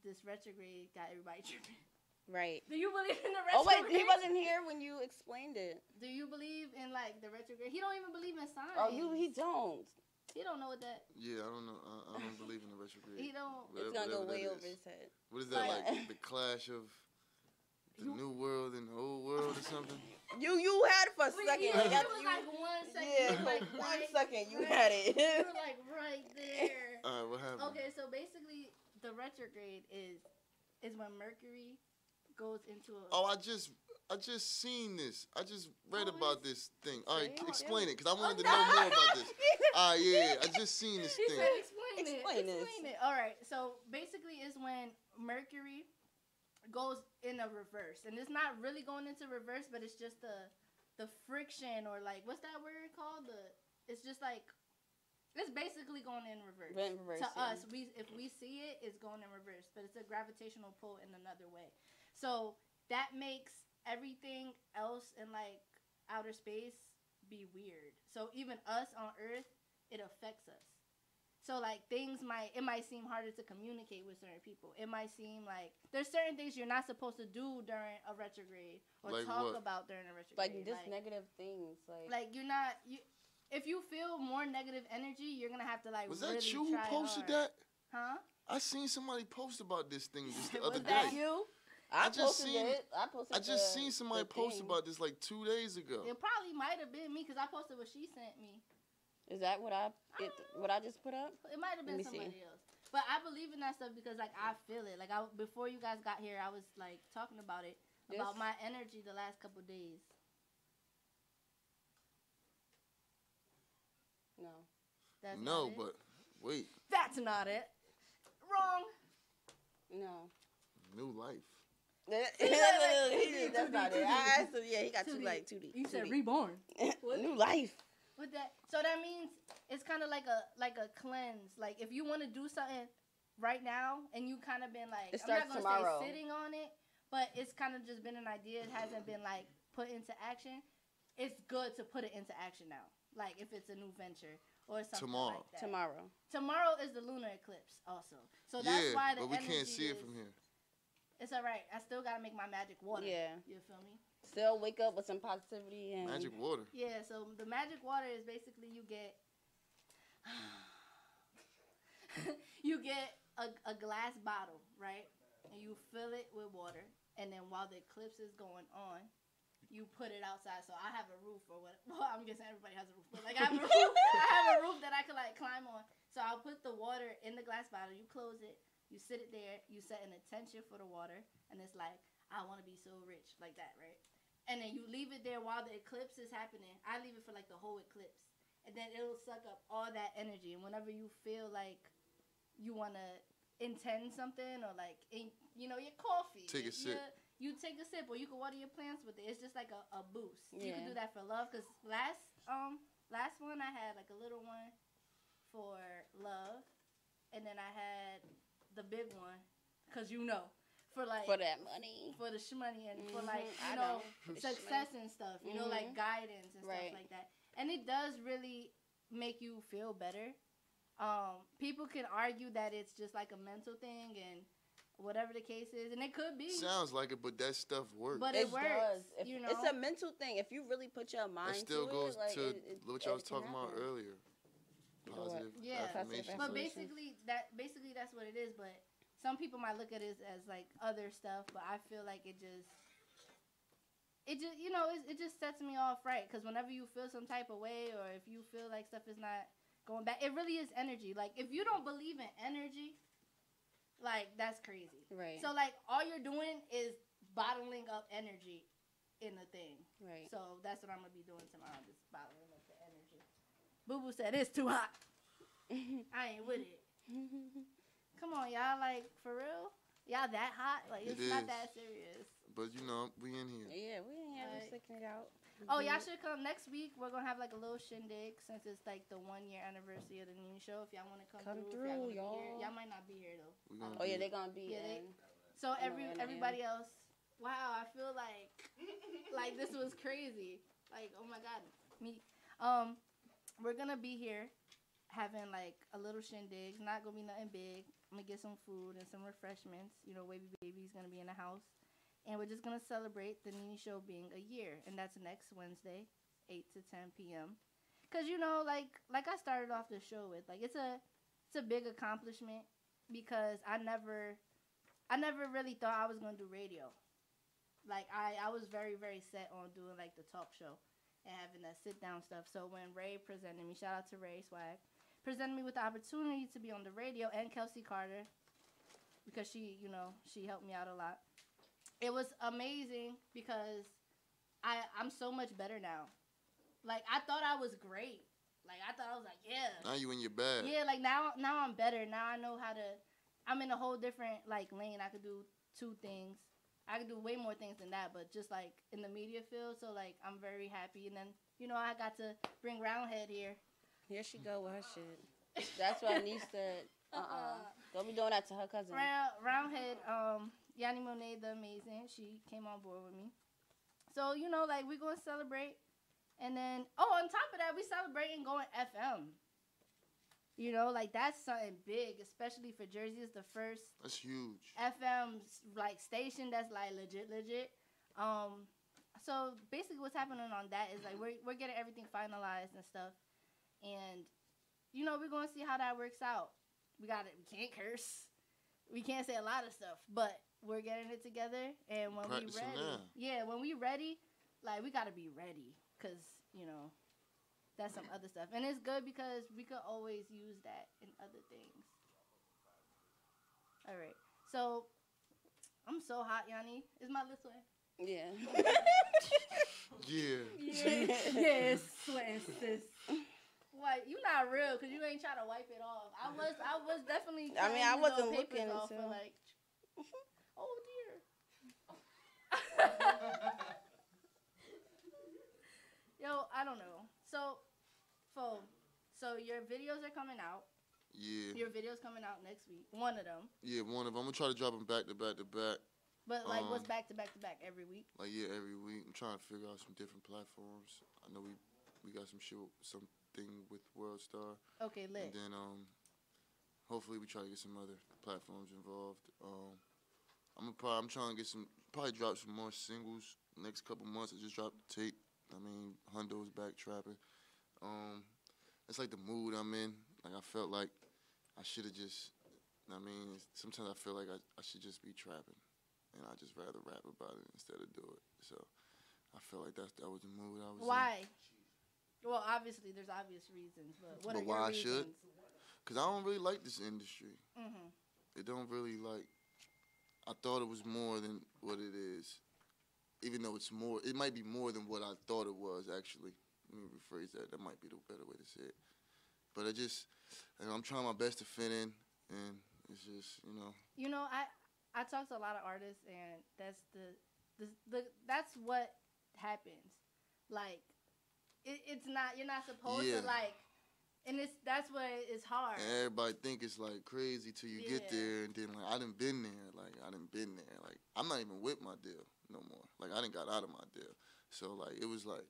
Speaker 7: this retrograde got everybody tripping.
Speaker 3: Right.
Speaker 7: Do you believe in the
Speaker 3: Oh
Speaker 7: retrograde?
Speaker 3: wait, he wasn't here when you explained it.
Speaker 7: Do you believe in like the retrograde? He don't even believe in signs.
Speaker 3: Oh, he don't.
Speaker 7: He don't know what that.
Speaker 15: Yeah, I don't know. I don't believe in the retrograde.
Speaker 7: He don't.
Speaker 3: It's gonna go way over his head.
Speaker 15: What is that like? The clash of the new world and the old world or something?
Speaker 3: You had it for a second.
Speaker 7: Yeah, it was like 1 second.
Speaker 3: Yeah,
Speaker 7: like
Speaker 3: 1 second you had it.
Speaker 7: You were like right there.
Speaker 15: All right, what happened?
Speaker 7: Okay, so basically the retrograde is when Mercury goes into a.
Speaker 15: Oh, I just seen this. I just read about this thing. All right, explain it, because I wanted to know more about this. Yeah, I just seen this thing.
Speaker 7: Explain it. All right, so basically it's when Mercury goes in a reverse, and it's not really going into reverse, but it's just the friction, or like, what's that word called? It's just like, it's basically going in reverse. To us, if we see it, it's going in reverse, but it's a gravitational pull in another way. So that makes everything else in like outer space be weird. So even us on Earth, it affects us. So like it might seem harder to communicate with certain people. It might seem like there's certain things you're not supposed to do during a retrograde, or
Speaker 15: like
Speaker 7: talk
Speaker 15: what?
Speaker 7: about during a retrograde.
Speaker 3: Like just negative things.
Speaker 7: Like you're not if you feel more negative energy, you're gonna have to like.
Speaker 15: Was
Speaker 7: really
Speaker 15: that you who posted
Speaker 7: hard.
Speaker 15: that?
Speaker 7: Huh?
Speaker 15: I seen somebody post about this thing just the
Speaker 7: Was
Speaker 15: other
Speaker 7: that
Speaker 15: day.
Speaker 7: you?
Speaker 3: I posted it.
Speaker 15: I just seen somebody post about this like 2 days ago.
Speaker 7: It probably might have been me, because I posted what she sent me.
Speaker 3: Is that what I just put up?
Speaker 7: It might have been somebody else. But I believe in that stuff because like I feel it. Like before you guys got here, I was like talking about it, about my energy the last couple days.
Speaker 3: No.
Speaker 7: That's
Speaker 15: no,
Speaker 7: not it.
Speaker 15: but wait.
Speaker 7: That's not it. Wrong.
Speaker 3: No.
Speaker 15: New life.
Speaker 3: That's not it. I asked him, he got too light, 2D.
Speaker 7: You said reborn.
Speaker 3: New life.
Speaker 7: With that, so that means it's kind of like a cleanse. Like if you want to do something right now, and you kind of been like,
Speaker 3: it
Speaker 7: I'm not
Speaker 3: starts
Speaker 7: gonna
Speaker 3: tomorrow.
Speaker 7: say sitting on it, but it's kind of just been an idea. It hasn't been like put into action. It's good to put it into action now. Like if it's a new venture or something like that. Tomorrow is the lunar eclipse also. So that's why the
Speaker 15: but we can't see it from here.
Speaker 7: It's all right. I still gotta make my magic water.
Speaker 3: Yeah.
Speaker 7: You feel me?
Speaker 3: Still wake up with some positivity and
Speaker 15: magic water.
Speaker 7: Yeah. So the magic water is basically you get a glass bottle, right? And you fill it with water, and then while the eclipse is going on, you put it outside. So I have a roof or what? Well, I'm guessing everybody has a roof, but like I have a roof. I have a roof that I can like climb on. So I'll put the water in the glass bottle. You close it. You sit it there. You set an intention for the water, and it's like, I want to be so rich, like that, right? And then you leave it there while the eclipse is happening. I leave it for like the whole eclipse, and then it'll suck up all that energy. And whenever you feel like you want to intend something, or like your coffee,
Speaker 15: take a sip.
Speaker 7: You take a sip, or you can water your plants with it. It's just like a boost. Yeah. You can do that for love. Cause last one I had like a little one for love, and then I had the big one, cause for that money, for the shmoney, and for like success and stuff. You know, like guidance and stuff like that. And it does really make you feel better. People can argue that it's just like a mental thing and whatever the case is, and it could be.
Speaker 15: Sounds like it, but that stuff works.
Speaker 7: But it works.
Speaker 3: It's a mental thing. If you really put your mind
Speaker 15: it still goes
Speaker 3: to it,
Speaker 15: to what y'all was talking about earlier. Positive affirmation.
Speaker 7: But basically that's what it is. But some people might look at it as like other stuff, but I feel like it just sets me off right. Because whenever you feel some type of way, or if you feel like stuff is not going back, it really is energy. Like if you don't believe in energy, like that's crazy.
Speaker 3: Right.
Speaker 7: So like all you're doing is bottling up energy in the thing.
Speaker 3: Right.
Speaker 7: So that's what I'm gonna be doing tomorrow, just bottling up the energy. Boo Boo said it's too hot. I ain't with it. Come on, y'all, like, for real? Y'all that hot? Like, it's not that serious.
Speaker 15: But, we in here.
Speaker 3: Yeah, we in here. We're sticking it out.
Speaker 7: Oh, y'all should come next week. We're going to have, like, a little shindig since it's, like, the 1-year anniversary of the Nene Show. If y'all want to come through, y'all. Y'all might not be here, though.
Speaker 3: They're going to be
Speaker 7: So, everybody else, wow, I feel like this was crazy. Like, oh, my God. We're going to be here having, like, a little shindig. Not going to be nothing big. I'm going to get some food and some refreshments. Wavy Baby's going to be in the house. And we're just going to celebrate the Nene Show being a year. And that's next Wednesday, 8 to 10 p.m. Because, like I started off the show with, like, it's a big accomplishment because I never really thought I was going to do radio. Like, I was very, very set on doing, like, the talk show and having that sit-down stuff. So when Ray presented me, shout out to Ray Swag, presented me with the opportunity to be on the radio, and Kelsey Carter, because she helped me out a lot. it was amazing because I'm so much better now. Like, I thought I was great. Like, I thought I was like, yeah.
Speaker 15: Now you in your bag.
Speaker 7: Yeah, like, now I'm better. Now I know how to, I'm in a whole different, like, lane. I could do 2 things. I could do way more things than that, but just, like, in the media field. So, like, I'm very happy. And then, you know, I got to bring Roundhead here.
Speaker 3: Here she go with her shit. That's what Niece said. Don't be doing that to her cousin.
Speaker 7: Roundhead, Yanni Monet, the amazing, she came on board with me. So, you know, like, we're going to celebrate. And then, on top of that, we celebrating going FM. You know, like, that's something big, especially for Jersey. It's the first
Speaker 15: That's huge.
Speaker 7: FM, like, station that's, like, legit. So, basically what's happening on that is, like, we're getting everything finalized and stuff. And, you know, we're going to see how that works out. We can't curse. We can't say a lot of stuff, but we're getting it together. And when we ready, when we ready, like, we got to be ready. Because, you know, that's some other stuff. And it's good because we could always use that in other things. All right. So, I'm so hot, Yanni. Is my lip sweating?
Speaker 3: Yeah.
Speaker 7: Yeah, it's sweating, sis. What? You not real because you ain't trying to wipe it off. I was definitely.
Speaker 3: I mean, I wasn't looking
Speaker 7: off
Speaker 3: until.
Speaker 7: for like. Oh dear. Yo, I don't know. So your videos are coming out.
Speaker 15: Yeah.
Speaker 7: Your video's coming out next week. One of them.
Speaker 15: Yeah, one of them. I'm gonna try to drop them back to back to back.
Speaker 7: But like, what's back to back to back every week?
Speaker 15: Like, yeah, every week. I'm trying to figure out some different platforms. I know we got some shit, something with World Star.
Speaker 7: Okay, lit.
Speaker 15: And then hopefully we try to get some other platforms involved. I'm trying to get probably drop some more singles next couple months. I just dropped the tape. I mean, Hondo's back trapping. It's like the mood I'm in. Like, I felt like I should have just, I mean, sometimes I feel like I should just be trapping. And I just rather rap about it instead of do it. So I feel like that was the mood I was in.
Speaker 7: Why? Well, obviously, there's obvious reasons, but what are your
Speaker 15: why
Speaker 7: reasons?
Speaker 15: I should? Because I don't really like this industry.
Speaker 7: Mm-hmm.
Speaker 15: It don't really, like, I thought it was more than what it is. Even though it's more, it might be more than what I thought it was, actually. Let me rephrase that. That might be the better way to say it. But I'm trying my best to fit in, and it's just, you know.
Speaker 7: You know, I talk to a lot of artists, and that's what happens. Like, it's not, you're not supposed to, like, and that's what is hard.
Speaker 15: And everybody think it's, like, crazy till you get there, and then, like, I done been there. Like, I'm not even with my deal no more. Like, I done got out of my deal. So, like, it was, like,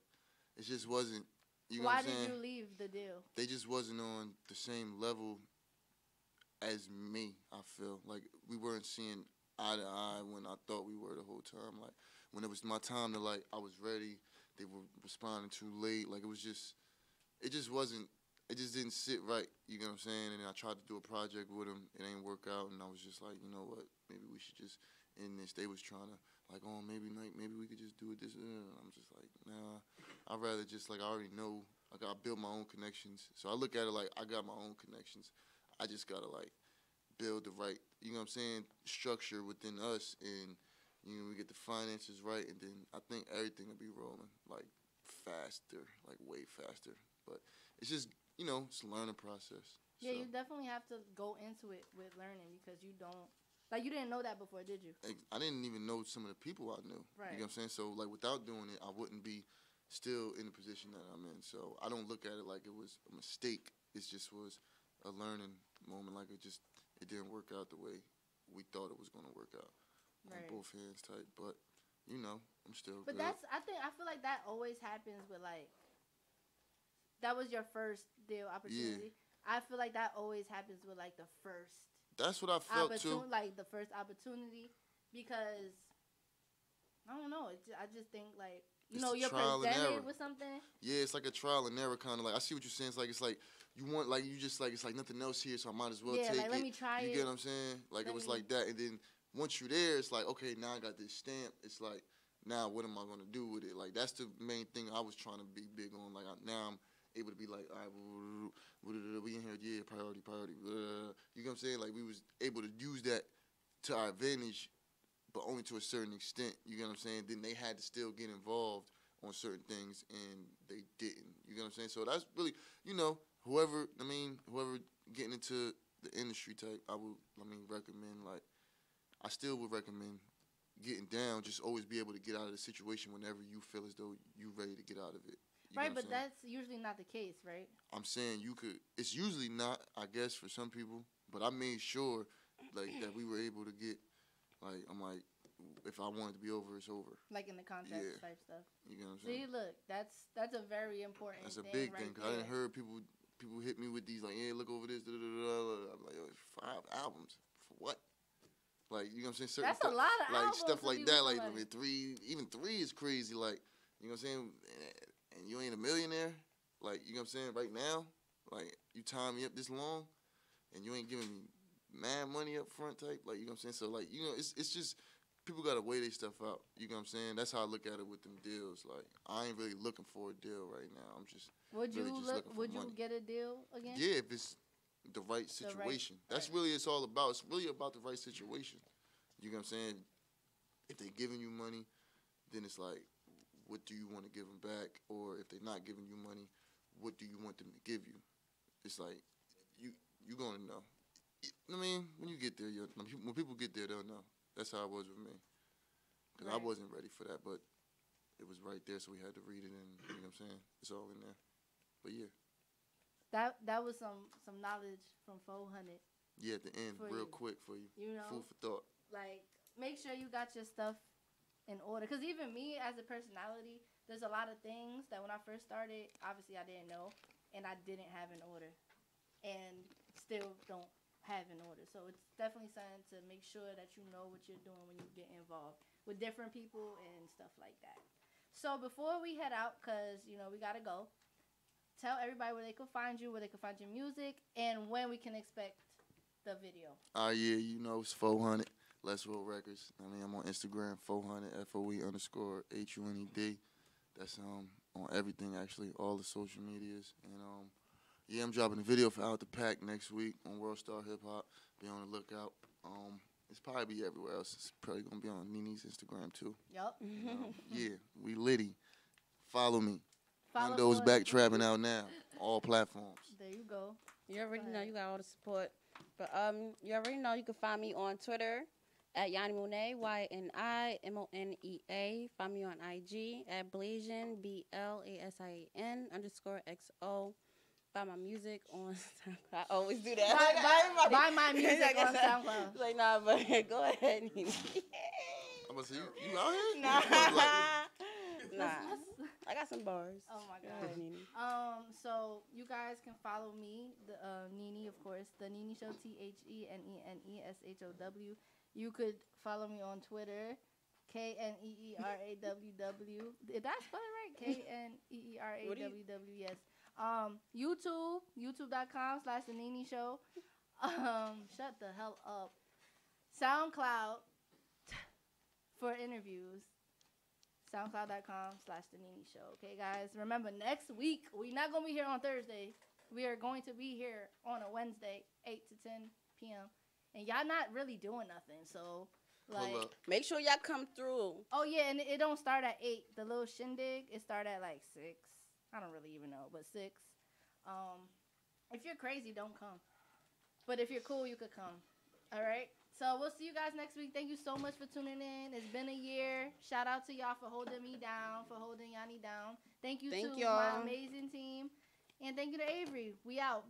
Speaker 15: it just wasn't, you know what I'm saying?
Speaker 7: Why did you leave the deal?
Speaker 15: They just wasn't on the same level as me, I feel. Like, we weren't seeing eye to eye when I thought we were the whole time. Like, when it was my time to, like, I was ready, they were responding too late. Like, it just didn't sit right, you know what I'm saying? And I tried to do a project with them, it ain't work out, and I was just like, you know what, maybe we should just end this. They was trying to, like, oh, maybe we could just do it this, I'm just like, nah, I'd rather just, like, I already know, like, I build my own connections. So I look at it like, I got my own connections. I just gotta, like, build the right, you know what I'm saying, structure within us, and, you know, we get the finances right, and then I think everything will be rolling, like, faster, like, way faster. But it's just, you know, it's a learning process.
Speaker 7: Yeah,
Speaker 15: so.
Speaker 7: You definitely have to go into it with learning because you don't, like, you didn't know that before, did you?
Speaker 15: I didn't even know some of the people I knew.
Speaker 7: Right.
Speaker 15: You know what I'm saying? So, like, without doing it, I wouldn't be still in the position that I'm in. So I don't look at it like it was a mistake. It just was a learning moment. Like, it didn't work out the way we thought it was going to work out.
Speaker 7: Right.
Speaker 15: On both hands type. But, you know, I'm still
Speaker 7: But
Speaker 15: good.
Speaker 7: I feel like that always happens with, like, that was your first deal opportunity. Yeah. I feel like that always happens with, like, the first.
Speaker 15: That's what I felt, too.
Speaker 7: Like, the first opportunity. Because, I don't know. I just think, like, you know, you're presented with something.
Speaker 15: Yeah, it's like a trial and error kind of. Like, I see what you're saying. It's like you want, like, you just, like, it's like nothing else here, so I might as well take
Speaker 7: like, let me try it.
Speaker 15: You get what I'm saying? Like, it was like that. And then once you're there, it's like, okay, now I got this stamp. It's like, now what am I going to do with it? Like, that's the main thing I was trying to be big on. Like, now I'm able to be like, all right, we in here, yeah, priority. You know what I'm saying? Like, we was able to use that to our advantage but only to a certain extent. You get what I'm saying? Then they had to still get involved on certain things, and they didn't. You get what I'm saying? So that's really, whoever getting into the industry type, I recommend, like, I still would recommend getting down, just always be able to get out of the situation whenever you feel as though you ready to get out of it.
Speaker 7: Right, but that's usually not the case, right?
Speaker 15: I'm saying you could. It's usually not, I guess, for some people. But I made sure, like, that we were able to get, like, I'm like, if I want it to be over, it's over.
Speaker 7: Like in the contract type stuff.
Speaker 15: You know what I'm saying?
Speaker 7: See, look, that's a very important.
Speaker 15: That's a
Speaker 7: thing
Speaker 15: big
Speaker 7: right
Speaker 15: thing. Cause
Speaker 7: there.
Speaker 15: I didn't heard people hit me with these, like, yeah, look over this. Da, da, da, da. I'm like, 5 albums for what? Like, you know what I'm saying? Certain
Speaker 7: That's a lot of
Speaker 15: like
Speaker 7: albums
Speaker 15: stuff
Speaker 7: to
Speaker 15: like
Speaker 7: be
Speaker 15: that.
Speaker 7: with
Speaker 15: Like,
Speaker 7: somebody.
Speaker 15: even three is crazy. Like, you know what I'm saying? And you ain't a millionaire. Like, you know what I'm saying? Right now, like, you tie me up this long, and you ain't giving me mad money up front type. Like, you know what I'm saying? So, like, it's just people gotta weigh their stuff out. You know what I'm saying? That's how I look at it with them deals. Like, I ain't really looking for a deal right now. I'm just
Speaker 7: Would
Speaker 15: really
Speaker 7: you
Speaker 15: just looking for
Speaker 7: Would
Speaker 15: money.
Speaker 7: you get a deal again?
Speaker 15: Yeah, if it's the right situation. That's really it's all about. It's really about the right situation. You know what I'm saying? If they giving you money, then it's like, what do you want to give them back? Or if they're not giving you money, what do you want them to give you? It's like, you gonna know. I mean, when you get there, when people get there, they'll know. That's how it was with me. Because I wasn't ready for that, but it was right there, so we had to read it, and you know what I'm saying? It's all in there. But yeah.
Speaker 7: That was some knowledge from 400.
Speaker 15: Yeah, at the end, real quick for you.
Speaker 7: You know?
Speaker 15: Food for thought.
Speaker 7: Like, make sure you got your stuff in order. Because even me, as a personality, there's a lot of things that when I first started, obviously I didn't know, and I didn't have in order. And still don't have in order. So it's definitely something to make sure that you know what you're doing when you get involved with different people and stuff like that. So before we head out, because, we got to go, tell everybody where they can find you, where they can find your music, and when we can expect the video.
Speaker 15: Yeah, it's 400. Let's Roll Records. I mean, I'm on Instagram, 400, FOE_HUNED. That's on everything, actually, all the social medias. And, yeah, I'm dropping a video for Out the Pack next week on World Star Hip Hop. Be on the lookout. It's probably be everywhere else. It's probably going to be on Nene's Instagram, too.
Speaker 7: Yup.
Speaker 15: Yeah, we litty. Follow me.
Speaker 7: Follow
Speaker 15: Hondo's
Speaker 7: us.
Speaker 15: back trapping out now. All platforms.
Speaker 7: There you go.
Speaker 3: You already know you got all the support. But you already know you can find me on Twitter at Yanni Monet, YNIMONEA. Find me on IG at Blasian, BLASIAN_XO. Buy my music on SoundCloud. I always do that.
Speaker 7: Buy my music on SoundCloud.
Speaker 3: Like, nah, but go ahead, Nene.
Speaker 15: I'm going to say, you out here?
Speaker 3: Nah. I got some bars.
Speaker 7: Oh my
Speaker 3: Go
Speaker 7: god.
Speaker 3: ahead, Nene.
Speaker 7: So you guys can follow me, the Nene, of course, the Nene Show, TheNeneshow. You could follow me on Twitter, KNEERAWW. Did I spell it right? KNEERAWW. Yes. YouTube, youtube.com/The Nene Show. Shut the hell up. SoundCloud for interviews. SoundCloud.com/The Nene Show. Okay, guys. Remember, next week, we're not going to be here on Thursday. We are going to be here on a Wednesday, 8 to 10 p.m. And y'all not really doing nothing. So, like,
Speaker 3: make sure y'all come through.
Speaker 7: Oh, yeah, and it don't start at 8. The little shindig, it start at like 6. I don't really even know, but 6. If you're crazy, don't come. But if you're cool, you could come. All right? So we'll see you guys next week. Thank you so much for tuning in. It's been a year. Shout out to y'all for holding me down, for holding Yanni down. Thank you to
Speaker 3: y'all.
Speaker 7: my amazing team. And thank you to Avery. We out.